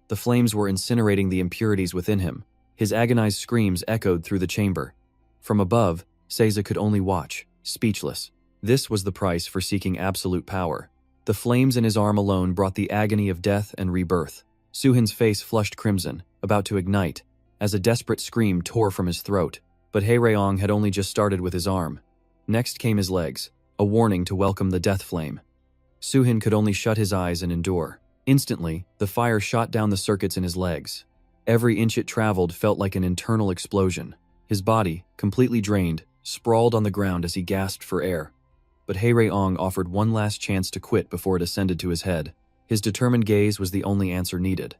The flames were incinerating the impurities within him. His agonized screams echoed through the chamber. From above, Seiza could only watch, speechless. This was the price for seeking absolute power. The flames in his arm alone brought the agony of death and rebirth. Suhin's face flushed crimson, about to ignite, as a desperate scream tore from his throat. But He Rayong had only just started with his arm. Next came his legs, a warning to welcome the death flame. Suhin could only shut his eyes and endure. Instantly, the fire shot down the circuits in his legs. Every inch it traveled felt like an internal explosion. His body, completely drained, sprawled on the ground as he gasped for air. But He Rayong offered one last chance to quit before it ascended to his head. His determined gaze was the only answer needed.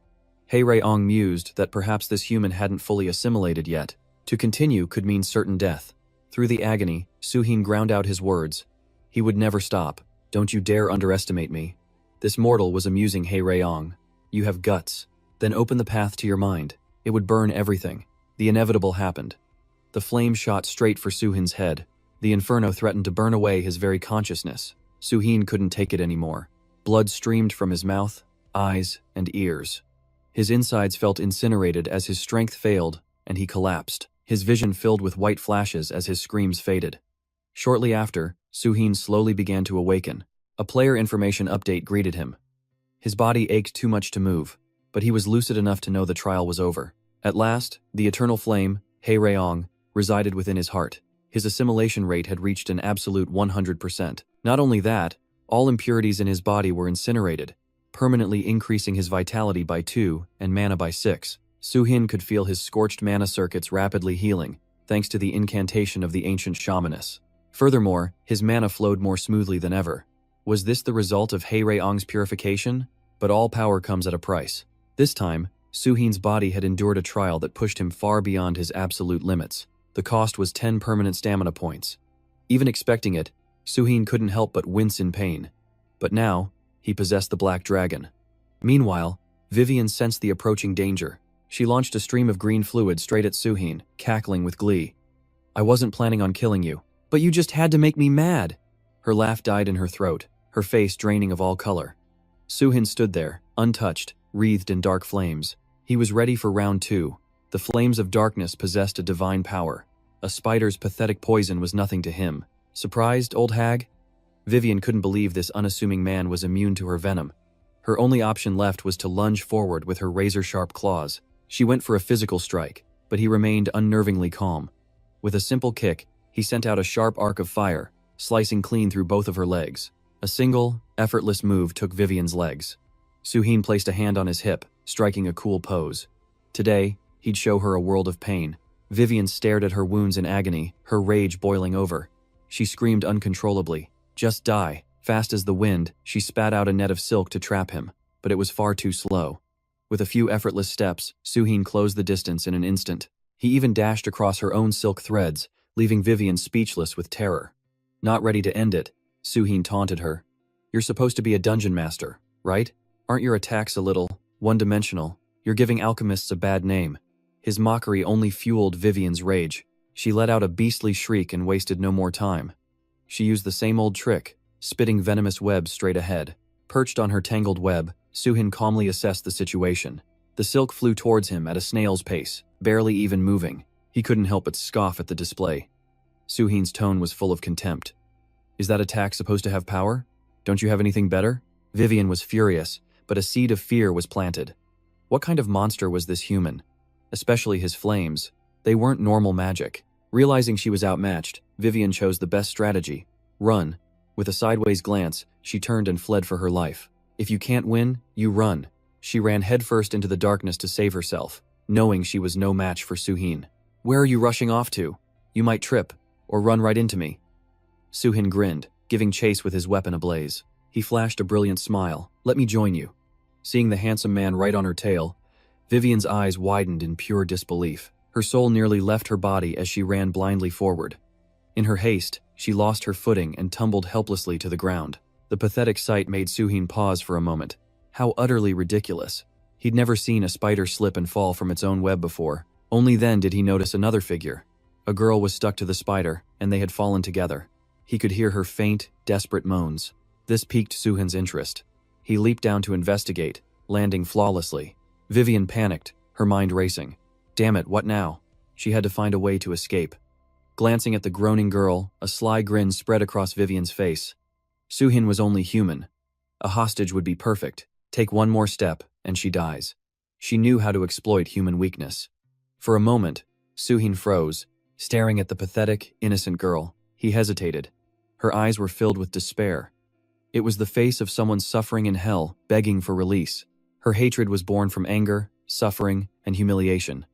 He Rayong mused that perhaps this human hadn't fully assimilated yet. To continue could mean certain death. Through the agony, Suhin ground out his words. He would never stop. "Don't you dare underestimate me." This mortal was amusing He Rayong. "You have guts. Then open the path to your mind. It would burn everything." The inevitable happened. The flame shot straight for Suhin's head. The inferno threatened to burn away his very consciousness. Suhin couldn't take it anymore. Blood streamed from his mouth, eyes, and ears. His insides felt incinerated as his strength failed, and he collapsed. His vision filled with white flashes as his screams faded. Shortly after, Suhin slowly began to awaken. A player information update greeted him. His body ached too much to move, but he was lucid enough to know the trial was over. At last, the eternal flame, He Rayong, resided within his heart. His assimilation rate had reached an absolute 100%. Not only that, all impurities in his body were incinerated, permanently increasing his vitality by 2 and mana by 6. Suhin could feel his scorched mana circuits rapidly healing, thanks to the incantation of the ancient shamaness. Furthermore, his mana flowed more smoothly than ever. Was this the result of He Rayong's purification? But all power comes at a price. This time, Suhin's body had endured a trial that pushed him far beyond his absolute limits. The cost was 10 permanent stamina points. Even expecting it, Suhin couldn't help but wince in pain. But now, he possessed the Black Dragon. Meanwhile, Vivian sensed the approaching danger. She launched a stream of green fluid straight at Suhin, cackling with glee. "I wasn't planning on killing you, but you just had to make me mad." Her laugh died in her throat, her face draining of all color. Suhin stood there, untouched, wreathed in dark flames. He was ready for round 2. The flames of darkness possessed a divine power. A spider's pathetic poison was nothing to him. Surprised, old hag? Vivian couldn't believe this unassuming man was immune to her venom. Her only option left was to lunge forward with her razor-sharp claws. She went for a physical strike, but he remained unnervingly calm. With a simple kick, he sent out a sharp arc of fire, slicing clean through both of her legs. A single, effortless move took Vivian's legs. Suhin placed a hand on his hip, striking a cool pose. Today, he'd show her a world of pain. Vivian stared at her wounds in agony, her rage boiling over. She screamed uncontrollably. "Just die." Fast as the wind, she spat out a net of silk to trap him, but it was far too slow. With a few effortless steps, Suhin closed the distance in an instant. He even dashed across her own silk threads, leaving Vivian speechless with terror. Not ready to end it, Suhin taunted her. "You're supposed to be a dungeon master, right? Aren't your attacks a little one-dimensional? You're giving alchemists a bad name." His mockery only fueled Vivian's rage. She let out a beastly shriek and wasted no more time. She used the same old trick, spitting venomous webs straight ahead. Perched on her tangled web, Suhin calmly assessed the situation. The silk flew towards him at a snail's pace, barely even moving. He couldn't help but scoff at the display. Suhin's tone was full of contempt. "Is that attack supposed to have power? Don't you have anything better?" Vivian was furious, but a seed of fear was planted. What kind of monster was this human? Especially his flames. They weren't normal magic. Realizing she was outmatched, Vivian chose the best strategy: run. With a sideways glance, she turned and fled for her life. If you can't win, you run. She ran headfirst into the darkness to save herself, knowing she was no match for Suhin. Where are you rushing off to? You might trip, or run right into me. Suhin grinned, giving chase with his weapon ablaze. He flashed a brilliant smile. Let me join you. Seeing the handsome man right on her tail, Vivian's eyes widened in pure disbelief. Her soul nearly left her body as she ran blindly forward. In her haste, she lost her footing and tumbled helplessly to the ground. The pathetic sight made Suhin pause for a moment. How utterly ridiculous. He'd never seen a spider slip and fall from its own web before. Only then did he notice another figure. A girl was stuck to the spider, and they had fallen together. He could hear her faint, desperate moans. This piqued Suhin's interest. He leaped down to investigate, landing flawlessly. Vivian panicked, her mind racing. Damn it, what now? She had to find a way to escape. Glancing at the groaning girl, a sly grin spread across Vivian's face. Suhin was only human. A hostage would be perfect. Take one more step, and she dies. She knew how to exploit human weakness. For a moment, Suhin froze, staring at the pathetic, innocent girl. He hesitated. Her eyes were filled with despair. It was the face of someone suffering in hell, begging for release. Her hatred was born from anger, suffering, and humiliation.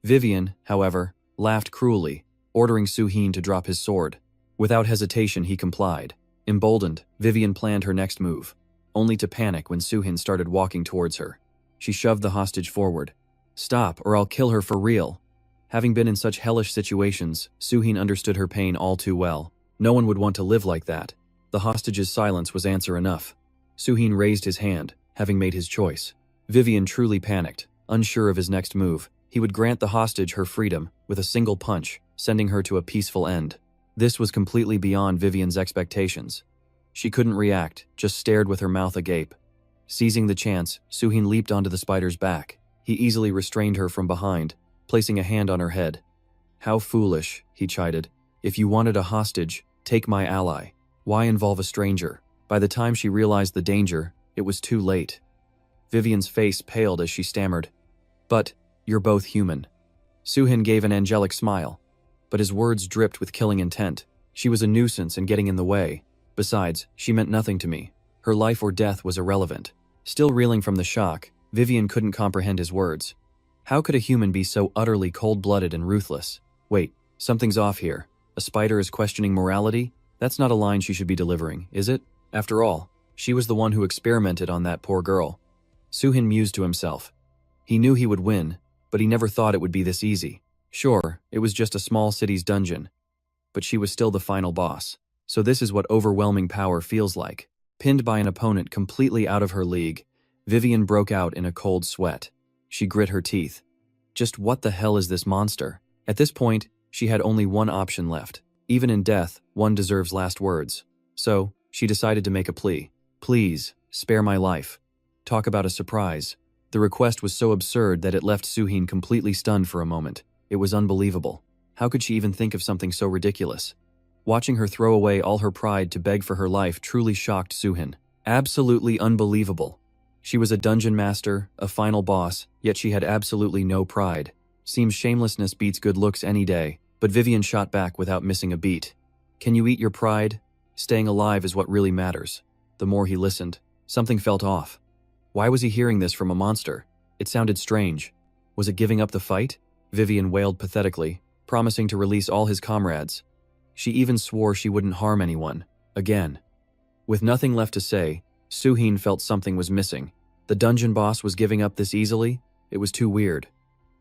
Vivian, however, laughed cruelly, ordering Suhin to drop his sword. Without hesitation, he complied. Emboldened, Vivian planned her next move, only to panic when Suhin started walking towards her. She shoved the hostage forward. Stop, or I'll kill her for real. Having been in such hellish situations, Suhin understood her pain all too well. No one would want to live like that. The hostage's silence was answer enough. Suhin raised his hand, having made his choice. Vivian truly panicked, unsure of his next move. He would grant the hostage her freedom with a single punch, sending her to a peaceful end. This was completely beyond Vivian's expectations. She couldn't react, just stared with her mouth agape. Seizing the chance, Suhin leaped onto the spider's back. He easily restrained her from behind, placing a hand on her head. How foolish, he chided. If you wanted a hostage, take my ally. Why involve a stranger? By the time she realized the danger, it was too late. Vivian's face paled as she stammered. But, you're both human. Suhin gave an angelic smile, but his words dripped with killing intent. She was a nuisance and getting in the way. Besides, she meant nothing to me. Her life or death was irrelevant. Still reeling from the shock, Vivian couldn't comprehend his words. How could a human be so utterly cold-blooded and ruthless? Wait, something's off here. A spider is questioning morality? That's not a line she should be delivering, is it? After all, she was the one who experimented on that poor girl. Suhin mused to himself. He knew he would win, but he never thought it would be this easy. Sure, it was just a small city's dungeon, but she was still the final boss. So this is what overwhelming power feels like. Pinned by an opponent completely out of her league, Vivian broke out in a cold sweat. She grit her teeth. Just what the hell is this monster? At this point, she had only one option left. Even in death, one deserves last words. So, she decided to make a plea. Please, spare my life. Talk about a surprise. The request was so absurd that it left Suhin completely stunned for a moment. It was unbelievable. How could she even think of something so ridiculous? Watching her throw away all her pride to beg for her life truly shocked Suhin. Absolutely unbelievable. She was a dungeon master, a final boss, yet she had absolutely no pride. Seems shamelessness beats good looks any day, but Vivian shot back without missing a beat. Can you eat your pride? Staying alive is what really matters. The more he listened, something felt off. Why was he hearing this from a monster? It sounded strange. Was it giving up the fight? Vivian wailed pathetically, promising to release all his comrades. She even swore she wouldn't harm anyone. Again. With nothing left to say, Suhin felt something was missing. The dungeon boss was giving up this easily? It was too weird.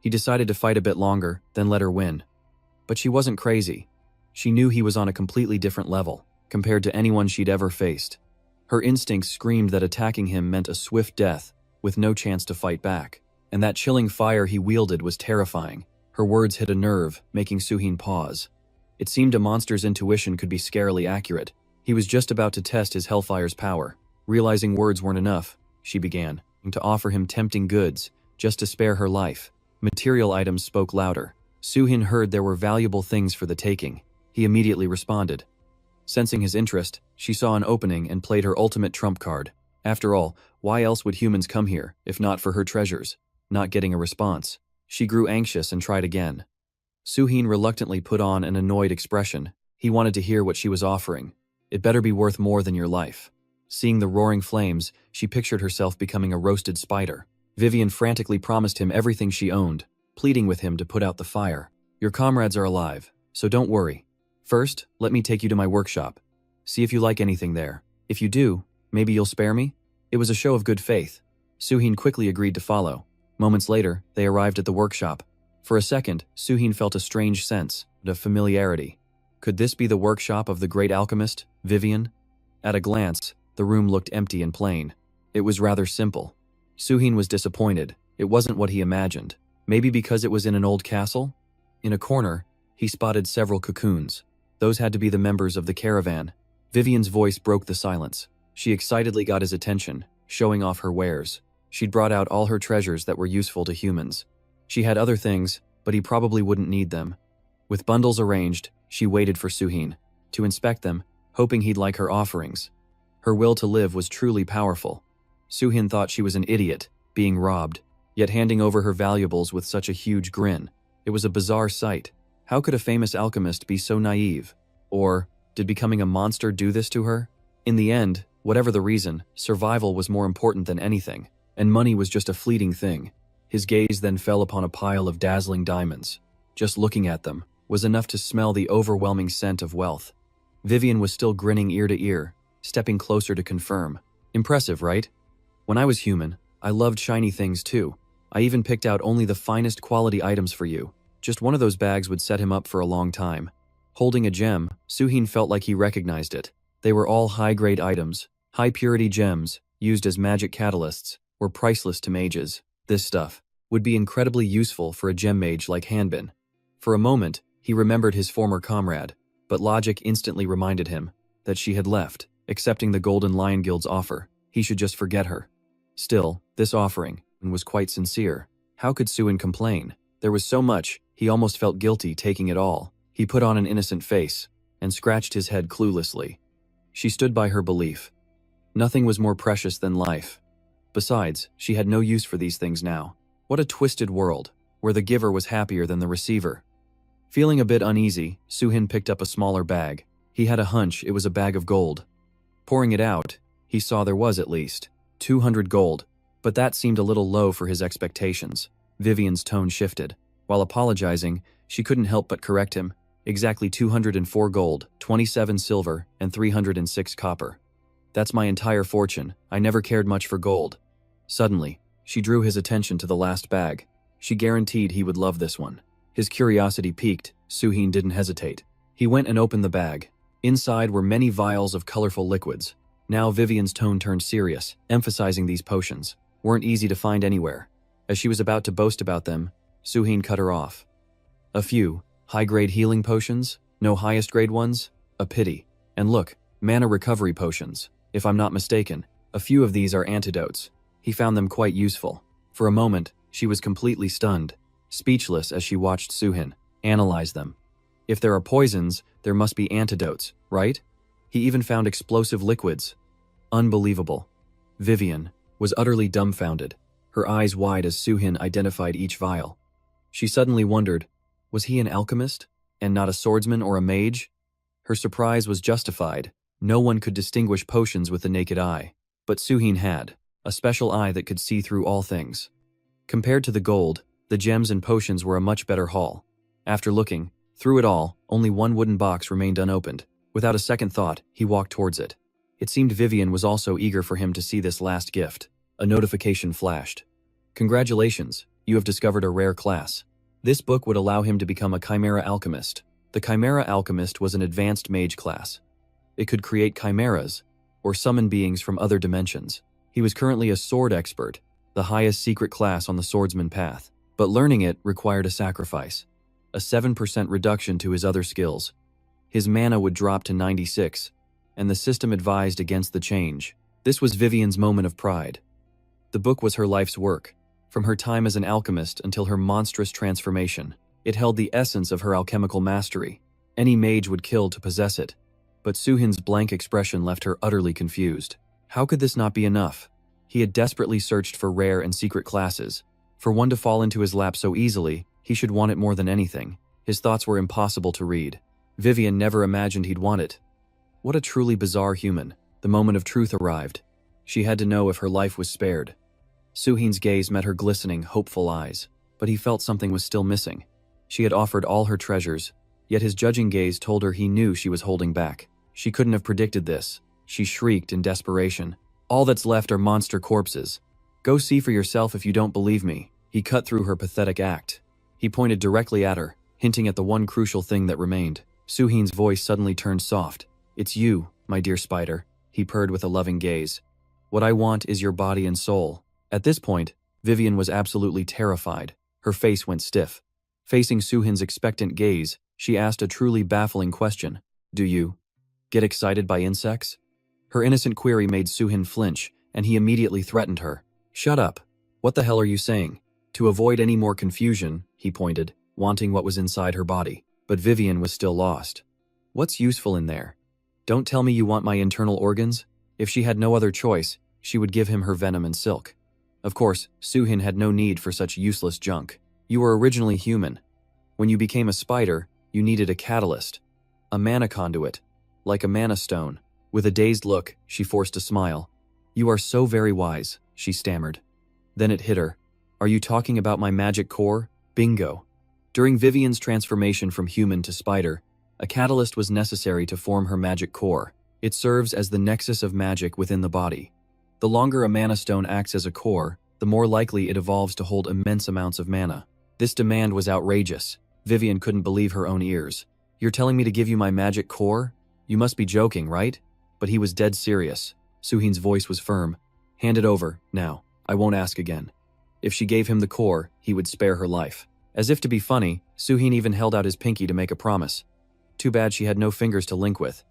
He decided to fight a bit longer, then let her win. But she wasn't crazy. She knew he was on a completely different level, compared to anyone she'd ever faced. Her instincts screamed that attacking him meant a swift death, with no chance to fight back. And that chilling fire he wielded was terrifying. Her words hit a nerve, making Suhin pause. It seemed a monster's intuition could be scarily accurate. He was just about to test his Hellfire's power. Realizing words weren't enough, she began to offer him tempting goods, just to spare her life. Material items spoke louder. Suhin heard there were valuable things for the taking. He immediately responded. Sensing his interest, she saw an opening and played her ultimate trump card. After all, why else would humans come here, if not for her treasures? Not getting a response, she grew anxious and tried again. Suhin reluctantly put on an annoyed expression. He wanted to hear what she was offering. It better be worth more than your life. Seeing the roaring flames, she pictured herself becoming a roasted spider. Vivian frantically promised him everything she owned, pleading with him to put out the fire. Your comrades are alive, so don't worry. First, let me take you to my workshop. See if you like anything there. If you do, maybe you'll spare me? It was a show of good faith. Suhin quickly agreed to follow. Moments later, they arrived at the workshop. For a second, Suhin felt a strange sense of familiarity. Could this be the workshop of the great alchemist, Vivian? At a glance, the room looked empty and plain. It was rather simple. Suhin was disappointed. It wasn't what he imagined. Maybe because it was in an old castle? In a corner, he spotted several cocoons. Those had to be the members of the caravan. Vivian's voice broke the silence. She excitedly got his attention, showing off her wares. She'd brought out all her treasures that were useful to humans. She had other things, but he probably wouldn't need them. With bundles arranged, she waited for Suhin to inspect them, hoping he'd like her offerings. Her will to live was truly powerful. Suhin thought she was an idiot, being robbed, yet handing over her valuables with such a huge grin. It was a bizarre sight. How could a famous alchemist be so naive? Or, did becoming a monster do this to her? In the end, whatever the reason, survival was more important than anything, and money was just a fleeting thing. His gaze then fell upon a pile of dazzling diamonds. Just looking at them was enough to smell the overwhelming scent of wealth. Vivian was still grinning ear to ear, stepping closer to confirm. Impressive, right? When I was human, I loved shiny things too. I even picked out only the finest quality items for you. Just one of those bags would set him up for a long time. Holding a gem, Suhin felt like he recognized it. They were all high-grade items. High-purity gems, used as magic catalysts, were priceless to mages. This stuff would be incredibly useful for a gem mage like Hanbin. For a moment, he remembered his former comrade, but logic instantly reminded him that she had left, accepting the Golden Lion Guild's offer. He should just forget her. Still, this offering was quite sincere. How could Suhin complain? There was so much, he almost felt guilty taking it all. He put on an innocent face and scratched his head cluelessly. She stood by her belief. Nothing was more precious than life. Besides, she had no use for these things now. What a twisted world, where the giver was happier than the receiver. Feeling a bit uneasy, Suhin picked up a smaller bag. He had a hunch it was a bag of gold. Pouring it out, he saw there was at least 200 gold, but that seemed a little low for his expectations. Vivian's tone shifted. While apologizing, she couldn't help but correct him. Exactly 204 gold, 27 silver, and 306 copper. That's my entire fortune. I never cared much for gold. Suddenly, she drew his attention to the last bag. She guaranteed he would love this one. His curiosity piqued. Suhin didn't hesitate. He went and opened the bag. Inside were many vials of colorful liquids. Now Vivian's tone turned serious, emphasizing these potions weren't easy to find anywhere. As she was about to boast about them, Suhin cut her off. A few high-grade healing potions, no highest-grade ones? A pity. And look, mana recovery potions. If I'm not mistaken, a few of these are antidotes. He found them quite useful. For a moment, she was completely stunned, speechless as she watched Suhin analyze them. If there are poisons, there must be antidotes, right? He even found explosive liquids. Unbelievable. Vivian was utterly dumbfounded, her eyes wide as Suhin identified each vial. She suddenly wondered, was he an alchemist, and not a swordsman or a mage? Her surprise was justified. No one could distinguish potions with the naked eye, but Suhin had a special eye that could see through all things. Compared to the gold, the gems and potions were a much better haul. After looking through it all, only one wooden box remained unopened. Without a second thought, he walked towards it. It seemed Vivian was also eager for him to see this last gift. A notification flashed. Congratulations, you have discovered a rare class. This book would allow him to become a Chimera Alchemist. The Chimera Alchemist was an advanced mage class. It could create chimeras, or summon beings from other dimensions. He was currently a sword expert, the highest secret class on the swordsman path. But learning it required a sacrifice. A 7% reduction to his other skills. His mana would drop to 96, and the system advised against the change. This was Vivian's moment of pride. The book was her life's work, from her time as an alchemist until her monstrous transformation. It held the essence of her alchemical mastery. Any mage would kill to possess it. But Suhin's blank expression left her utterly confused. How could this not be enough? He had desperately searched for rare and secret classes. For one to fall into his lap so easily, he should want it more than anything. His thoughts were impossible to read. Vivian never imagined he'd want it. What a truly bizarre human. The moment of truth arrived. She had to know if her life was spared. Suhin's gaze met her glistening, hopeful eyes, but he felt something was still missing. She had offered all her treasures, yet his judging gaze told her he knew she was holding back. She couldn't have predicted this. She shrieked in desperation. All that's left are monster corpses. Go see for yourself if you don't believe me. He cut through her pathetic act. He pointed directly at her, hinting at the one crucial thing that remained. Suhin's voice suddenly turned soft. It's you, my dear spider, he purred with a loving gaze. What I want is your body and soul. At this point, Vivian was absolutely terrified. Her face went stiff. Facing Suhin's expectant gaze, she asked a truly baffling question. Do you get excited by insects? Her innocent query made Suhin flinch, and he immediately threatened her. Shut up. What the hell are you saying? To avoid any more confusion, he pointed, wanting what was inside her body. But Vivian was still lost. What's useful in there? Don't tell me you want my internal organs? If she had no other choice, she would give him her venom and silk. Of course, Suhin had no need for such useless junk. You were originally human. When you became a spider, you needed a catalyst. A mana conduit. Like a mana stone. With a dazed look, she forced a smile. You are so very wise, she stammered. Then it hit her. Are you talking about my magic core? Bingo. During Vivian's transformation from human to spider, a catalyst was necessary to form her magic core. It serves as the nexus of magic within the body. The longer a mana stone acts as a core, the more likely it evolves to hold immense amounts of mana. This demand was outrageous. Vivian couldn't believe her own ears. You're telling me to give you my magic core? You must be joking, right? But he was dead serious. Suhin's voice was firm. Hand it over, now. I won't ask again. If she gave him the core, he would spare her life. As if to be funny, Suhin even held out his pinky to make a promise. Too bad she had no fingers to link with.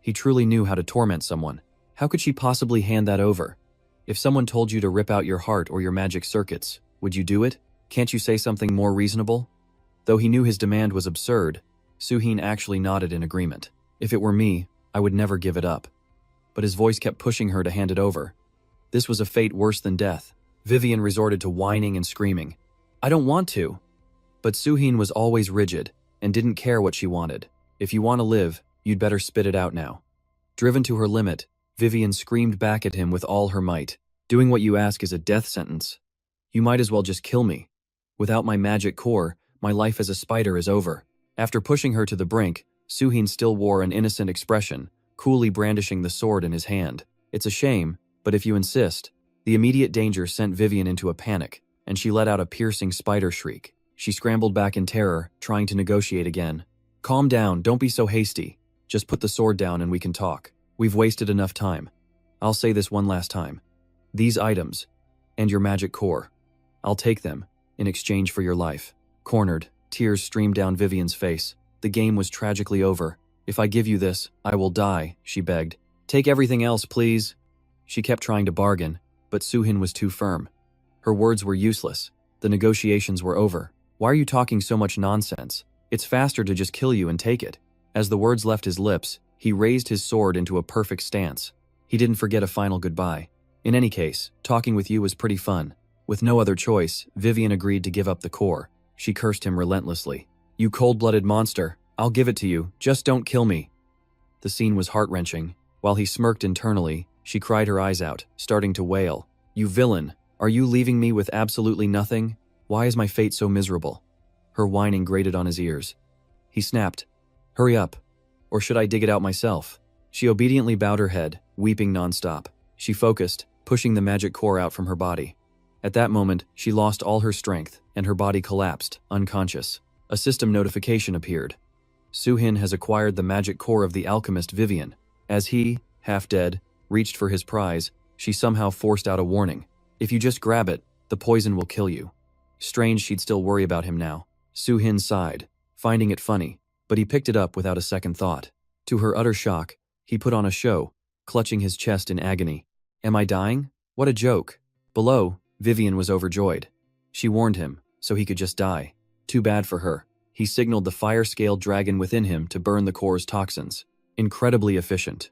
He truly knew how to torment someone. How could she possibly hand that over? If someone told you to rip out your heart or your magic circuits, would you do it? Can't you say something more reasonable? Though he knew his demand was absurd, Suhin actually nodded in agreement. If it were me, I would never give it up. But his voice kept pushing her to hand it over. This was a fate worse than death. Vivian resorted to whining and screaming. I don't want to. But Suhin was always rigid and didn't care what she wanted. If you want to live, you'd better spit it out now. Driven to her limit, Vivian screamed back at him with all her might. Doing what you ask is a death sentence. You might as well just kill me. Without my magic core, my life as a spider is over. After pushing her to the brink, Suhin still wore an innocent expression, coolly brandishing the sword in his hand. It's a shame, but if you insist. The immediate danger sent Vivian into a panic, and she let out a piercing spider shriek. She scrambled back in terror, trying to negotiate again. Calm down, don't be so hasty. Just put the sword down and we can talk. We've wasted enough time. I'll say this one last time. These items, and your magic core, I'll take them, in exchange for your life. Cornered, tears streamed down Vivian's face. The game was tragically over. If I give you this, I will die, she begged. Take everything else, please. She kept trying to bargain, but Suhin was too firm. Her words were useless. The negotiations were over. Why are you talking so much nonsense? It's faster to just kill you and take it. As the words left his lips, he raised his sword into a perfect stance. He didn't forget a final goodbye. In any case, talking with you was pretty fun. With no other choice, Vivian agreed to give up the core. She cursed him relentlessly. You cold-blooded monster, I'll give it to you, just don't kill me. The scene was heart-wrenching. While he smirked internally, she cried her eyes out, starting to wail. You villain, are you leaving me with absolutely nothing? Why is my fate so miserable? Her whining grated on his ears. He snapped. Hurry up. Or should I dig it out myself? She obediently bowed her head, weeping nonstop. She focused, pushing the magic core out from her body. At that moment, she lost all her strength, and her body collapsed, unconscious. A system notification appeared. Suhin has acquired the magic core of the alchemist Vivian. As he, half dead, reached for his prize, she somehow forced out a warning. If you just grab it, the poison will kill you. Strange she'd still worry about him now. Suhin sighed, finding it funny, but he picked it up without a second thought. To her utter shock, he put on a show, clutching his chest in agony. Am I dying? What a joke. Below, Vivian was overjoyed. She warned him, so he could just die. Too bad for her. He signaled the fire-scaled dragon within him to burn the core's toxins. Incredibly efficient.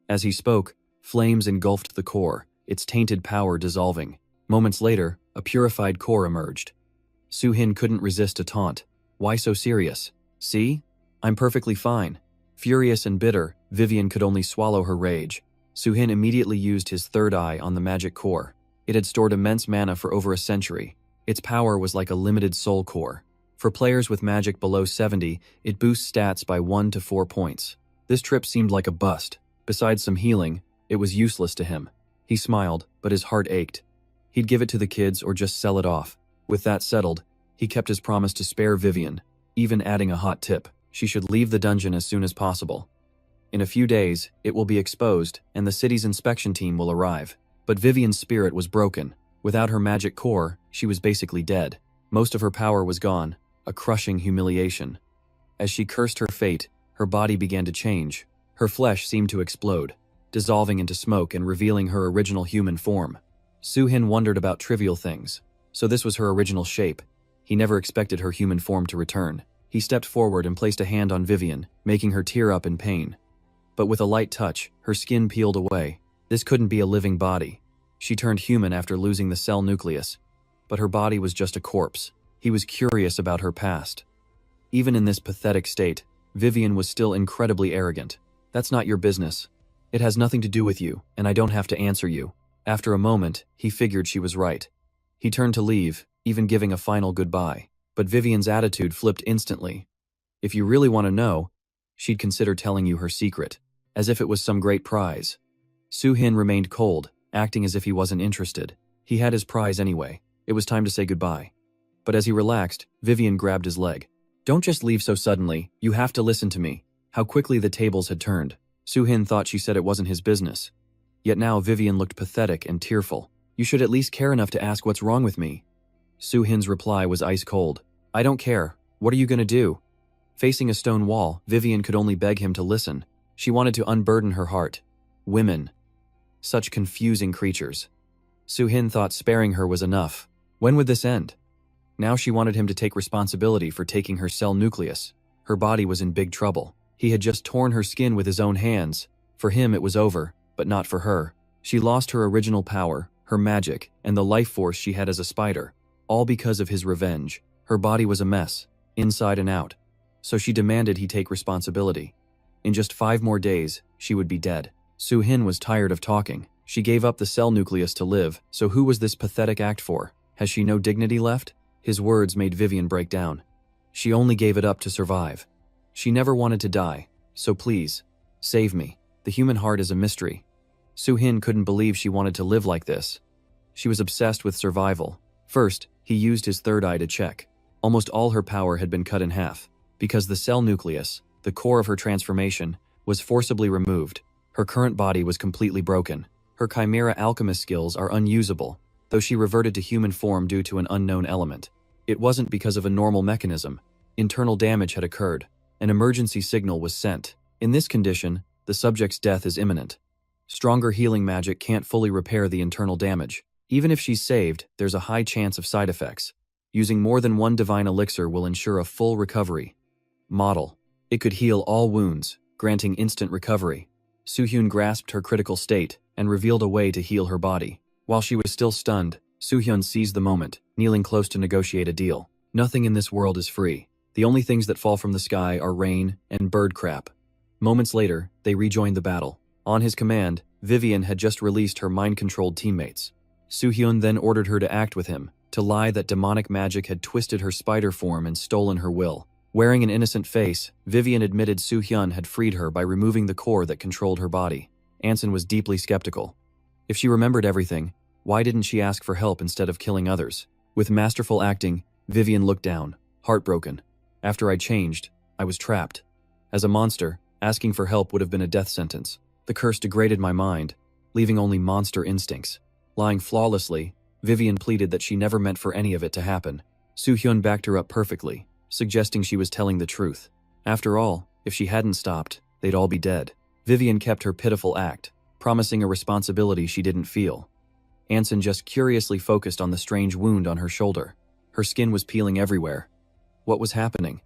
As he spoke, flames engulfed the core, its tainted power dissolving. Moments later, a purified core emerged. Suhin couldn't resist a taunt. Why so serious? See? I'm perfectly fine. Furious and bitter, Vivian could only swallow her rage. Soo-hin immediately used his third eye on the magic core. It had stored immense mana for over a century. Its power was like a limited soul core. For players with magic below 70, it boosts stats by 1 to 4 points. This trip seemed like a bust. Besides some healing, it was useless to him. He smiled, but his heart ached. He'd give it to the kids or just sell it off. With that settled, he kept his promise to spare Vivian, even adding a hot tip. She should leave the dungeon as soon as possible. In a few days, it will be exposed, and the city's inspection team will arrive. But Vivian's spirit was broken. Without her magic core, she was basically dead. Most of her power was gone, a crushing humiliation. As she cursed her fate, her body began to change. Her flesh seemed to explode, dissolving into smoke and revealing her original human form. Soo-hin wondered about trivial things. So this was her original shape. He never expected her human form to return. He stepped forward and placed a hand on Vivian, making her tear up in pain. But with a light touch, her skin peeled away. This couldn't be a living body. She turned human after losing the cell nucleus. But her body was just a corpse. He was curious about her past. Even in this pathetic state, Vivian was still incredibly arrogant. "That's not your business. It has nothing to do with you, and I don't have to answer you." After a moment, he figured she was right. He turned to leave, even giving a final goodbye. But Vivian's attitude flipped instantly. "If you really want to know," she'd consider telling you her secret, as if it was some great prize. Soo-hin remained cold, acting as if he wasn't interested. He had his prize anyway. It was time to say goodbye. But as he relaxed, Vivian grabbed his leg. "Don't just leave so suddenly, you have to listen to me." How quickly the tables had turned. Soo-hin thought she said it wasn't his business. Yet now Vivian looked pathetic and tearful. "You should at least care enough to ask what's wrong with me." Soo-hin's reply was ice cold. "I don't care. What are you gonna do?" Facing a stone wall, Vivian could only beg him to listen. She wanted to unburden her heart. Women. Such confusing creatures. Soo-hin thought sparing her was enough. When would this end? Now she wanted him to take responsibility for taking her cell nucleus. Her body was in big trouble. He had just torn her skin with his own hands. For him it was over, but not for her. She lost her original power, her magic, and the life force she had as a spider. All because of his revenge. Her body was a mess, inside and out. So she demanded he take responsibility. In just 5 more days, she would be dead. Soo-hin was tired of talking. She gave up the cell nucleus to live, so who was this pathetic act for? Has she no dignity left? His words made Vivian break down. She only gave it up to survive. She never wanted to die, so please, save me. The human heart is a mystery. Soo-hin couldn't believe she wanted to live like this. She was obsessed with survival. First, he used his third eye to check. Almost all her power had been cut in half. Because the cell nucleus, the core of her transformation, was forcibly removed. Her current body was completely broken. Her chimera alchemist skills are unusable, though she reverted to human form due to an unknown element. It wasn't because of a normal mechanism. Internal damage had occurred. An emergency signal was sent. In this condition, the subject's death is imminent. Stronger healing magic can't fully repair the internal damage. Even if she's saved, there's a high chance of side effects. Using more than one divine elixir will ensure a full recovery. Model. It could heal all wounds, granting instant recovery. Soo-hyun grasped her critical state and revealed a way to heal her body. While she was still stunned, Soo-hyun seized the moment, kneeling close to negotiate a deal. Nothing in this world is free. The only things that fall from the sky are rain and bird crap. Moments later, they rejoined the battle. On his command, Vivian had just released her mind-controlled teammates. Soo-hyun then ordered her to act with him, to lie that demonic magic had twisted her spider form and stolen her will. Wearing an innocent face, Vivian admitted Soo-hyun had freed her by removing the core that controlled her body. Anson was deeply skeptical. If she remembered everything, why didn't she ask for help instead of killing others? With masterful acting, Vivian looked down, heartbroken. After I changed, I was trapped. As a monster, asking for help would have been a death sentence. The curse degraded my mind, leaving only monster instincts. Lying flawlessly, Vivian pleaded that she never meant for any of it to happen. Soo-hyun backed her up perfectly, suggesting she was telling the truth. After all, if she hadn't stopped, they'd all be dead. Vivian kept her pitiful act, promising a responsibility she didn't feel. Anson just curiously focused on the strange wound on her shoulder. Her skin was peeling everywhere. What was happening?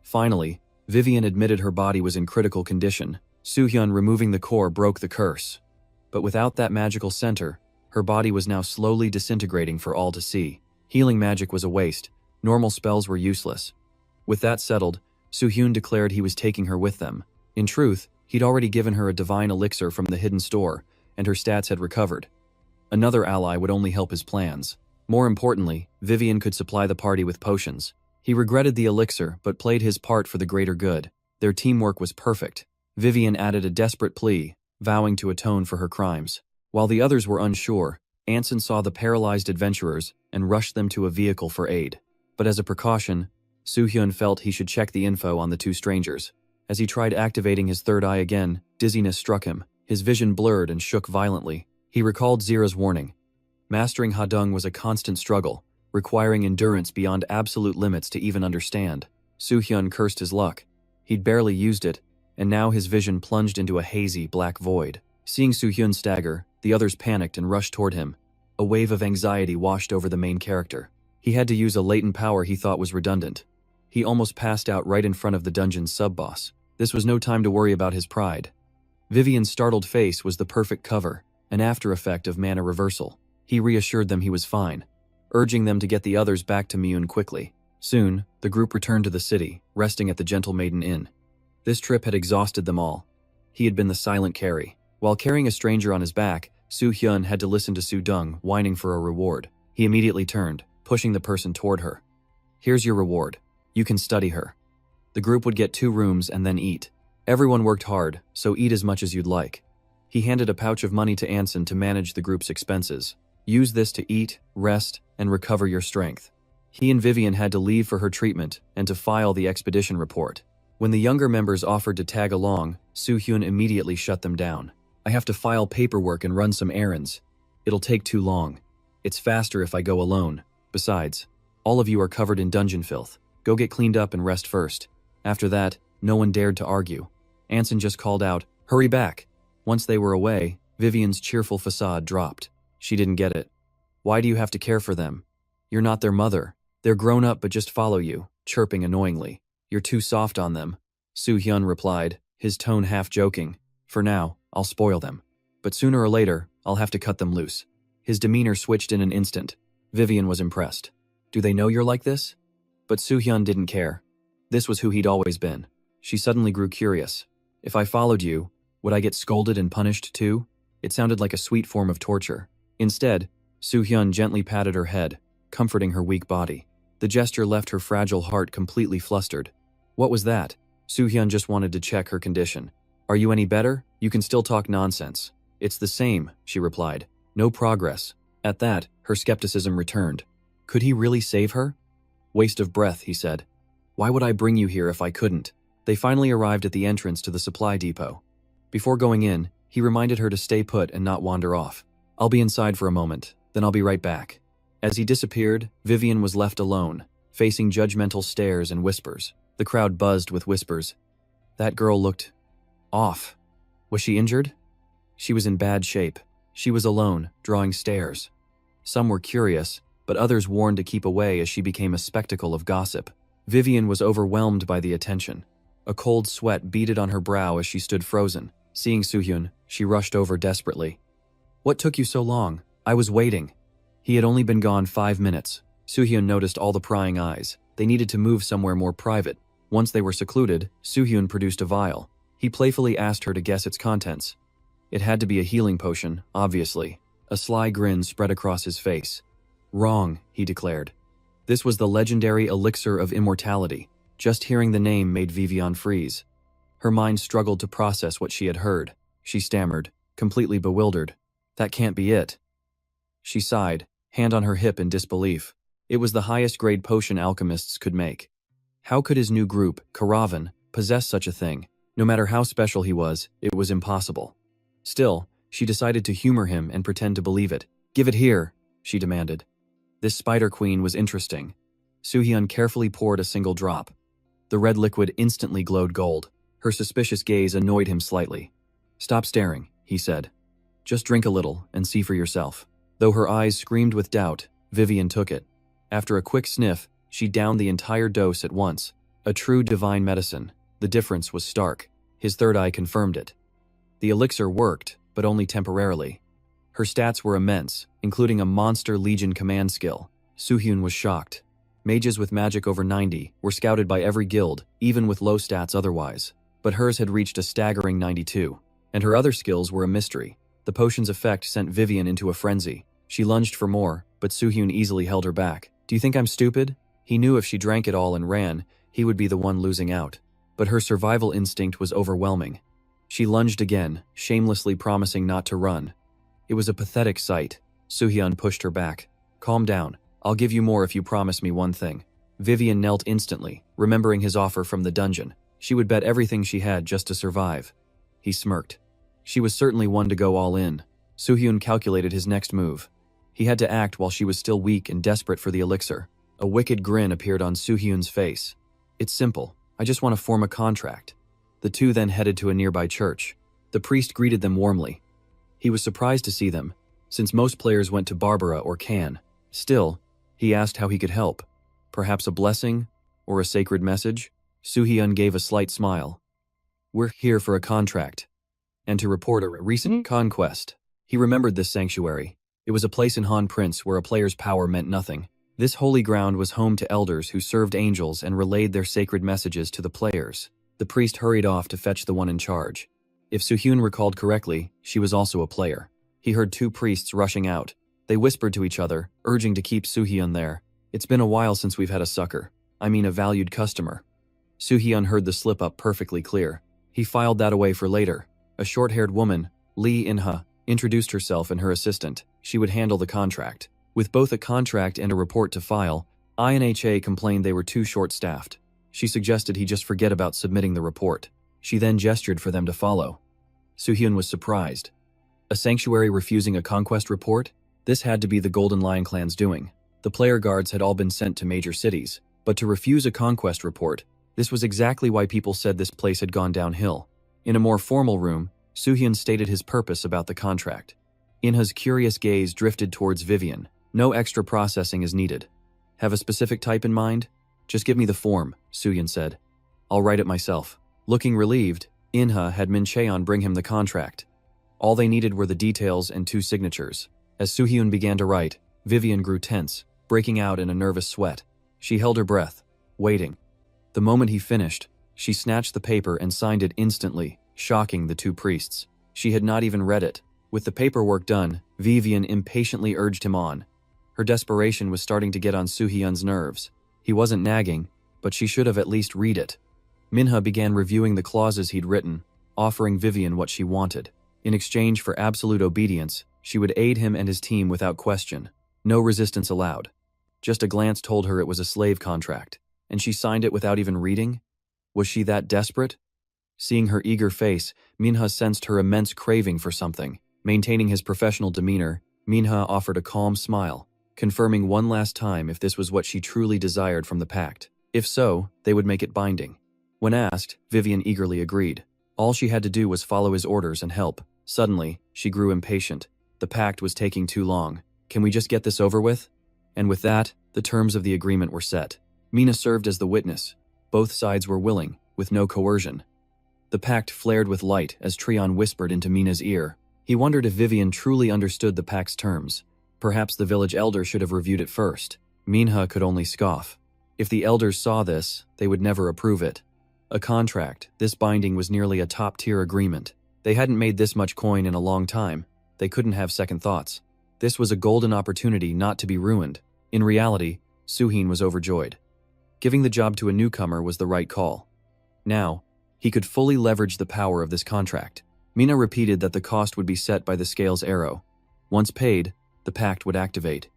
Finally, Vivian admitted her body was in critical condition. Soo-hyun removing the core broke the curse. But without that magical center, her body was now slowly disintegrating for all to see. Healing magic was a waste. Normal spells were useless. With that settled, Soo-hyun declared he was taking her with them. In truth, He'd already given her a divine elixir from the hidden store, and her stats had recovered. Another ally would only help his plans. More importantly, Vivian could supply the party with potions. He regretted the elixir, but played his part for the greater good. Their teamwork was perfect. Vivian added a desperate plea, vowing to atone for her crimes. While the others were unsure, Anson saw the paralyzed adventurers and rushed them to a vehicle for aid. But as a precaution, Soo-hyun felt he should check the info on the two strangers. As he tried activating his third eye again, dizziness struck him. His vision blurred and shook violently. He recalled Zira's warning. Mastering Hadung was a constant struggle, requiring endurance beyond absolute limits to even understand. Soo-hyun cursed his luck. He'd barely used it, and now his vision plunged into a hazy, black void. Seeing Soo-hyun stagger, the others panicked and rushed toward him. A wave of anxiety washed over the main character. He had to use a latent power he thought was redundant. He almost passed out right in front of the dungeon's sub-boss. This was no time to worry about his pride. Vivian's startled face was the perfect cover, an after-effect of mana reversal. He reassured them he was fine, urging them to get the others back to Miyun quickly. Soon, the group returned to the city, resting at the Gentle Maiden Inn. This trip had exhausted them all. He had been the silent carry. While carrying a stranger on his back, Soo-hyun had to listen to Soo-dung whining for a reward. He immediately turned, pushing the person toward her. "Here's your reward. You can study her." The group would get 2 rooms and then eat. Everyone worked hard, so eat as much as you'd like. He handed a pouch of money to Anson to manage the group's expenses. Use this to eat, rest, and recover your strength. He and Vivian had to leave for her treatment and to file the expedition report. When the younger members offered to tag along, Soo-hyun immediately shut them down. "I have to file paperwork and run some errands. It'll take too long. It's faster if I go alone. Besides, all of you are covered in dungeon filth. Go get cleaned up and rest first." After that, no one dared to argue. Anson just called out, "Hurry back!" Once they were away, Vivian's cheerful facade dropped. She didn't get it. "Why do you have to care for them? You're not their mother. They're grown up but just follow you," chirping annoyingly. "You're too soft on them," Soo-hyun replied, his tone half joking. "For now, I'll spoil them. But sooner or later, I'll have to cut them loose." His demeanor switched in an instant. Vivian was impressed. "Do they know you're like this?" But Soo-hyun didn't care. This was who he'd always been. She suddenly grew curious. "If I followed you, would I get scolded and punished too?" It sounded like a sweet form of torture. Instead, Soo-hyun gently patted her head, comforting her weak body. The gesture left her fragile heart completely flustered. "What was that?" Soo-hyun just wanted to check her condition. "Are you any better? You can still talk nonsense." "It's the same," she replied. "No progress." At that, her skepticism returned. Could he really save her? "Waste of breath," he said. "Why would I bring you here if I couldn't?" They finally arrived at the entrance to the supply depot. Before going in, he reminded her to stay put and not wander off. "I'll be inside for a moment, then I'll be right back." As he disappeared, Vivian was left alone, facing judgmental stares and whispers. The crowd buzzed with whispers. That girl looked off. Was she injured? She was in bad shape. She was alone, drawing stares. Some were curious, but others warned to keep away as she became a spectacle of gossip. Vivian was overwhelmed by the attention. A cold sweat beaded on her brow as she stood frozen. Seeing Soo-hyun, she rushed over desperately. "What took you so long? I was waiting." He had only been gone 5 minutes. Soo-hyun noticed all the prying eyes. They needed to move somewhere more private. Once they were secluded, Soo-hyun produced a vial. He playfully asked her to guess its contents. It had to be a healing potion, obviously. A sly grin spread across his face. "Wrong," he declared. This was the legendary elixir of immortality. Just hearing the name made Vivian freeze. Her mind struggled to process what she had heard. She stammered, completely bewildered. "That can't be it." She sighed, hand on her hip in disbelief. It was the highest grade potion alchemists could make. How could his new group, Caravan, possess such a thing? No matter how special he was, it was impossible. Still, she decided to humor him and pretend to believe it. "Give it here," she demanded. This spider queen was interesting. Soo-hyun carefully poured a single drop. The red liquid instantly glowed gold. Her suspicious gaze annoyed him slightly. "Stop staring," he said. "Just drink a little and see for yourself." Though her eyes screamed with doubt, Vivian took it. After a quick sniff, she downed the entire dose at once. A true divine medicine. The difference was stark. His third eye confirmed it. The elixir worked, but only temporarily. Her stats were immense, including a monster legion command skill. Soo-hyun was shocked. Mages with magic over 90 were scouted by every guild, even with low stats otherwise. but hers had reached a staggering 92. And her other skills were a mystery. The potion's effect sent Vivian into a frenzy. She lunged for more, but Soohyun easily held her back. "Do you think I'm stupid?" He knew if she drank it all and ran, he would be the one losing out. But her survival instinct was overwhelming. She lunged again, shamelessly promising not to run. It was a pathetic sight. Soohyun pushed her back. "Calm down. I'll give you more if you promise me one thing." Vivian knelt instantly, remembering his offer from the dungeon. She would bet everything she had just to survive. He smirked. She was certainly one to go all in. Soohyun calculated his next move. He had to act while she was still weak and desperate for the elixir. A wicked grin appeared on Soohyun's face. "It's simple. I just want to form a contract." The two then headed to a nearby church. The priest greeted them warmly. He was surprised to see them, since most players went to Barbara or Can. Still, he asked how he could help. Perhaps a blessing? Or a sacred message? Soohyun gave a slight smile. "We're here for a contract. And to report a recent conquest." He remembered this sanctuary. It was a place in Han Prince where a player's power meant nothing. This holy ground was home to elders who served angels and relayed their sacred messages to the players. The priest hurried off to fetch the one in charge. If Soohyun recalled correctly, she was also a player. He heard two priests rushing out. They whispered to each other, urging to keep Soohyun there. "It's been a while since we've had a sucker. I mean a valued customer." Soohyun heard the slip-up perfectly clear. He filed that away for later. A short-haired woman, Lee In-ha, introduced herself and her assistant. She would handle the contract. With both a contract and a report to file, INHA complained they were too short-staffed. She suggested he just forget about submitting the report. She then gestured for them to follow. Soohyun was surprised. A sanctuary refusing a conquest report? This had to be the Golden Lion clan's doing. The player guards had all been sent to major cities, but to refuse a conquest report, this was exactly why people said this place had gone downhill. In a more formal room, Soohyun stated his purpose about the contract. In-ha's curious gaze drifted towards Vivian. "No extra processing is needed. Have a specific type in mind? Just give me the form," Soohyun said. "I'll write it myself." Looking relieved, In-ha had Min Cheon bring him the contract. All they needed were the details and 2 signatures. As Soohyun began to write, Vivian grew tense, breaking out in a nervous sweat. She held her breath, waiting. The moment he finished, she snatched the paper and signed it instantly, shocking the 2 priests. She had not even read it. With the paperwork done, Vivian impatiently urged him on. Her desperation was starting to get on Soohyun's nerves. He wasn't nagging, but she should have at least read it. Minha began reviewing the clauses he'd written, offering Vivian what she wanted. In exchange for absolute obedience, she would aid him and his team without question. No resistance allowed. Just a glance told her it was a slave contract, and she signed it without even reading? Was she that desperate? Seeing her eager face, Minha sensed her immense craving for something. Maintaining his professional demeanor, Minha offered a calm smile, confirming one last time if this was what she truly desired from the pact. If so, they would make it binding. When asked, Vivian eagerly agreed. All she had to do was follow his orders and help. Suddenly, she grew impatient. The pact was taking too long. Can we just get this over with? And with that, the terms of the agreement were set. Mina served as the witness. Both sides were willing, with no coercion. The pact flared with light as Treon whispered into Mina's ear. He wondered if Vivian truly understood the pact's terms. Perhaps the village elder should have reviewed it first. Minha could only scoff. If the elders saw this, they would never approve it. A contract, this binding was nearly a top-tier agreement. They hadn't made this much coin in a long time. They couldn't have second thoughts. This was a golden opportunity not to be ruined. In reality, Soohyun was overjoyed. Giving the job to a newcomer was the right call. Now, he could fully leverage the power of this contract. Mina repeated that the cost would be set by the scale's arrow. Once paid, the pact would activate.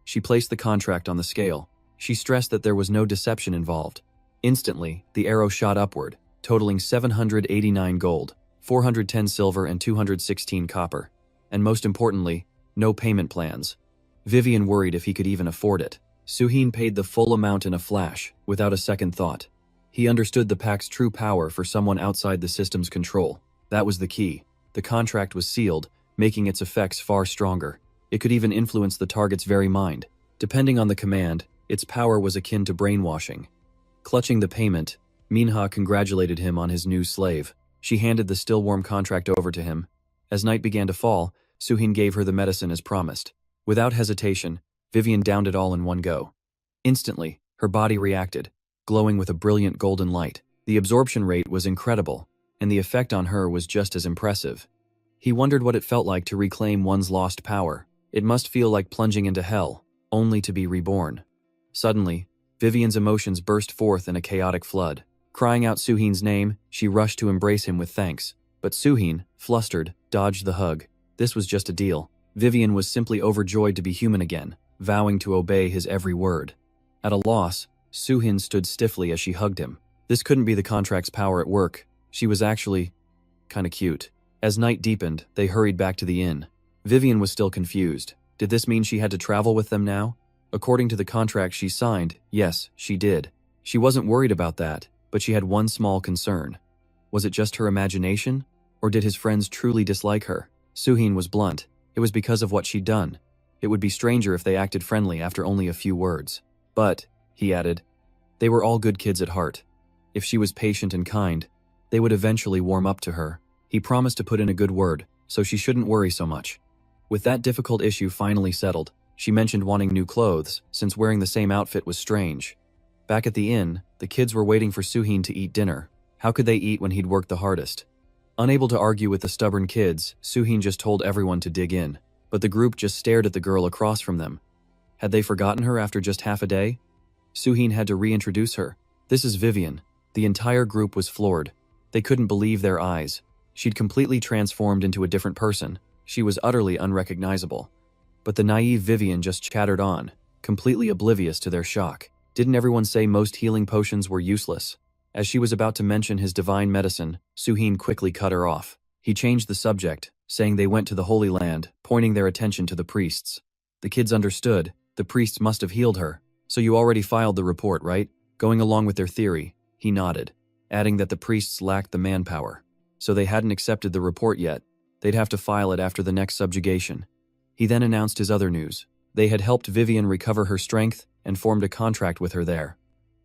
She placed the contract on the scale. She stressed that there was no deception involved. Instantly, the arrow shot upward, totaling 789 gold, 410 silver and 216 copper. And most importantly, no payment plans. Vivian worried if he could even afford it. Soohyun paid the full amount in a flash, without a second thought. He understood the pact's true power for someone outside the system's control. That was the key. The contract was sealed, making its effects far stronger. It could even influence the target's very mind. Depending on the command, its power was akin to brainwashing. Clutching the payment, Minha congratulated him on his new slave. She handed the still-warm contract over to him. As night began to fall, Soohyun gave her the medicine as promised. Without hesitation, Vivian downed it all in one go. Instantly, her body reacted, glowing with a brilliant golden light. The absorption rate was incredible. and the effect on her was just as impressive. He wondered what it felt like to reclaim one's lost power. It must feel like plunging into hell, only to be reborn. Suddenly, Vivian's emotions burst forth in a chaotic flood. Crying out Suhin's name, she rushed to embrace him with thanks. But Suhin, flustered, dodged the hug. This was just a deal. Vivian was simply overjoyed to be human again, vowing to obey his every word. At a loss, Suhin stood stiffly as she hugged him. This couldn't be the contract's power at work. She was actually kinda cute. As night deepened, they hurried back to the inn. Vivian was still confused. Did this mean she had to travel with them now? According to the contract she signed, yes, she did. She wasn't worried about that, but she had one small concern. Was it just her imagination? Or did his friends truly dislike her? Suhin was blunt. It was because of what she'd done. It would be stranger if they acted friendly after only a few words. But, he added, they were all good kids at heart. If she was patient and kind, they would eventually warm up to her. He promised to put in a good word, so she shouldn't worry so much. With that difficult issue finally settled, she mentioned wanting new clothes, since wearing the same outfit was strange. Back at the inn, the kids were waiting for Suhin to eat dinner. How could they eat when he'd worked the hardest? Unable to argue with the stubborn kids, Suhin just told everyone to dig in. But the group just stared at the girl across from them. Had they forgotten her after just half a day? Suhin had to reintroduce her. This is Vivian. The entire group was floored. They couldn't believe their eyes. She'd completely transformed into a different person. She was utterly unrecognizable. But the naive Vivian just chattered on, completely oblivious to their shock. Didn't everyone say most healing potions were useless? As she was about to mention his divine medicine, Suhin quickly cut her off. He changed the subject, saying they went to the Holy Land, pointing their attention to the priests. The kids understood. The priests must have healed her. So you already filed the report, right? Going along with their theory, he nodded, adding that the priests lacked the manpower. So they hadn't accepted the report yet. They'd have to file it after the next subjugation. He then announced his other news. They had helped Vivian recover her strength and formed a contract with her there.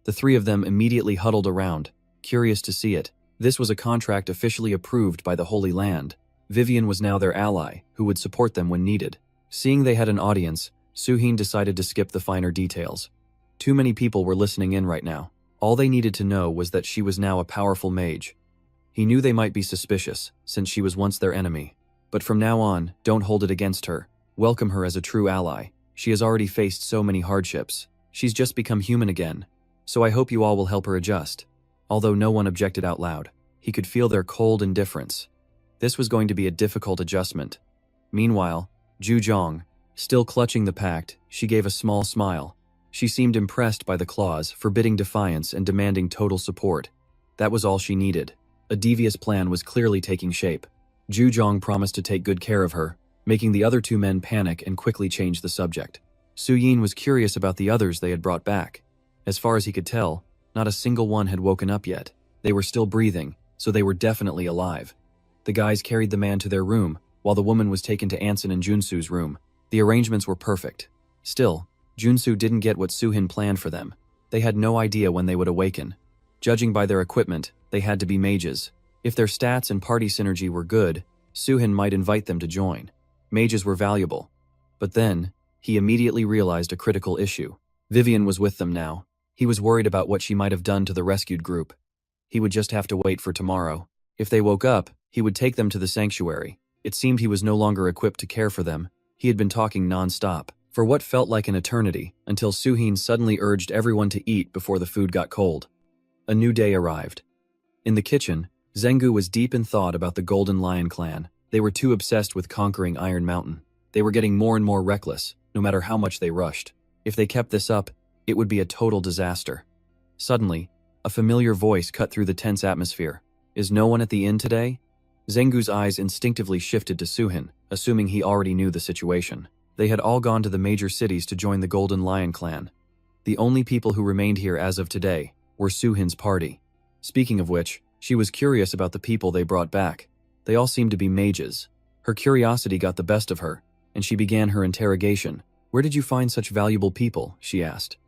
The three of them immediately huddled around, curious to see it. This was a contract officially approved by the Holy Land. Vivian was now their ally, who would support them when needed. Seeing they had an audience, Suhin decided to skip the finer details. Too many people were listening in right now. All they needed to know was that she was now a powerful mage. He knew they might be suspicious, since she was once their enemy. But from now on, don't hold it against her. Welcome her as a true ally. She has already faced so many hardships. She's just become human again. So I hope you all will help her adjust. Although no one objected out loud, he could feel their cold indifference. This was going to be a difficult adjustment. Meanwhile, Ju Zhong, still clutching the pact, she gave a small smile. She seemed impressed by the clause, forbidding defiance and demanding total support. That was all she needed. A devious plan was clearly taking shape. Ju Zhong promised to take good care of her, making the other two men panic and quickly change the subject. Su Yin was curious about the others they had brought back. As far as he could tell, not a single one had woken up yet. They were still breathing, so they were definitely alive. The guys carried the man to their room, while the woman was taken to Anson and Junsu's room. The arrangements were perfect. Still, Junsu didn't get what Suhin planned for them. They had no idea when they would awaken. Judging by their equipment, they had to be mages. If their stats and party synergy were good, Suhin might invite them to join. Mages were valuable. But then, he immediately realized a critical issue. Vivian was with them now. He was worried about what she might have done to the rescued group. He would just have to wait for tomorrow. If they woke up, he would take them to the sanctuary. It seemed he was no longer equipped to care for them. He had been talking non-stop, for what felt like an eternity, until Suhin suddenly urged everyone to eat before the food got cold. A new day arrived. In the kitchen, Zengu was deep in thought about the Golden Lion clan. They were too obsessed with conquering Iron Mountain. They were getting more and more reckless, no matter how much they rushed. If they kept this up, it would be a total disaster. Suddenly, a familiar voice cut through the tense atmosphere. Is no one at the inn today? Zengu's eyes instinctively shifted to Suhin, assuming he already knew the situation. They had all gone to the major cities to join the Golden Lion clan. The only people who remained here as of today were Suhin's party. Speaking of which, she was curious about the people they brought back. They all seemed to be mages. Her curiosity got the best of her, and she began her interrogation. Where did you find such valuable people? She asked.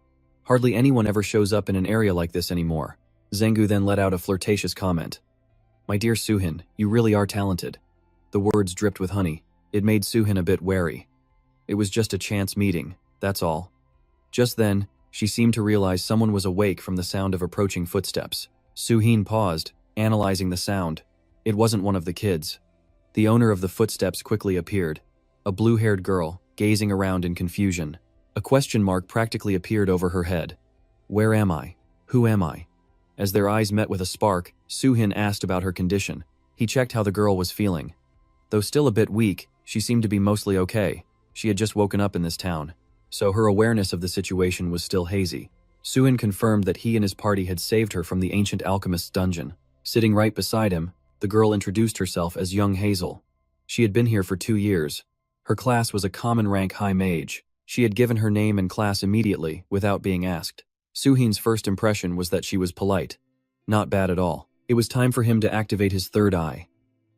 Hardly anyone ever shows up in an area like this anymore. Zengu then let out a flirtatious comment. My dear Suhin, you really are talented. The words dripped with honey. It made Suhin a bit wary. It was just a chance meeting, that's all. Just then, she seemed to realize someone was awake from the sound of approaching footsteps. Suhin paused, analyzing the sound. It wasn't one of the kids. The owner of the footsteps quickly appeared, a blue-haired girl, gazing around in confusion. A question mark practically appeared over her head. Where am I? Who am I? As their eyes met with a spark, Soo-hin asked about her condition. He checked how the girl was feeling. Though still a bit weak, she seemed to be mostly okay. She had just woken up in this town, so her awareness of the situation was still hazy. Soo-hin confirmed that he and his party had saved her from the ancient alchemist's dungeon. Sitting right beside him, the girl introduced herself as young Hazel. She had been here for 2 years. Her class was a common rank high mage. She had given her name and class immediately, without being asked. Soo-hin's first impression was that she was polite. Not bad at all. It was time for him to activate his third eye.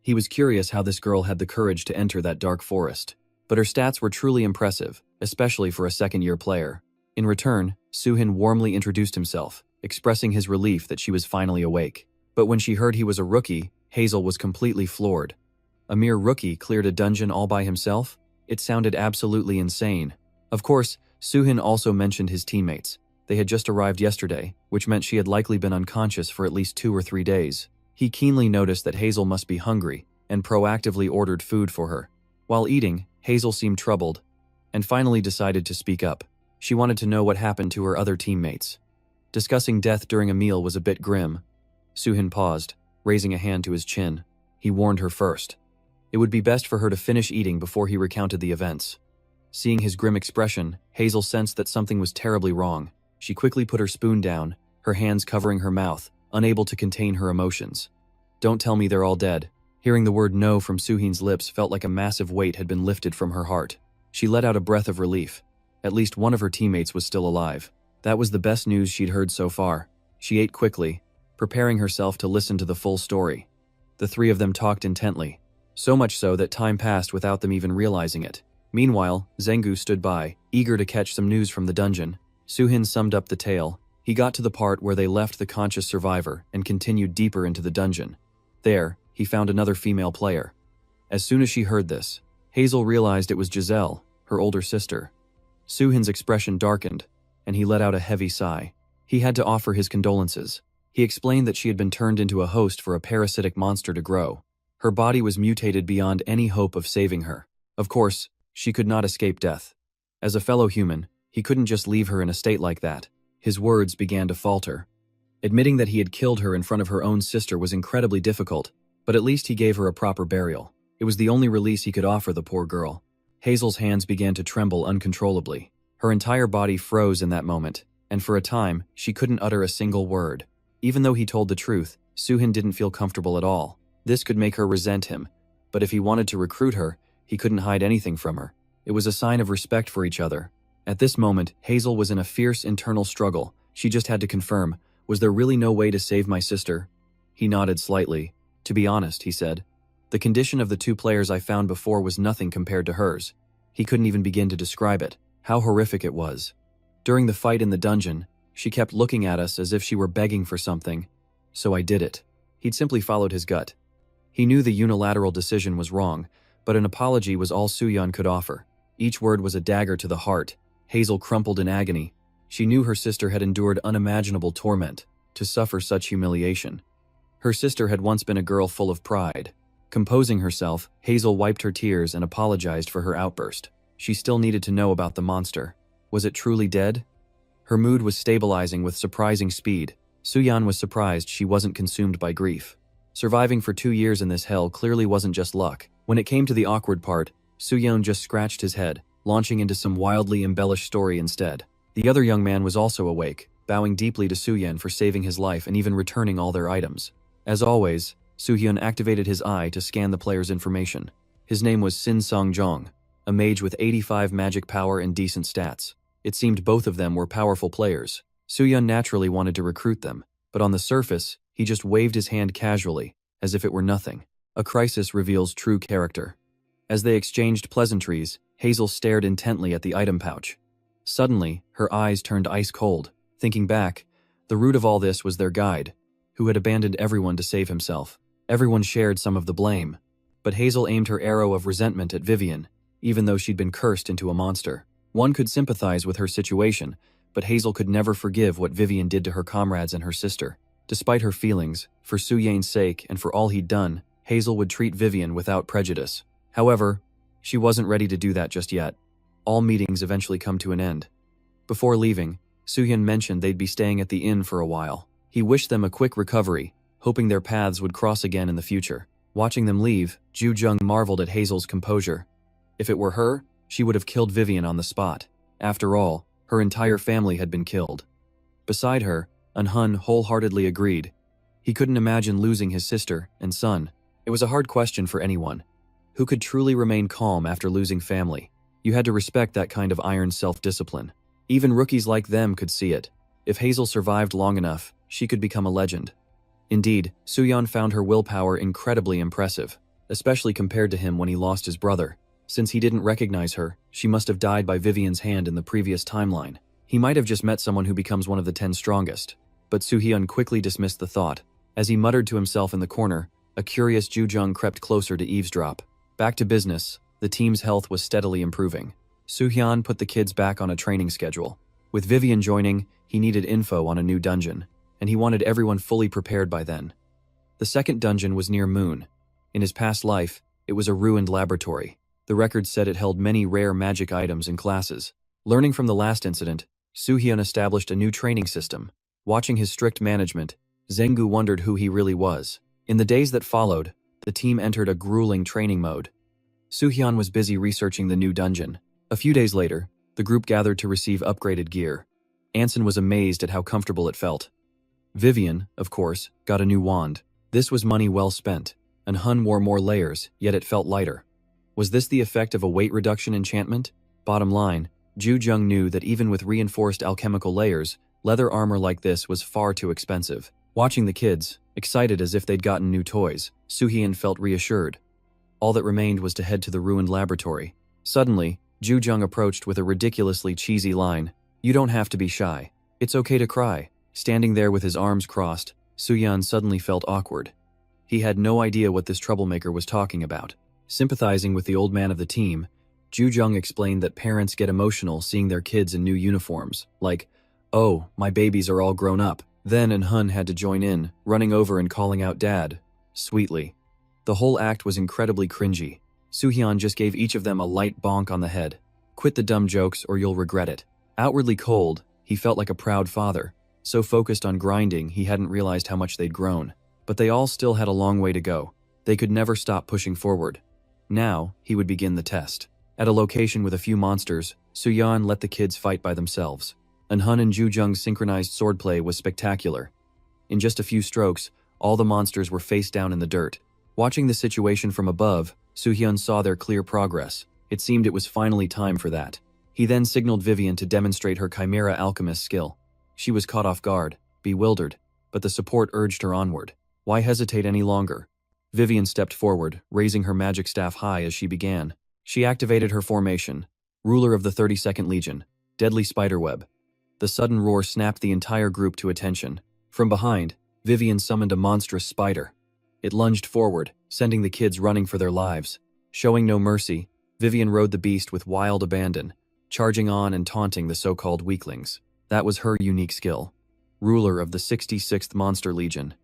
He was curious how this girl had the courage to enter that dark forest. But her stats were truly impressive, especially for a second-year player. In return, Soo-hin warmly introduced himself, expressing his relief that she was finally awake. But when she heard he was a rookie, Hazel was completely floored. A mere rookie cleared a dungeon all by himself? It sounded absolutely insane. Of course, Soo-hin also mentioned his teammates. They had just arrived yesterday, which meant she had likely been unconscious for at least 2 or 3 days. He keenly noticed that Hazel must be hungry, and proactively ordered food for her. While eating, Hazel seemed troubled, and finally decided to speak up. She wanted to know what happened to her other teammates. Discussing death during a meal was a bit grim. Soo-hin paused, raising a hand to his chin. He warned her first. It would be best for her to finish eating before he recounted the events. Seeing his grim expression, Hazel sensed that something was terribly wrong. She quickly put her spoon down, her hands covering her mouth, unable to contain her emotions. Don't tell me they're all dead. Hearing the word no from Soo-hin's lips felt like a massive weight had been lifted from her heart. She let out a breath of relief. At least one of her teammates was still alive. That was the best news she'd heard so far. She ate quickly, preparing herself to listen to the full story. The 3 of them talked intently, so much so that time passed without them even realizing it. Meanwhile, Zengu stood by, eager to catch some news from the dungeon. Soo-hin summed up the tale. He got to the part where they left the conscious survivor and continued deeper into the dungeon. There, he found another female player. As soon as she heard this, Hazel realized it was Giselle, her older sister. Soo-hin's expression darkened, and he let out a heavy sigh. He had to offer his condolences. He explained that she had been turned into a host for a parasitic monster to grow. Her body was mutated beyond any hope of saving her. Of course, she could not escape death. As a fellow human, he couldn't just leave her in a state like that. His words began to falter. Admitting that he had killed her in front of her own sister was incredibly difficult, but at least he gave her a proper burial. It was the only release he could offer the poor girl. Hazel's hands began to tremble uncontrollably. Her entire body froze in that moment, and for a time, she couldn't utter a single word. Even though he told the truth, Soo-hin didn't feel comfortable at all. This could make her resent him, but if he wanted to recruit her, he couldn't hide anything from her. It was a sign of respect for each other. At this moment, Hazel was in a fierce internal struggle. She just had to confirm, was there really no way to save my sister? He nodded slightly. To be honest, he said. The condition of the 2 players I found before was nothing compared to hers. He couldn't even begin to describe it, how horrific it was. During the fight in the dungeon, she kept looking at us as if she were begging for something. So I did it. He'd simply followed his gut. He knew the unilateral decision was wrong, but an apology was all Soo-yeon could offer. Each word was a dagger to the heart. Hazel crumpled in agony. She knew her sister had endured unimaginable torment to suffer such humiliation. Her sister had once been a girl full of pride. Composing herself, Hazel wiped her tears and apologized for her outburst. She still needed to know about the monster. Was it truly dead? Her mood was stabilizing with surprising speed. Soo-yeon was surprised she wasn't consumed by grief. Surviving for 2 years in this hell clearly wasn't just luck. When it came to the awkward part, Soo-yeon just scratched his head, launching into some wildly embellished story instead. The other young man was also awake, bowing deeply to Soo-yeon for saving his life and even returning all their items. As always, Soo-yeon activated his eye to scan the player's information. His name was Sin Song-jong, a mage with 85 magic power and decent stats. It seemed both of them were powerful players. Soo-yeon naturally wanted to recruit them, but on the surface, he just waved his hand casually, as if it were nothing. A crisis reveals true character. As they exchanged pleasantries, Hazel stared intently at the item pouch. Suddenly, her eyes turned ice cold. Thinking back, the root of all this was their guide, who had abandoned everyone to save himself. Everyone shared some of the blame, but Hazel aimed her arrow of resentment at Vivian, even though she'd been cursed into a monster. One could sympathize with her situation, but Hazel could never forgive what Vivian did to her comrades and her sister. Despite her feelings, for Soo-yeon's sake and for all he'd done, Hazel would treat Vivian without prejudice. However, she wasn't ready to do that just yet. All meetings eventually come to an end. Before leaving, Soohyun mentioned they'd be staying at the inn for a while. He wished them a quick recovery, hoping their paths would cross again in the future. Watching them leave, Ju Jung marveled at Hazel's composure. If it were her, she would have killed Vivian on the spot. After all, her entire family had been killed. Beside her, Eun-hun wholeheartedly agreed. He couldn't imagine losing his sister and son. It was a hard question for anyone. Who could truly remain calm after losing family? You had to respect that kind of iron self-discipline. Even rookies like them could see it. If Hazel survived long enough, she could become a legend. Indeed, Soohyun found her willpower incredibly impressive, especially compared to him when he lost his brother. Since he didn't recognize her, she must have died by Vivian's hand in the previous timeline. He might have just met someone who becomes one of the 10 strongest. But Soohyun quickly dismissed the thought. As he muttered to himself in the corner, a curious Ju Jung crept closer to eavesdrop. Back to business, the team's health was steadily improving. Soohyun put the kids back on a training schedule. With Vivian joining, he needed info on a new dungeon, and he wanted everyone fully prepared by then. The second dungeon was near Moon. In his past life, it was a ruined laboratory. The records said it held many rare magic items and classes. Learning from the last incident, Soohyun established a new training system. Watching his strict management, Zengu wondered who he really was. In the days that followed, the team entered a grueling training mode. Soohyun was busy researching the new dungeon. A few days later, the group gathered to receive upgraded gear. Anson was amazed at how comfortable it felt. Vivian, of course, got a new wand. This was money well spent, and Hun wore more layers, yet it felt lighter. Was this the effect of a weight reduction enchantment? Bottom line, Ju Jung knew that even with reinforced alchemical layers, leather armor like this was far too expensive. Watching the kids, excited as if they'd gotten new toys, Soohyun felt reassured. All that remained was to head to the ruined laboratory. Suddenly, Ju Jung approached with a ridiculously cheesy line. "You don't have to be shy. It's okay to cry." Standing there with his arms crossed, Soohyun suddenly felt awkward. He had no idea what this troublemaker was talking about. Sympathizing with the old man of the team, Ju Jung explained that parents get emotional seeing their kids in new uniforms, like, "Oh, my babies are all grown up." Then Eun-hun had to join in, running over and calling out Dad, sweetly. The whole act was incredibly cringy. Soohyun just gave each of them a light bonk on the head. "Quit the dumb jokes or you'll regret it." Outwardly cold, he felt like a proud father. So focused on grinding, he hadn't realized how much they'd grown. But they all still had a long way to go. They could never stop pushing forward. Now, he would begin the test. At a location with a few monsters, Soohyun let the kids fight by themselves. Eun-hun and Ju Jung's synchronized swordplay was spectacular. In just a few strokes, all the monsters were face down in the dirt. Watching the situation from above, Soohyun saw their clear progress. It seemed it was finally time for that. He then signaled Vivian to demonstrate her Chimera alchemist skill. She was caught off guard, bewildered, but the support urged her onward. Why hesitate any longer? Vivian stepped forward, raising her magic staff high as she began. She activated her formation, ruler of the 32nd Legion, deadly spiderweb. The sudden roar snapped the entire group to attention. From behind, Vivian summoned a monstrous spider. It lunged forward, sending the kids running for their lives. Showing no mercy, Vivian rode the beast with wild abandon, charging on and taunting the so-called weaklings. That was her unique skill. Ruler of the 66th Monster Legion.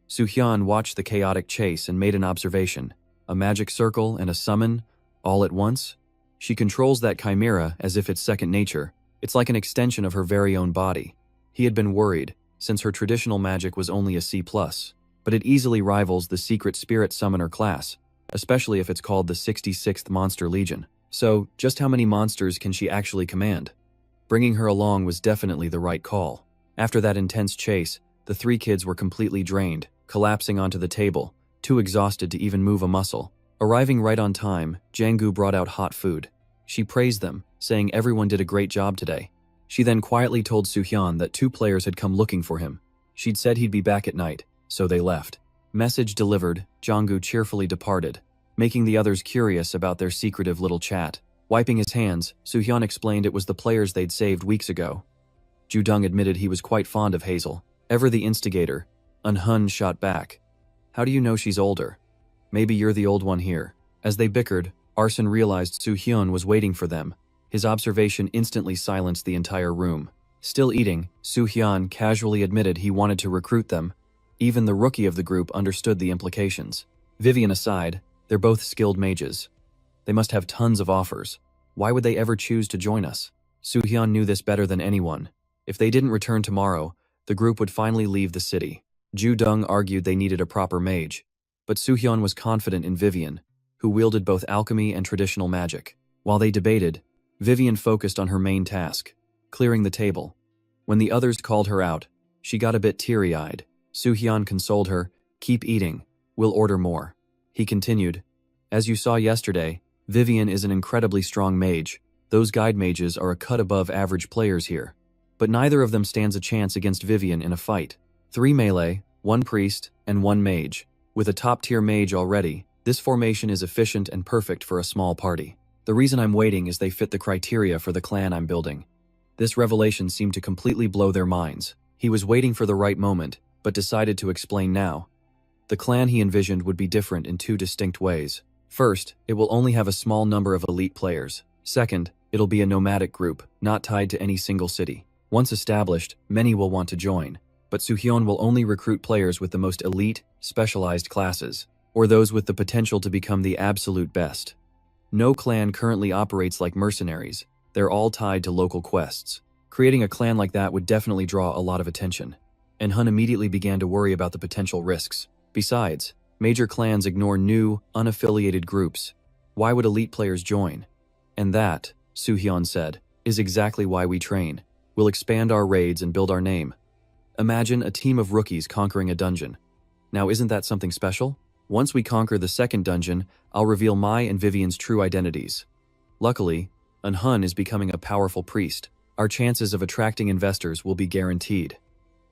Soohyun watched the chaotic chase and made an observation. A magic circle and a summon, all at once? She controls that chimera as if it's second nature. It's like an extension of her very own body. He had been worried, since her traditional magic was only a C+, but it easily rivals the secret spirit summoner class, especially if it's called the 66th Monster Legion. So, just how many monsters can she actually command? Bringing her along was definitely the right call. After that intense chase, the three kids were completely drained, collapsing onto the table, too exhausted to even move a muscle. Arriving right on time, Jangu brought out hot food. She praised them, saying everyone did a great job today. She then quietly told Soohyun that 2 players had come looking for him. She'd said he'd be back at night, so they left. Message delivered, Jangu cheerfully departed, making the others curious about their secretive little chat. Wiping his hands, Soohyun explained it was the players they'd saved weeks ago. Ju Jung admitted he was quite fond of Hazel. Ever the instigator, Eun-hun shot back. "How do you know she's older? Maybe you're the old one here." As they bickered, Arson realized Soohyun was waiting for them. His observation instantly silenced the entire room. Still eating, Soohyun casually admitted he wanted to recruit them. Even the rookie of the group understood the implications. Vivian aside, they're both skilled mages. They must have tons of offers. Why would they ever choose to join us? Soo-hyun knew this better than anyone. If they didn't return tomorrow, the group would finally leave the city. Ju-dong argued they needed a proper mage, but Soo-hyun was confident in Vivian, who wielded both alchemy and traditional magic. While they debated, Vivian focused on her main task, clearing the table. When the others called her out, she got a bit teary-eyed. Soo-hyun consoled her, "Keep eating, we'll order more." He continued, "As you saw yesterday, Vivian is an incredibly strong mage. Those guide mages are a cut above average players here. But neither of them stands a chance against Vivian in a fight. 3 melee, 1 priest, and 1 mage. With a top-tier mage already, this formation is efficient and perfect for a small party. The reason I'm waiting is they fit the criteria for the clan I'm building." This revelation seemed to completely blow their minds. He was waiting for the right moment, but decided to explain now. The clan he envisioned would be different in 2 distinct ways. First, it will only have a small number of elite players. Second, it'll be a nomadic group, not tied to any single city. Once established, many will want to join, but Soo-hyun will only recruit players with the most elite, specialized classes, or those with the potential to become the absolute best. No clan currently operates like mercenaries. They're all tied to local quests. Creating a clan like that would definitely draw a lot of attention. And Hun immediately began to worry about the potential risks. Besides, major clans ignore new, unaffiliated groups. Why would elite players join? And that, Soo-hyun said, is exactly why we train. We'll expand our raids and build our name. Imagine a team of rookies conquering a dungeon. Now isn't that something special? Once we conquer the second dungeon, I'll reveal my and Vivian's true identities. Luckily, An Hun is becoming a powerful priest. Our chances of attracting investors will be guaranteed.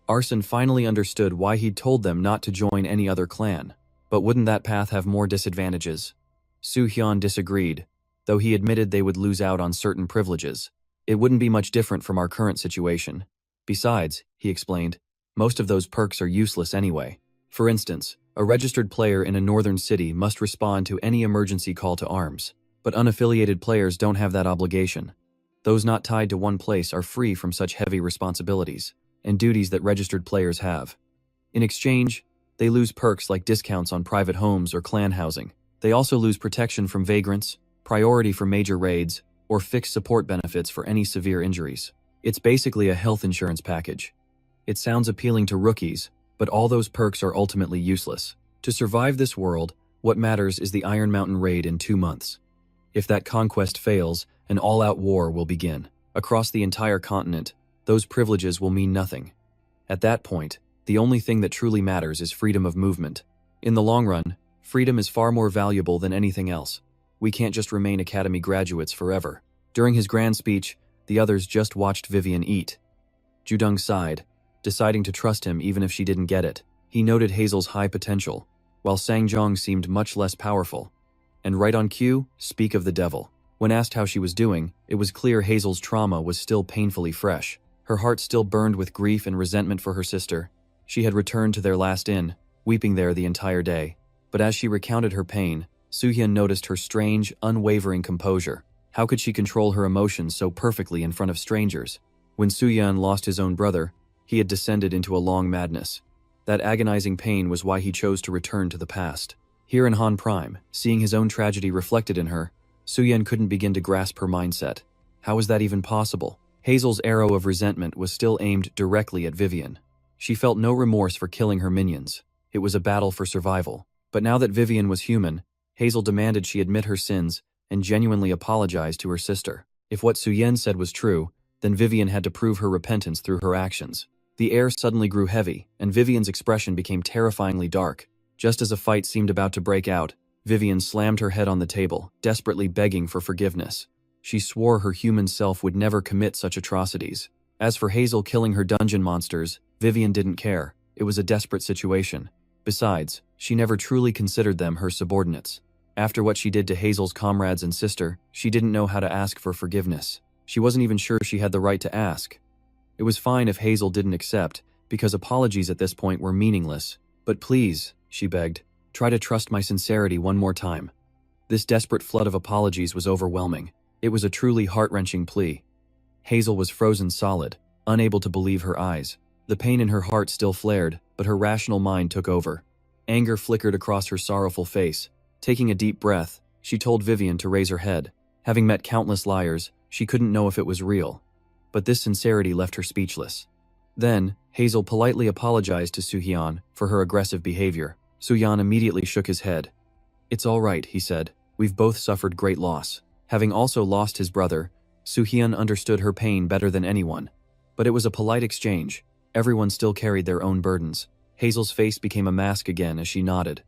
Arson finally understood why he'd told them not to join any other clan. But wouldn't that path have more disadvantages? Soo-hyun disagreed, though he admitted they would lose out on certain privileges. It wouldn't be much different from our current situation. Besides, he explained, most of those perks are useless anyway. For instance, a registered player in a northern city must respond to any emergency call to arms, but unaffiliated players don't have that obligation. Those not tied to one place are free from such heavy responsibilities and duties that registered players have. In exchange, they lose perks like discounts on private homes or clan housing. They also lose protection from vagrants, priority for major raids, or fixed support benefits for any severe injuries. It's basically a health insurance package. It sounds appealing to rookies, but all those perks are ultimately useless. To survive this world, what matters is the Iron Mountain raid in 2 months. If that conquest fails, an all-out war will begin. Across the entire continent, those privileges will mean nothing. At that point, the only thing that truly matters is freedom of movement. In the long run, freedom is far more valuable than anything else. We can't just remain Academy graduates forever. During his grand speech, the others just watched Vivian eat. Ju-dong sighed, deciding to trust him even if she didn't get it. He noted Hazel's high potential, while Sang-jong seemed much less powerful. And right on cue, speak of the devil. When asked how she was doing, it was clear Hazel's trauma was still painfully fresh. Her heart still burned with grief and resentment for her sister. She had returned to their last inn, weeping there the entire day. But as she recounted her pain, Soo-hyun noticed her strange, unwavering composure. How could she control her emotions so perfectly in front of strangers? When Soo-hyun lost his own brother, he had descended into a long madness. That agonizing pain was why he chose to return to the past. Here in Han Prime, seeing his own tragedy reflected in her, Soo-hyun couldn't begin to grasp her mindset. How was that even possible? Hazel's arrow of resentment was still aimed directly at Vivian. She felt no remorse for killing her minions. It was a battle for survival. But now that Vivian was human, Hazel demanded she admit her sins and genuinely apologize to her sister. If what Soo-hyun said was true, then Vivian had to prove her repentance through her actions. The air suddenly grew heavy, and Vivian's expression became terrifyingly dark. Just as a fight seemed about to break out, Vivian slammed her head on the table, desperately begging for forgiveness. She swore her human self would never commit such atrocities. As for Hazel killing her dungeon monsters, Vivian didn't care. It was a desperate situation. Besides, she never truly considered them her subordinates. After what she did to Hazel's comrades and sister, she didn't know how to ask for forgiveness. She wasn't even sure she had the right to ask. It was fine if Hazel didn't accept, because apologies at this point were meaningless. But please, she begged, try to trust my sincerity one more time. This desperate flood of apologies was overwhelming. It was a truly heart-wrenching plea. Hazel was frozen solid, unable to believe her eyes. The pain in her heart still flared, but her rational mind took over. Anger flickered across her sorrowful face. Taking a deep breath, she told Vivian to raise her head. Having met countless liars, she couldn't know if it was real. But this sincerity left her speechless. Then, Hazel politely apologized to Soohyun for her aggressive behavior. Soohyun immediately shook his head. "It's all right," he said. "We've both suffered great loss." Having also lost his brother, Soohyun understood her pain better than anyone. But it was a polite exchange. Everyone still carried their own burdens. Hazel's face became a mask again as she nodded.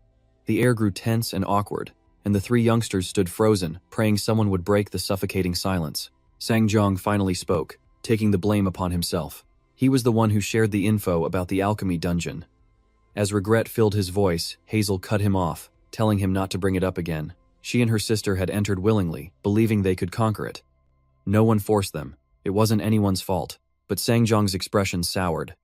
The air grew tense and awkward, and the three youngsters stood frozen, praying someone would break the suffocating silence. Sangjong finally spoke, taking the blame upon himself. He was the one who shared the info about the alchemy dungeon. As regret filled his voice, Hazel cut him off, telling him not to bring it up again. She and her sister had entered willingly, believing they could conquer it. No one forced them. It wasn't anyone's fault. But Sangjong's expression soured.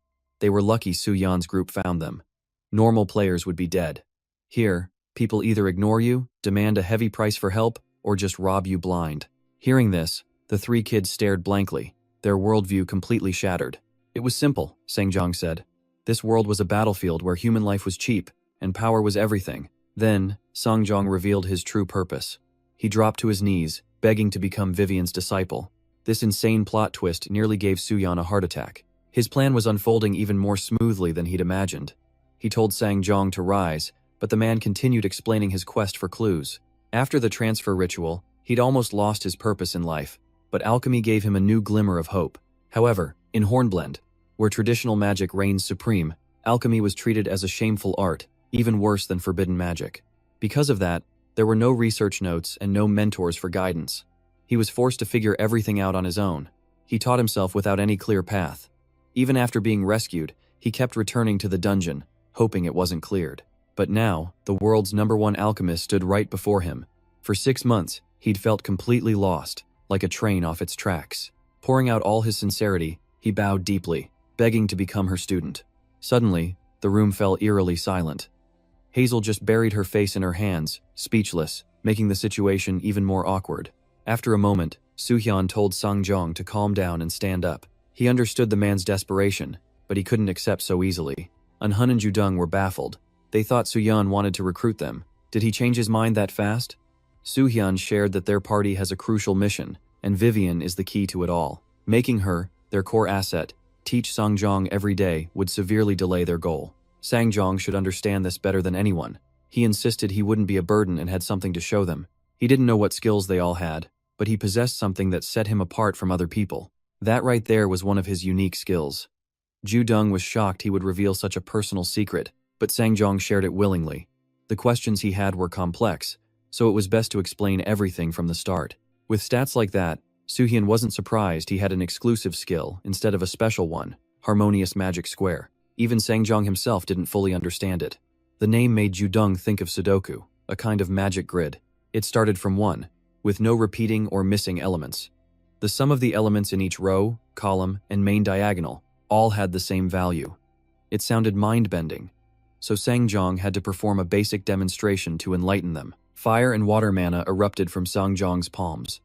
They were lucky Soohyun's group found them. Normal players would be dead. Here, people either ignore you, demand a heavy price for help, or just rob you blind. Hearing this, the three kids stared blankly, their worldview completely shattered. "It was simple," Sangjong said. "This world was a battlefield where human life was cheap, and power was everything." Then, Sangjong revealed his true purpose. He dropped to his knees, begging to become Vivian's disciple. This insane plot twist nearly gave Soohyun a heart attack. His plan was unfolding even more smoothly than he'd imagined. He told Sangjong to rise, but the man continued explaining his quest for clues. After the transfer ritual, he'd almost lost his purpose in life, but alchemy gave him a new glimmer of hope. However, in Hornblende, where traditional magic reigns supreme, alchemy was treated as a shameful art, even worse than forbidden magic. Because of that, there were no research notes and no mentors for guidance. He was forced to figure everything out on his own. He taught himself without any clear path. Even after being rescued, he kept returning to the dungeon, hoping it wasn't cleared. But now, the world's #1 alchemist stood right before him. For 6 months, he'd felt completely lost, like a train off its tracks. Pouring out all his sincerity, he bowed deeply, begging to become her student. Suddenly, the room fell eerily silent. Hazel just buried her face in her hands, speechless, making the situation even more awkward. After a moment, Soohyun told Sangjong to calm down and stand up. He understood the man's desperation, but he couldn't accept so easily. Anhun and Judong were baffled. They thought Soohyun wanted to recruit them. Did he change his mind that fast? Soohyun shared that their party has a crucial mission, and Vivian is the key to it all. Making her, their core asset, teach Sangjong every day would severely delay their goal. Sangjong should understand this better than anyone. He insisted he wouldn't be a burden and had something to show them. He didn't know what skills they all had, but he possessed something that set him apart from other people. That right there was one of his unique skills. Judong was shocked he would reveal such a personal secret, but Sangjong shared it willingly. The questions he had were complex, so it was best to explain everything from the start. With stats like that, Soohyun wasn't surprised he had an exclusive skill instead of a special one, Harmonious Magic Square. Even Sangjong himself didn't fully understand it. The name made Judong think of Sudoku, a kind of magic grid. It started from 1, with no repeating or missing elements. The sum of the elements in each row, column, and main diagonal all had the same value. It sounded mind-bending, so Sangjong had to perform a basic demonstration to enlighten them. Fire and water mana erupted from Sangjong's palms.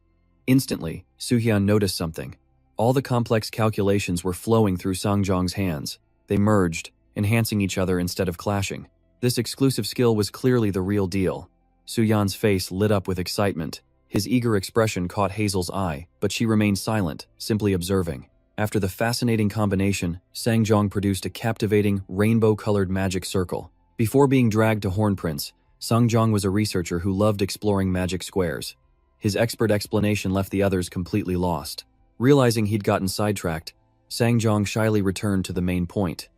Instantly, Soohyun noticed something. All the complex calculations were flowing through Sangjong's hands. They merged, enhancing each other instead of clashing. This exclusive skill was clearly the real deal. Soohyun's face lit up with excitement. His eager expression caught Hazel's eye, but she remained silent, simply observing. After the fascinating combination, Sangjong produced a captivating, rainbow-colored magic circle. Before being dragged to Hornprince, Sangjong was a researcher who loved exploring magic squares. His expert explanation left the others completely lost. Realizing he'd gotten sidetracked, Sangjong shyly returned to the main point.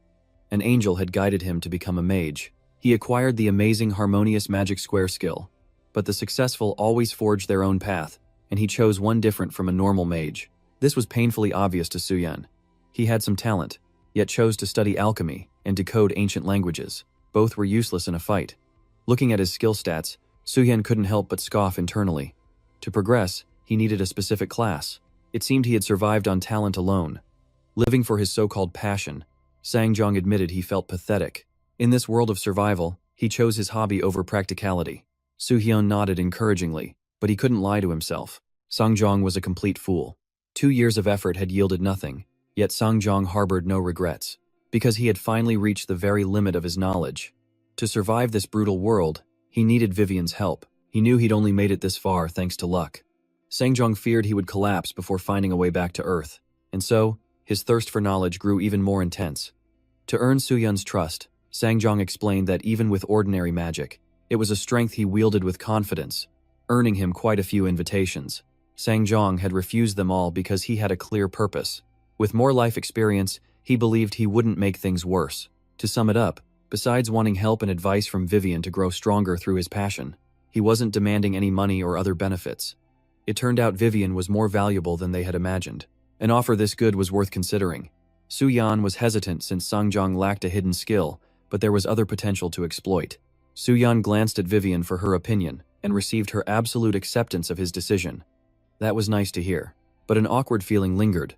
An angel had guided him to become a mage. He acquired the amazing Harmonious Magic Square skill, but the successful always forge their own path, and he chose one different from a normal mage. This was painfully obvious to Soohyun. He had some talent, yet chose to study alchemy and decode ancient languages. Both were useless in a fight. Looking at his skill stats, Soohyun couldn't help but scoff internally. To progress, he needed a specific class. It seemed he had survived on talent alone. Living for his so-called passion, Sangjong admitted he felt pathetic. In this world of survival, he chose his hobby over practicality. Soohyun nodded encouragingly, but he couldn't lie to himself. Sangjong was a complete fool. 2 years of effort had yielded nothing, yet Sangjong harbored no regrets, because he had finally reached the very limit of his knowledge. To survive this brutal world, he needed Vivian's help. He knew he'd only made it this far thanks to luck. Sangjong feared he would collapse before finding a way back to Earth, and so, his thirst for knowledge grew even more intense. To earn Suyun's trust, Sangjong explained that even with ordinary magic, it was a strength he wielded with confidence, earning him quite a few invitations. Sangjong had refused them all because he had a clear purpose. With more life experience, he believed he wouldn't make things worse. To sum it up, besides wanting help and advice from Vivian to grow stronger through his passion, he wasn't demanding any money or other benefits. It turned out Vivian was more valuable than they had imagined. An offer this good was worth considering. Suyan was hesitant since Sangjong lacked a hidden skill, but there was other potential to exploit. Suyan glanced at Vivian for her opinion and received her absolute acceptance of his decision. That was nice to hear, but an awkward feeling lingered.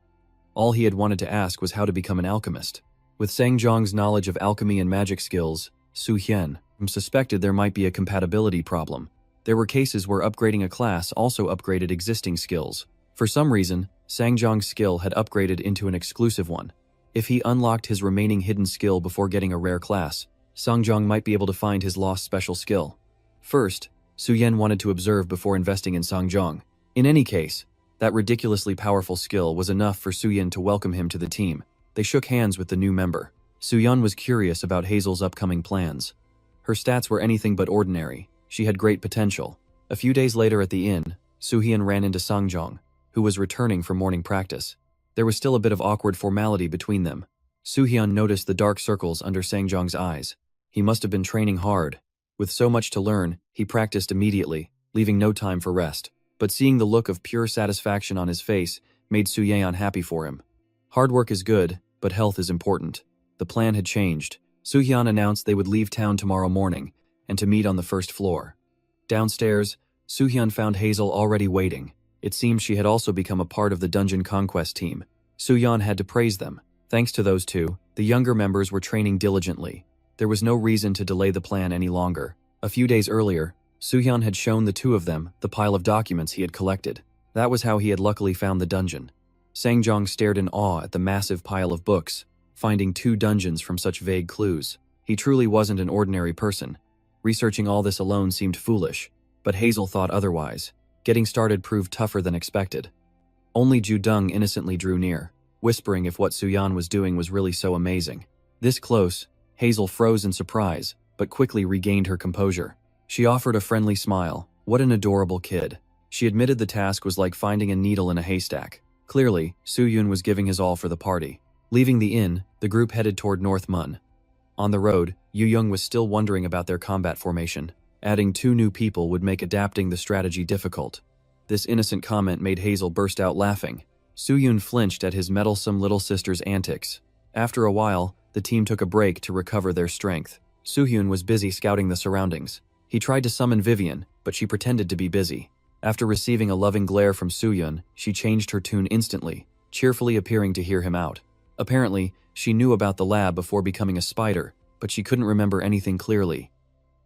All he had wanted to ask was how to become an alchemist. With Sangjong's knowledge of alchemy and magic skills, Su Hyun suspected there might be a compatibility problem. There were cases where upgrading a class also upgraded existing skills. For some reason, Sangjong's skill had upgraded into an exclusive one. If he unlocked his remaining hidden skill before getting a rare class, Sangjong might be able to find his lost special skill. First, Suyen wanted to observe before investing in Sangjong. In any case, that ridiculously powerful skill was enough for Suyen to welcome him to the team. They shook hands with the new member. Suyeon was curious about Hazel's upcoming plans. Her stats were anything but ordinary. She had great potential. A few days later at the inn, Suhyun ran into Sangjong, who was returning from morning practice. There was still a bit of awkward formality between them. Suhyun noticed the dark circles under Sangjong's eyes. He must have been training hard. With so much to learn, he practiced immediately, leaving no time for rest. But seeing the look of pure satisfaction on his face made Suyeon happy for him. Hard work is good, but health is important. The plan had changed. Suhyun announced they would leave town tomorrow morning, and to meet on the first floor. Downstairs, Suhyun found Hazel already waiting. It seemed she had also become a part of the dungeon conquest team. Suyeon had to praise them. Thanks to those two, the younger members were training diligently. There was no reason to delay the plan any longer. A few days earlier, Suhyun had shown the two of them the pile of documents he had collected. That was how he had luckily found the dungeon. Sangjong stared in awe at the massive pile of books, finding 2 dungeons from such vague clues. He truly wasn't an ordinary person. Researching all this alone seemed foolish, but Hazel thought otherwise. Getting started proved tougher than expected. Only Ju-dung innocently drew near, whispering if what Suyeon was doing was really so amazing. This close, Hazel froze in surprise, but quickly regained her composure. She offered a friendly smile. What an adorable kid. She admitted the task was like finding a needle in a haystack. Clearly, Suyeon was giving his all for the party. Leaving the inn, the group headed toward North Mun. On the road, Yu-young was still wondering about their combat formation. Adding 2 new people would make adapting the strategy difficult. This innocent comment made Hazel burst out laughing. Suyeon flinched at his meddlesome little sister's antics. After a while, the team took a break to recover their strength. Suhyun was busy scouting the surroundings. He tried to summon Vivian, but she pretended to be busy. After receiving a loving glare from Suyeon, she changed her tune instantly, cheerfully appearing to hear him out. Apparently, she knew about the lab before becoming a spider, but she couldn't remember anything clearly.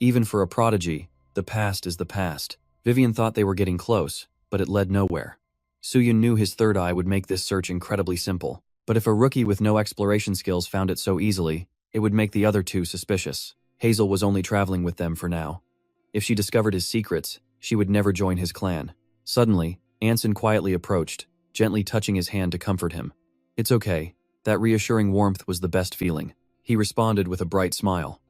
Even for a prodigy, the past is the past. Vivian thought they were getting close, but it led nowhere. Suyeon knew his third eye would make this search incredibly simple, but if a rookie with no exploration skills found it so easily, it would make the other 2 suspicious. Hazel was only traveling with them for now. If she discovered his secrets, she would never join his clan. Suddenly, Anson quietly approached, gently touching his hand to comfort him. It's okay. That reassuring warmth was the best feeling. He responded with a bright smile.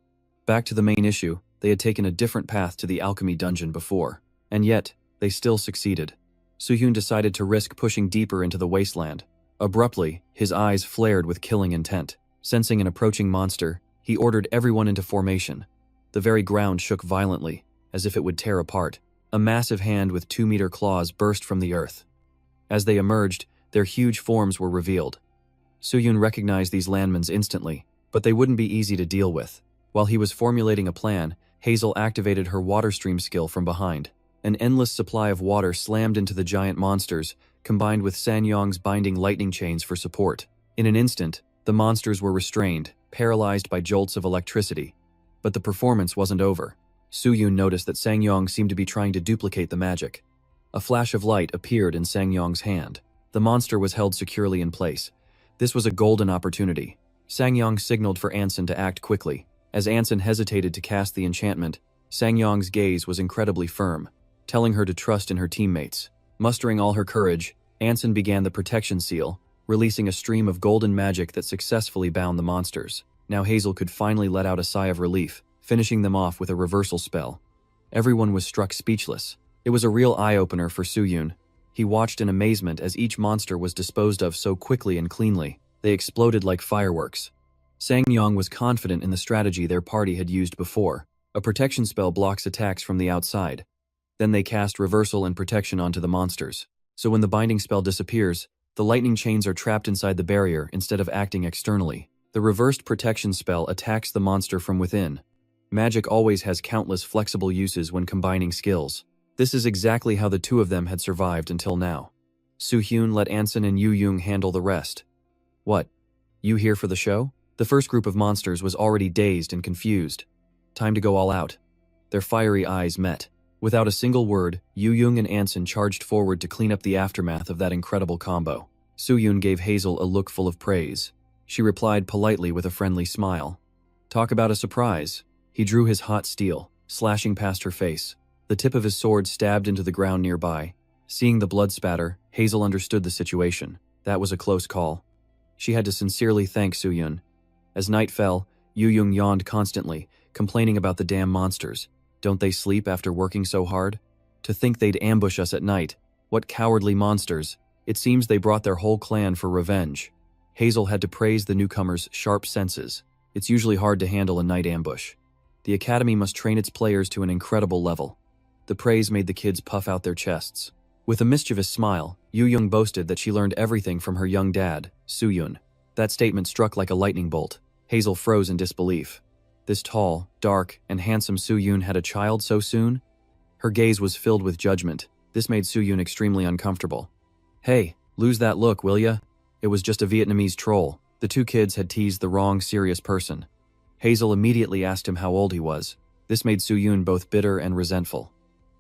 Back to the main issue, they had taken a different path to the alchemy dungeon before, and yet, they still succeeded. Suhyun decided to risk pushing deeper into the wasteland. Abruptly, his eyes flared with killing intent. Sensing an approaching monster, he ordered everyone into formation. The very ground shook violently, as if it would tear apart. A massive hand with 2-meter claws burst from the earth. As they emerged, their huge forms were revealed. Suhyun recognized these landmans instantly, but they wouldn't be easy to deal with. While he was formulating a plan, Hazel activated her water stream skill from behind. An endless supply of water slammed into the giant monsters, combined with Sanyong's binding lightning chains for support. In an instant, the monsters were restrained, paralyzed by jolts of electricity. But the performance wasn't over. Suhyun noticed that Sangyong seemed to be trying to duplicate the magic. A flash of light appeared in Sangyong's hand. The monster was held securely in place. This was a golden opportunity. Sangyong signaled for Anson to act quickly. As Anson hesitated to cast the enchantment, Sangyong's gaze was incredibly firm, telling her to trust in her teammates. Mustering all her courage, Anson began the protection seal, releasing a stream of golden magic that successfully bound the monsters. Now Hazel could finally let out a sigh of relief, finishing them off with a reversal spell. Everyone was struck speechless. It was a real eye-opener for Soo-yoon. He watched in amazement as each monster was disposed of so quickly and cleanly. They exploded like fireworks. Sangyong was confident in the strategy their party had used before. A protection spell blocks attacks from the outside. Then they cast reversal and protection onto the monsters. So when the binding spell disappears, the lightning chains are trapped inside the barrier instead of acting externally. The reversed protection spell attacks the monster from within. Magic always has countless flexible uses when combining skills. This is exactly how the two of them had survived until now. Soo-hyun let Anson and Yu-young handle the rest. What? You here for the show? The first group of monsters was already dazed and confused. Time to go all out. Their fiery eyes met. Without a single word, Yu-young and Anson charged forward to clean up the aftermath of that incredible combo. Soo-yoon gave Hazel a look full of praise. She replied politely with a friendly smile. Talk about a surprise. He drew his hot steel, slashing past her face. The tip of his sword stabbed into the ground nearby. Seeing the blood spatter, Hazel understood the situation. That was a close call. She had to sincerely thank Soo-yoon. As night fell, Yu-young yawned constantly, complaining about the damn monsters. Don't they sleep after working so hard? To think they'd ambush us at night. What cowardly monsters. It seems they brought their whole clan for revenge. Hazel had to praise the newcomers' sharp senses. It's usually hard to handle a night ambush. The academy must train its players to an incredible level. The praise made the kids puff out their chests. With a mischievous smile, Yu-young boasted that she learned everything from her young dad, Soo-yoon. That statement struck like a lightning bolt. Hazel froze in disbelief. This tall, dark, and handsome Soo-yoon had a child so soon? Her gaze was filled with judgment. This made Soo-yoon extremely uncomfortable. Hey, lose that look, will ya? It was just a Vietnamese troll. The two kids had teased the wrong serious person. Hazel immediately asked him how old he was. This made Soo-yoon both bitter and resentful.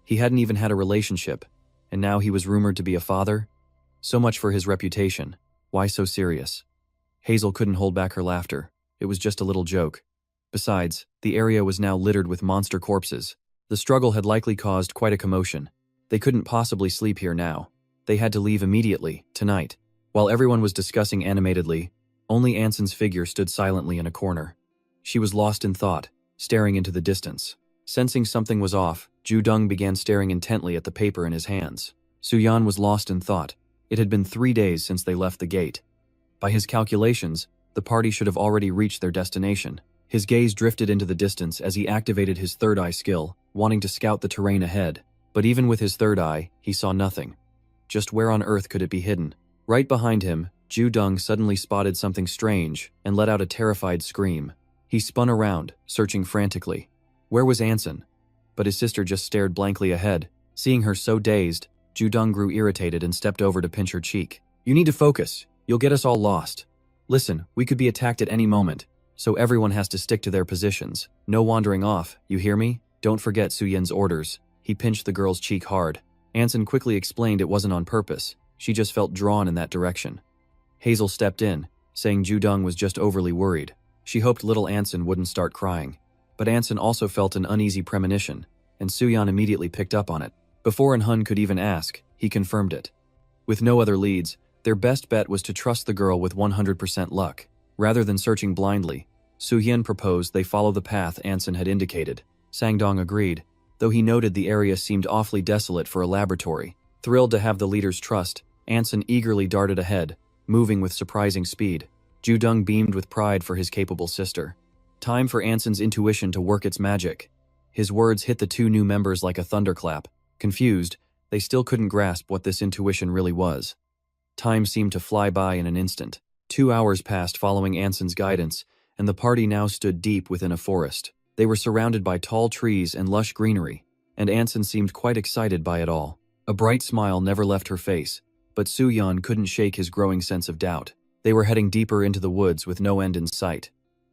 He hadn't even had a relationship, and now he was rumored to be a father? So much for his reputation. Why so serious? Hazel couldn't hold back her laughter. It was just a little joke. Besides, the area was now littered with monster corpses. The struggle had likely caused quite a commotion. They couldn't possibly sleep here now. They had to leave immediately, tonight. While everyone was discussing animatedly, only Anson's figure stood silently in a corner. She was lost in thought, staring into the distance. Sensing something was off, Ju-dung began staring intently at the paper in his hands. Soo-yeon was lost in thought. It had been 3 days since they left the gate. By his calculations, the party should have already reached their destination. His gaze drifted into the distance as he activated his third eye skill, wanting to scout the terrain ahead. But even with his third eye, he saw nothing. Just where on earth could it be hidden? Right behind him, Ju-dung suddenly spotted something strange and let out a terrified scream. He spun around, searching frantically. Where was Anson? But his sister just stared blankly ahead. Seeing her so dazed, Ju-dung grew irritated and stepped over to pinch her cheek. You need to focus. You'll get us all lost. Listen, we could be attacked at any moment, so everyone has to stick to their positions. No wandering off, you hear me? Don't forget Soo-yeon's orders. He pinched the girl's cheek hard. Anson quickly explained it wasn't on purpose. She just felt drawn in that direction. Hazel stepped in, saying Ju-dung was just overly worried. She hoped little Anson wouldn't start crying. But Anson also felt an uneasy premonition, and Soo-yeon immediately picked up on it. Before Hun could even ask, he confirmed it. With no other leads, their best bet was to trust the girl with 100% luck. Rather than searching blindly, Soo-yeon proposed they follow the path Anson had indicated. Sang-dong agreed, though he noted the area seemed awfully desolate for a laboratory. Thrilled to have the leader's trust, Anson eagerly darted ahead, moving with surprising speed. Ju-dung beamed with pride for his capable sister. Time for Anson's intuition to work its magic. His words hit the two new members like a thunderclap. Confused, they still couldn't grasp what this intuition really was. Time seemed to fly by in an instant. 2 hours passed following Anson's guidance, and the party now stood deep within a forest. They were surrounded by tall trees and lush greenery, and Anson seemed quite excited by it all. A bright smile never left her face, but Soo-yeon couldn't shake his growing sense of doubt. They were heading deeper into the woods with no end in sight.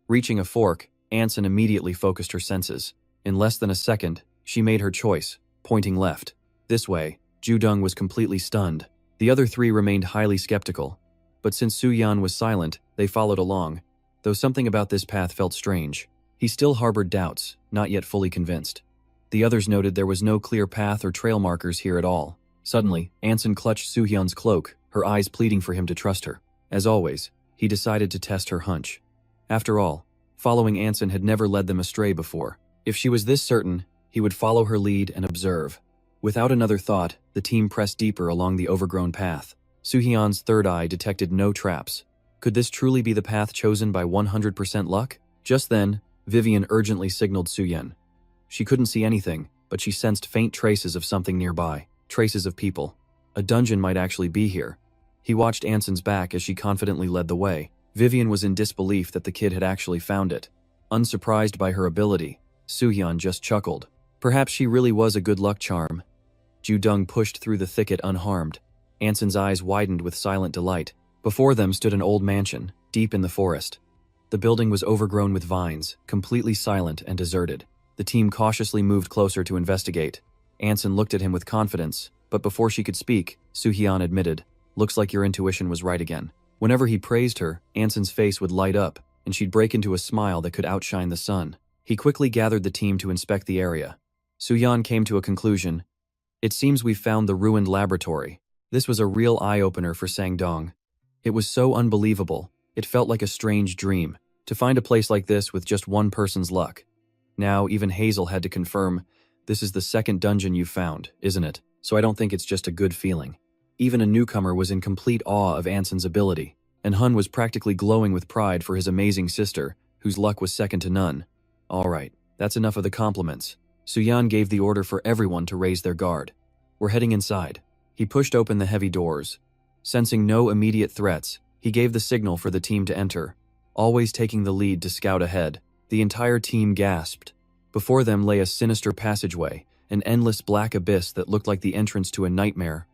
Reaching a fork, Anson immediately focused her senses. In less than a second, she made her choice, pointing left. This way, Ju-dung was completely stunned. The other three remained highly skeptical, but since Soo-yeon was silent, they followed along, though something about this path felt strange. He still harbored doubts, not yet fully convinced. The others noted there was no clear path or trail markers here at all. Suddenly, Anson clutched Soo-hyun's cloak, her eyes pleading for him to trust her. As always, he decided to test her hunch. After all, following Anson had never led them astray before. If she was this certain, he would follow her lead and observe. Without another thought, the team pressed deeper along the overgrown path. Soo-hyun's third eye detected no traps. Could this truly be the path chosen by 100% luck? Just then, Vivian urgently signaled Soo-hyun. She couldn't see anything, but she sensed faint traces of something nearby. Traces of people. A dungeon might actually be here. He watched Anson's back as she confidently led the way. Vivian was in disbelief that the kid had actually found it. Unsurprised by her ability, Soo-hyun just chuckled. Perhaps she really was a good luck charm. Ju-dung pushed through the thicket unharmed. Anson's eyes widened with silent delight. Before them stood an old mansion, deep in the forest. The building was overgrown with vines, completely silent and deserted. The team cautiously moved closer to investigate. Anson looked at him with confidence, but before she could speak, Soo-hyun admitted, "Looks like your intuition was right again." Whenever he praised her, Anson's face would light up, and she'd break into a smile that could outshine the sun. He quickly gathered the team to inspect the area. Soo-hyun came to a conclusion. "It seems we've found the ruined laboratory." This was a real eye-opener for Sang-dong. It was so unbelievable, it felt like a strange dream, to find a place like this with just one person's luck. Now, even Hazel had to confirm, "This is the second dungeon you've found, isn't it? So I don't think it's just a good feeling." Even a newcomer was in complete awe of Anson's ability, and Hun was practically glowing with pride for his amazing sister, whose luck was second to none. "All right, that's enough of the compliments." Soo-hyun gave the order for everyone to raise their guard. "We're heading inside." He pushed open the heavy doors. Sensing no immediate threats, he gave the signal for the team to enter, always taking the lead to scout ahead. The entire team gasped. Before them lay a sinister passageway, an endless black abyss that looked like the entrance to a nightmare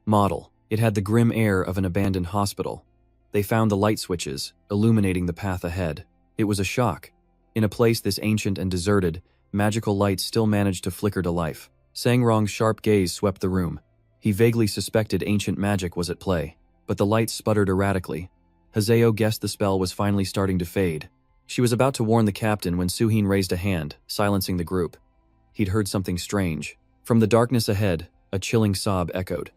model. It had the grim air of an abandoned hospital. They found the light switches, illuminating the path ahead. It was a shock. In a place this ancient and deserted, magical lights still managed to flicker to life. Sang-rong's sharp gaze swept the room. He vaguely suspected ancient magic was at play, but the lights sputtered erratically. Haseo guessed the spell was finally starting to fade. She was about to warn the captain when Soo-hyun raised a hand, silencing the group. He'd heard something strange. From the darkness ahead, a chilling sob echoed.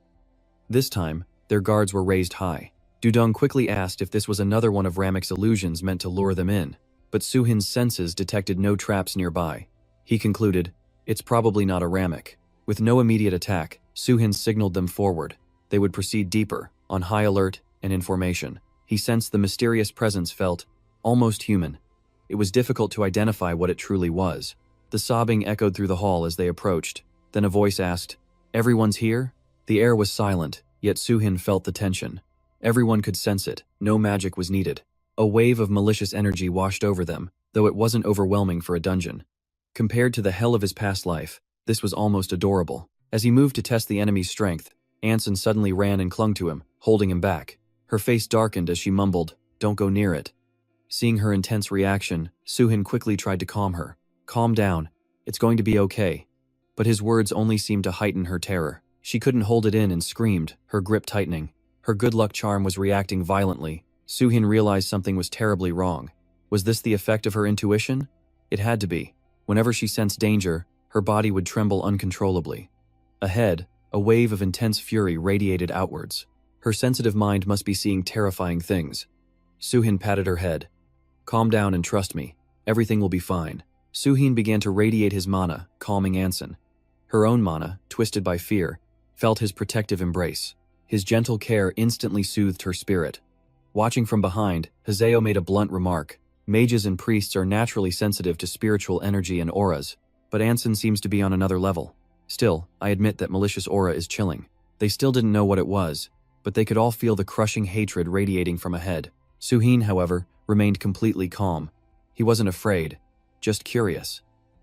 This time, their guards were raised high. Ju-dung quickly asked if this was another one of Ramek's illusions meant to lure them in, but Soo-hyun's senses detected no traps nearby. He concluded, "It's probably not a Ramek." With no immediate attack, Soo-hyun signaled them forward. They would proceed deeper, on high alert and in formation. He sensed the mysterious presence felt almost human. It was difficult to identify what it truly was. The sobbing echoed through the hall as they approached. Then a voice asked, "Everyone's here?" The air was silent, yet Soo-hyun felt the tension. Everyone could sense it. No magic was needed. A wave of malicious energy washed over them, though it wasn't overwhelming for a dungeon. Compared to the hell of his past life, this was almost adorable. As he moved to test the enemy's strength, Anson suddenly ran and clung to him, holding him back. Her face darkened as she mumbled, "Don't go near it." Seeing her intense reaction, Soo-hyun quickly tried to calm her. "Calm down. It's going to be okay." But his words only seemed to heighten her terror. She couldn't hold it in and screamed, her grip tightening. Her good luck charm was reacting violently. Soo-hyun realized something was terribly wrong. Was this the effect of her intuition? It had to be. Whenever she sensed danger, her body would tremble uncontrollably. Ahead, a wave of intense fury radiated outwards. Her sensitive mind must be seeing terrifying things. Soo-hyun patted her head. "Calm down and trust me. Everything will be fine." Soo-hyun began to radiate his mana, calming Anson. Her own mana, twisted by fear, felt his protective embrace. His gentle care instantly soothed her spirit. Watching from behind, Haseo made a blunt remark. "Mages and priests are naturally sensitive to spiritual energy and auras, but Anson seems to be on another level. Still, I admit that malicious aura is chilling." They still didn't know what it was, but they could all feel the crushing hatred radiating from ahead. Soo-hyun, however, remained completely calm. He wasn't afraid, just curious.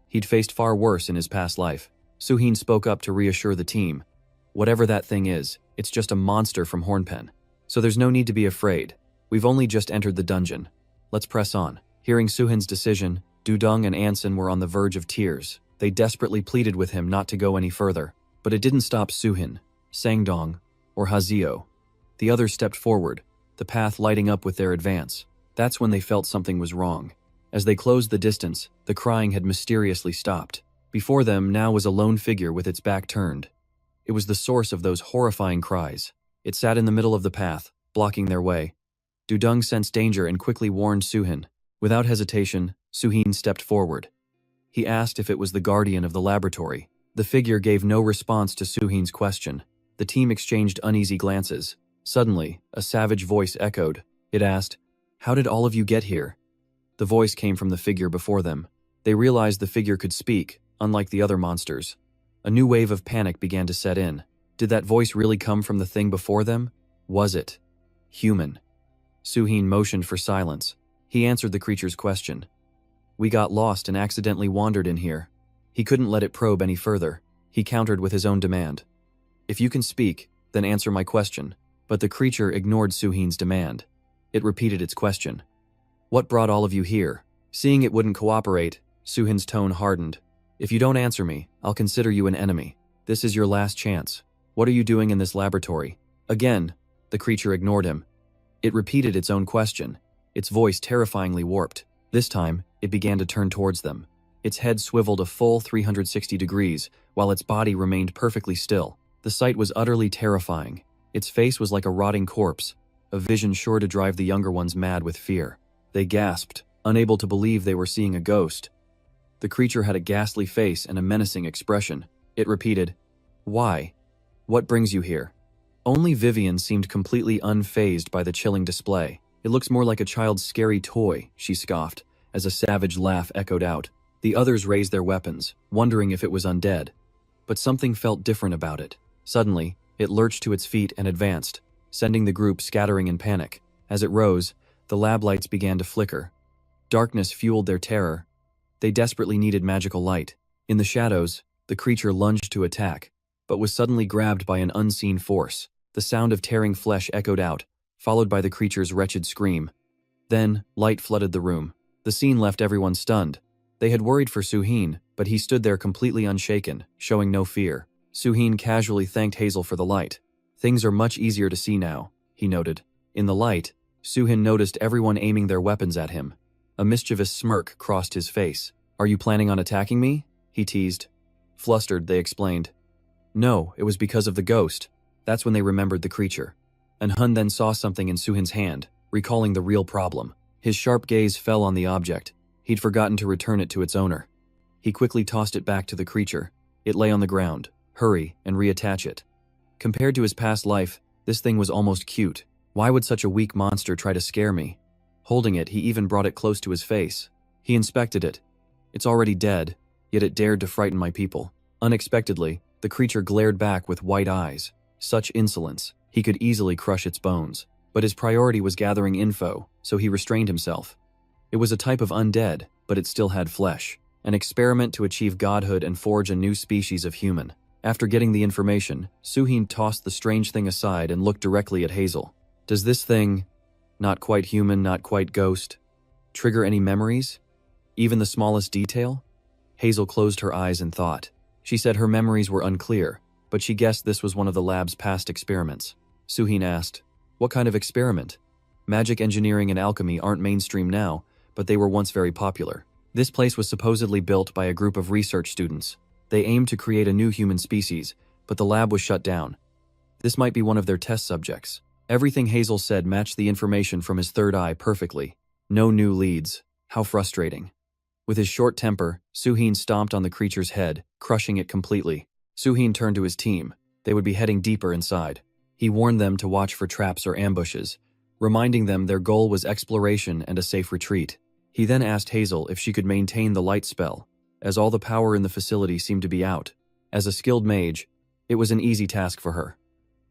He'd faced far worse in his past life. Soo-hyun spoke up to reassure the team. "Whatever that thing is, it's just a monster from Hornpen. So there's no need to be afraid. We've only just entered the dungeon. Let's press on." Hearing Soo-hyun's decision, Ju-dung and Anson were on the verge of tears. They desperately pleaded with him not to go any further. But it didn't stop Soo-hyun, Sang-dong, or Haseo. The others stepped forward, the path lighting up with their advance. That's when they felt something was wrong. As they closed the distance, the crying had mysteriously stopped. Before them now was a lone figure with its back turned. It was the source of those horrifying cries. It sat in the middle of the path, blocking their way. Dudung sensed danger and quickly warned Suhin. Without hesitation, Suhin stepped forward. He asked if it was the guardian of the laboratory. The figure gave no response to Suhin's question. The team exchanged uneasy glances. Suddenly, a savage voice echoed. It asked, "How did all of you get here?" The voice came from the figure before them. They realized the figure could speak, unlike the other monsters. A new wave of panic began to set in. Did that voice really come from the thing before them? Was it human? Suhin motioned for silence. He answered the creature's question. "We got lost and accidentally wandered in here." He couldn't let it probe any further. He countered with his own demand. "If you can speak, then answer my question." But the creature ignored Suhin's demand. It repeated its question. "What brought all of you here?" Seeing it wouldn't cooperate, Suhin's tone hardened. "If you don't answer me, I'll consider you an enemy. This is your last chance. What are you doing in this laboratory?" Again, the creature ignored him. It repeated its own question, its voice terrifyingly warped. This time, it began to turn towards them. Its head swiveled a full 360 degrees, while its body remained perfectly still. The sight was utterly terrifying. Its face was like a rotting corpse, a vision sure to drive the younger ones mad with fear. They gasped, unable to believe they were seeing a ghost. The creature had a ghastly face and a menacing expression. It repeated, "Why? What brings you here?" Only Vivian seemed completely unfazed by the chilling display. "It looks more like a child's scary toy," she scoffed, as a savage laugh echoed out. The others raised their weapons, wondering if it was undead. But something felt different about it. Suddenly, it lurched to its feet and advanced, sending the group scattering in panic. As it rose, the lab lights began to flicker. Darkness fueled their terror. They desperately needed magical light. In the shadows, the creature lunged to attack, but was suddenly grabbed by an unseen force. The sound of tearing flesh echoed out, followed by the creature's wretched scream. Then, light flooded the room. The scene left everyone stunned. They had worried for Suhin, but he stood there completely unshaken, showing no fear. Suhin casually thanked Hazel for the light. "Things are much easier to see now," he noted. In the light, Suhin noticed everyone aiming their weapons at him. A mischievous smirk crossed his face. "Are you planning on attacking me?" he teased. Flustered, they explained. "No, it was because of the ghost." That's when they remembered the creature. And Hun then saw something in Suhin's hand, recalling the real problem. His sharp gaze fell on the object. He'd forgotten to return it to its owner. He quickly tossed it back to the creature. It lay on the ground. "Hurry and reattach it." Compared to his past life, this thing was almost cute. Why would such a weak monster try to scare me? Holding it, he even brought it close to his face. He inspected it. It's already dead, yet it dared to frighten my people. Unexpectedly, the creature glared back with white eyes. Such insolence, he could easily crush its bones. But his priority was gathering info, so he restrained himself. It was a type of undead, but it still had flesh. An experiment to achieve godhood and forge a new species of human. After getting the information, Suhin tossed the strange thing aside and looked directly at Hazel. "Does this thing, not quite human, not quite ghost, trigger any memories? Even the smallest detail?" Hazel closed her eyes in thought. She said her memories were unclear, but she guessed this was one of the lab's past experiments. Suhin asked, "What kind of experiment?" Magic, engineering, and alchemy aren't mainstream now, but they were once very popular. This place was supposedly built by a group of research students. They aimed to create a new human species, but the lab was shut down. This might be one of their test subjects. Everything Hazel said matched the information from his third eye perfectly. No new leads. How frustrating. With his short temper, Suhin stomped on the creature's head, crushing it completely. Suhin turned to his team. They would be heading deeper inside. He warned them to watch for traps or ambushes, reminding them their goal was exploration and a safe retreat. He then asked Hazel if she could maintain the light spell, as all the power in the facility seemed to be out. As a skilled mage, it was an easy task for her.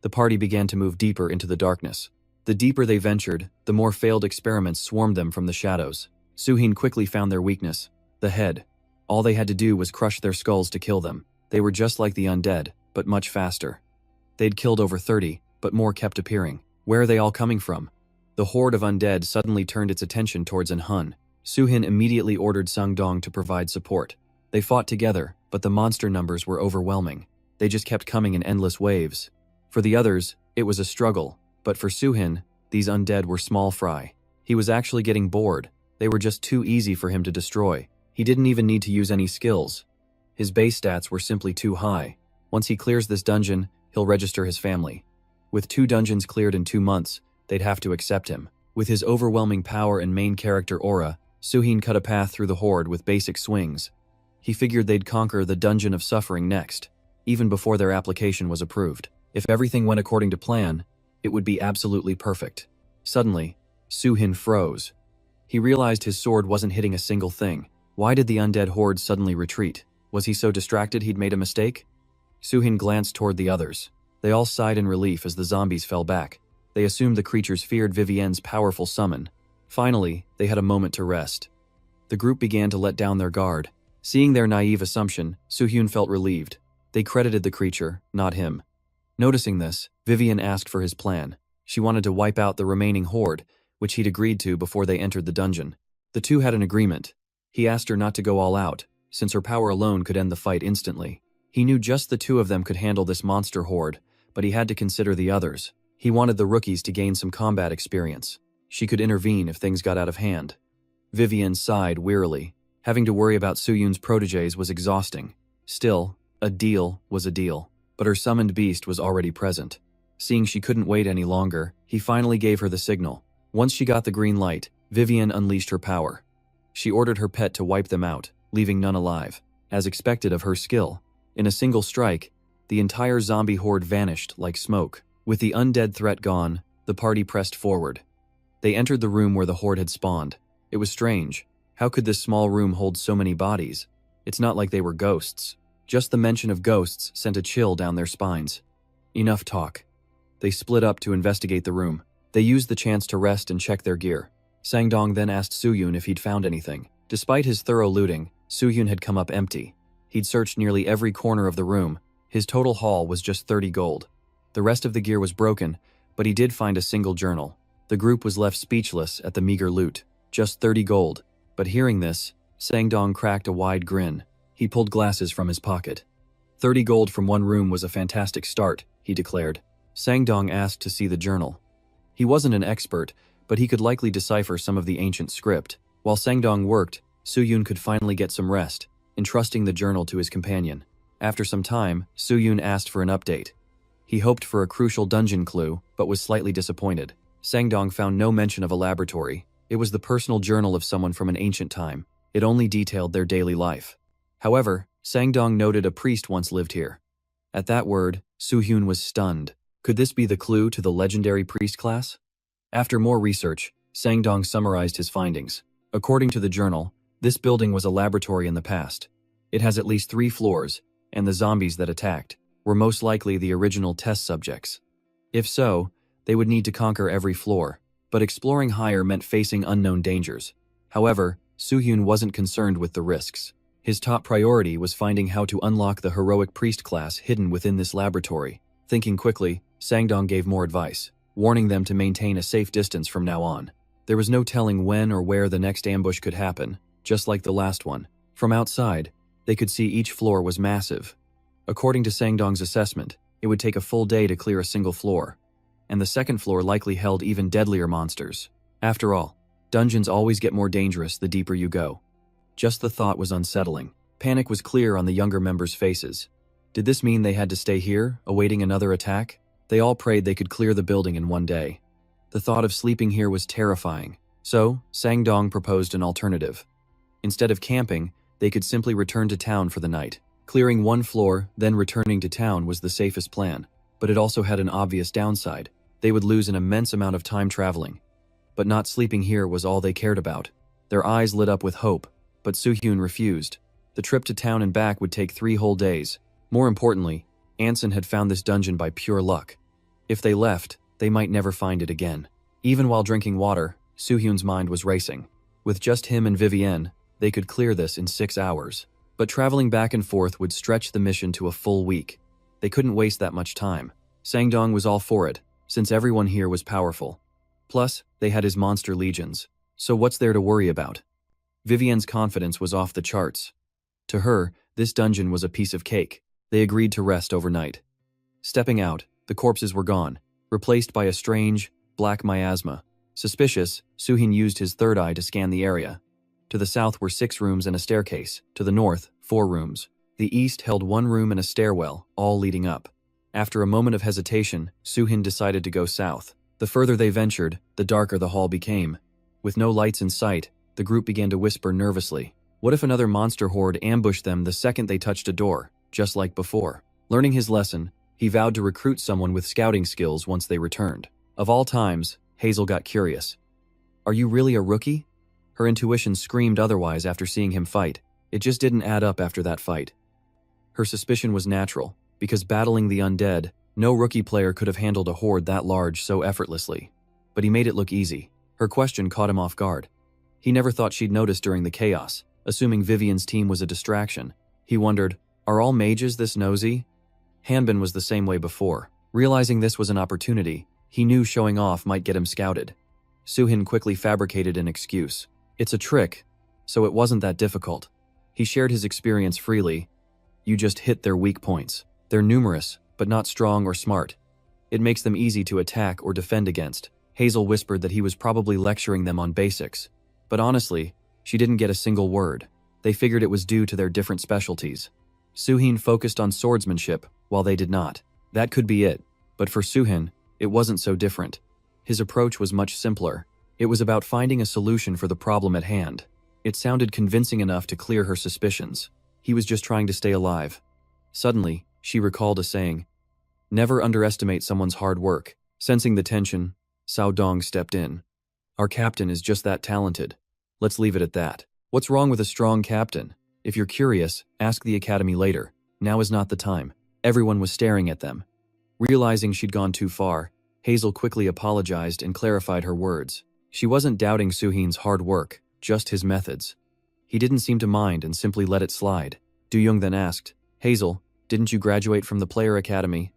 The party began to move deeper into the darkness. The deeper they ventured, the more failed experiments swarmed them from the shadows. Suhin quickly found their weakness, the head. All they had to do was crush their skulls to kill them. They were just like the undead, but much faster. They'd killed over 30, but more kept appearing. Where are they all coming from? The horde of undead suddenly turned its attention towards Hun. Suhin immediately ordered Sungdong to provide support. They fought together, but the monster numbers were overwhelming. They just kept coming in endless waves. For the others, it was a struggle, but for Suhin, these undead were small fry. He was actually getting bored. They were just too easy for him to destroy. He didn't even need to use any skills. His base stats were simply too high. Once he clears this dungeon, he'll register his family. With 2 dungeons cleared in 2 months, they'd have to accept him. With his overwhelming power and main character aura, Suhin cut a path through the horde with basic swings. He figured they'd conquer the Dungeon of Suffering next, even before their application was approved. If everything went according to plan, it would be absolutely perfect. Suddenly, Suhin froze. He realized his sword wasn't hitting a single thing. Why did the undead horde suddenly retreat? Was he so distracted he'd made a mistake? Suhin glanced toward the others. They all sighed in relief as the zombies fell back. They assumed the creatures feared Vivienne's powerful summon. Finally, they had a moment to rest. The group began to let down their guard. Seeing their naive assumption, Suhyun felt relieved. They credited the creature, not him. Noticing this, Vivienne asked for his plan. She wanted to wipe out the remaining horde, which he'd agreed to before they entered the dungeon. The two had an agreement. He asked her not to go all out, since her power alone could end the fight instantly. He knew just the 2 of them could handle this monster horde, but he had to consider the others. He wanted the rookies to gain some combat experience. She could intervene if things got out of hand. Vivienne sighed wearily. Having to worry about Suyun's protégés was exhausting. Still, a deal was a deal. But her summoned beast was already present. Seeing she couldn't wait any longer, he finally gave her the signal. Once she got the green light, Vivienne unleashed her power. She ordered her pet to wipe them out, leaving none alive. As expected of her skill, in a single strike, the entire zombie horde vanished like smoke. With the undead threat gone, the party pressed forward. They entered the room where the horde had spawned. It was strange. How could this small room hold so many bodies? It's not like they were ghosts. Just the mention of ghosts sent a chill down their spines. Enough talk. They split up to investigate the room. They used the chance to rest and check their gear. Sangdong then asked Suyun if he'd found anything. Despite his thorough looting, Suyun had come up empty. He'd searched nearly every corner of the room. His total haul was just 30 gold. The rest of the gear was broken, but he did find a single journal. The group was left speechless at the meager loot. Just 30 gold. But hearing this, Sangdong cracked a wide grin. He pulled glasses from his pocket. 30 gold from one room was a fantastic start, he declared. Sangdong asked to see the journal. He wasn't an expert, but he could likely decipher some of the ancient script. While Sangdong worked, Suyun could finally get some rest, entrusting the journal to his companion. After some time, Suyun asked for an update. He hoped for a crucial dungeon clue, but was slightly disappointed. Sangdong found no mention of a laboratory. It was the personal journal of someone from an ancient time. It only detailed their daily life. However, Sangdong noted a priest once lived here. At that word, Suhyun was stunned. Could this be the clue to the legendary priest class? After more research, Sangdong summarized his findings. According to the journal, this building was a laboratory in the past. It has at least 3 floors, and the zombies that attacked were most likely the original test subjects. If so, they would need to conquer every floor, but exploring higher meant facing unknown dangers. However, Suhyun wasn't concerned with the risks. His top priority was finding how to unlock the heroic priest class hidden within this laboratory. Thinking quickly, Sangdong gave more advice, warning them to maintain a safe distance from now on. There was no telling when or where the next ambush could happen, just like the last one. From outside, they could see each floor was massive. According to Sangdong's assessment, it would take a full day to clear a single floor, and the second floor likely held even deadlier monsters. After all, dungeons always get more dangerous the deeper you go. Just the thought was unsettling. Panic was clear on the younger members' faces. Did this mean they had to stay here, awaiting another attack? They all prayed they could clear the building in one day. The thought of sleeping here was terrifying. So, Sangdong proposed an alternative. Instead of camping, they could simply return to town for the night. Clearing one floor, then returning to town was the safest plan. But it also had an obvious downside. They would lose an immense amount of time traveling. But not sleeping here was all they cared about. Their eyes lit up with hope, but Suhyun refused. The trip to town and back would take 3 whole days. More importantly, Anson had found this dungeon by pure luck. If they left, they might never find it again. Even while drinking water, Suhyun's mind was racing. With just him and Vivienne, they could clear this in 6 hours. But traveling back and forth would stretch the mission to a full week. They couldn't waste that much time. Sangdong was all for it, since everyone here was powerful. Plus, they had his monster legions. So what's there to worry about? Vivienne's confidence was off the charts. To her, this dungeon was a piece of cake. They agreed to rest overnight. Stepping out, the corpses were gone, replaced by a strange, black miasma. Suspicious, Suhin used his third eye to scan the area. To the south were 6 rooms and a staircase. To the north, 4 rooms. The east held 1 room and a stairwell, all leading up. After a moment of hesitation, Suhin decided to go south. The further they ventured, the darker the hall became. With no lights in sight, the group began to whisper nervously. What if another monster horde ambushed them the second they touched a door, just like before? Learning his lesson, he vowed to recruit someone with scouting skills once they returned. Of all times, Hazel got curious. Are you really a rookie? Her intuition screamed otherwise after seeing him fight. It just didn't add up after that fight. Her suspicion was natural, because battling the undead, no rookie player could have handled a horde that large so effortlessly. But he made it look easy. Her question caught him off guard. He never thought she'd notice during the chaos, assuming Vivian's team was a distraction. He wondered, are all mages this nosy? Hanbin was the same way before. Realizing this was an opportunity, he knew showing off might get him scouted. Suhin quickly fabricated an excuse. It's a trick, so it wasn't that difficult. He shared his experience freely. You just hit their weak points. They're numerous, but not strong or smart. It makes them easy to attack or defend against. Hazel whispered that he was probably lecturing them on basics. But honestly, she didn't get a single word. They figured it was due to their different specialties. Suhin focused on swordsmanship, while they did not. That could be it, but for Suhin, it wasn't so different. His approach was much simpler. It was about finding a solution for the problem at hand. It sounded convincing enough to clear her suspicions. He was just trying to stay alive. Suddenly, she recalled a saying. Never underestimate someone's hard work. Sensing the tension, Cao Dong stepped in. Our captain is just that talented. Let's leave it at that. What's wrong with a strong captain? If you're curious, ask the academy later. Now is not the time. Everyone was staring at them. Realizing she'd gone too far, Hazel quickly apologized and clarified her words. She wasn't doubting Suhin's hard work, just his methods. He didn't seem to mind and simply let it slide. Du-young then asked, Hazel, didn't you graduate from the player academy?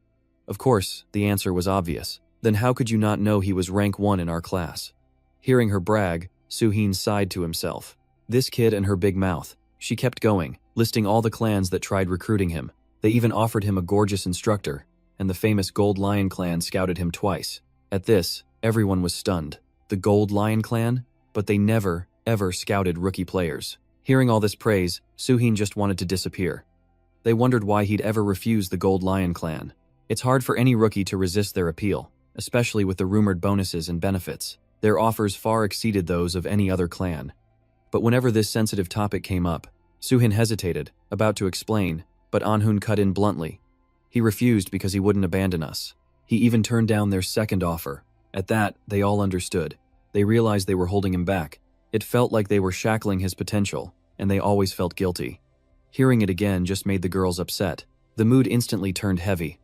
Of course, the answer was obvious. Then how could you not know he was rank 1 in our class? Hearing her brag, Suhin sighed to himself. This kid and her big mouth. She kept going, listing all the clans that tried recruiting him. They even offered him a gorgeous instructor, and the famous Gold Lion clan scouted him twice. At this, everyone was stunned. The Gold Lion clan? But they never, ever scouted rookie players. Hearing all this praise, Suhin just wanted to disappear. They wondered why he'd ever refuse the Gold Lion clan. It's hard for any rookie to resist their appeal, especially with the rumored bonuses and benefits. Their offers far exceeded those of any other clan. But whenever this sensitive topic came up, Suhin hesitated, about to explain, but Anhun cut in bluntly. He refused because he wouldn't abandon us. He even turned down their second offer. At that, they all understood. They realized they were holding him back. It felt like they were shackling his potential, and they always felt guilty. Hearing it again just made the girls upset. The mood instantly turned heavy.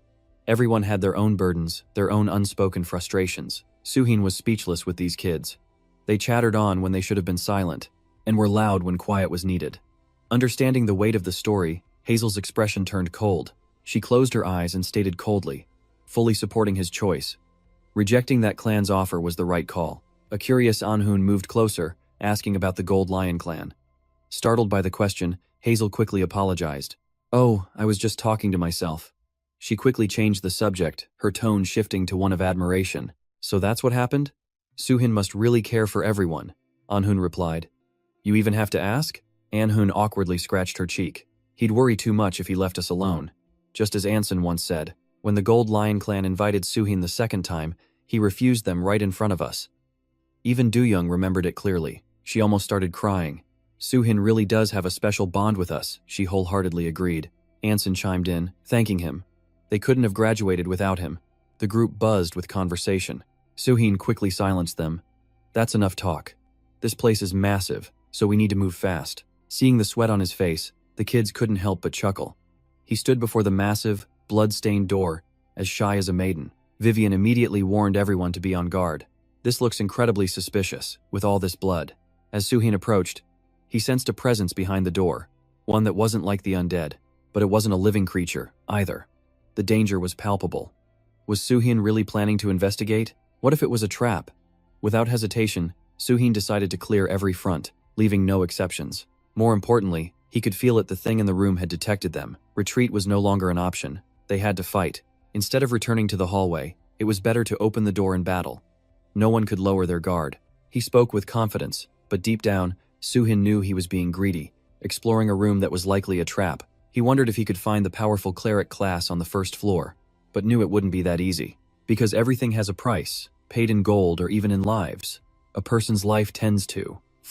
Everyone had their own burdens, their own unspoken frustrations. Suhin was speechless with these kids. They chattered on when they should have been silent, and were loud when quiet was needed. Understanding the weight of the story, Hazel's expression turned cold. She closed her eyes and stated coldly, fully supporting his choice. Rejecting that clan's offer was the right call. A curious Anhun moved closer, asking about the Gold Lion clan. Startled by the question, Hazel quickly apologized. Oh, I was just talking to myself. She quickly changed the subject, her tone shifting to one of admiration. So that's what happened? Suhin must really care for everyone, Anhun replied. You even have to ask? Anhun awkwardly scratched her cheek. He'd worry too much if he left us alone. Just as Anson once said, when the Gold Lion clan invited Suhin the second time, he refused them right in front of us. Even Du-young remembered it clearly. She almost started crying. Suhin really does have a special bond with us, she wholeheartedly agreed. Anson chimed in, thanking him. They couldn't have graduated without him. The group buzzed with conversation. Suhin quickly silenced them. That's enough talk. This place is massive, so we need to move fast. Seeing the sweat on his face, the kids couldn't help but chuckle. He stood before the massive, blood-stained door, as shy as a maiden. Vivian immediately warned everyone to be on guard. This looks incredibly suspicious, with all this blood. As Suhin approached, he sensed a presence behind the door, one that wasn't like the undead, but it wasn't a living creature, either. The danger was palpable. Was Suhin really planning to investigate? What if it was a trap? Without hesitation, Suhin decided to clear every front, leaving no exceptions. More importantly, he could feel it, the thing in the room had detected them. Retreat was no longer an option. They had to fight. Instead of returning to the hallway, it was better to open the door and battle. No one could lower their guard. He spoke with confidence, but deep down, Suhin knew he was being greedy, exploring a room that was likely a trap. He wondered if he could find the powerful cleric class on the first floor, but knew it wouldn't be that easy. Because everything has a price, paid in gold or even in lives. A person's life tends to.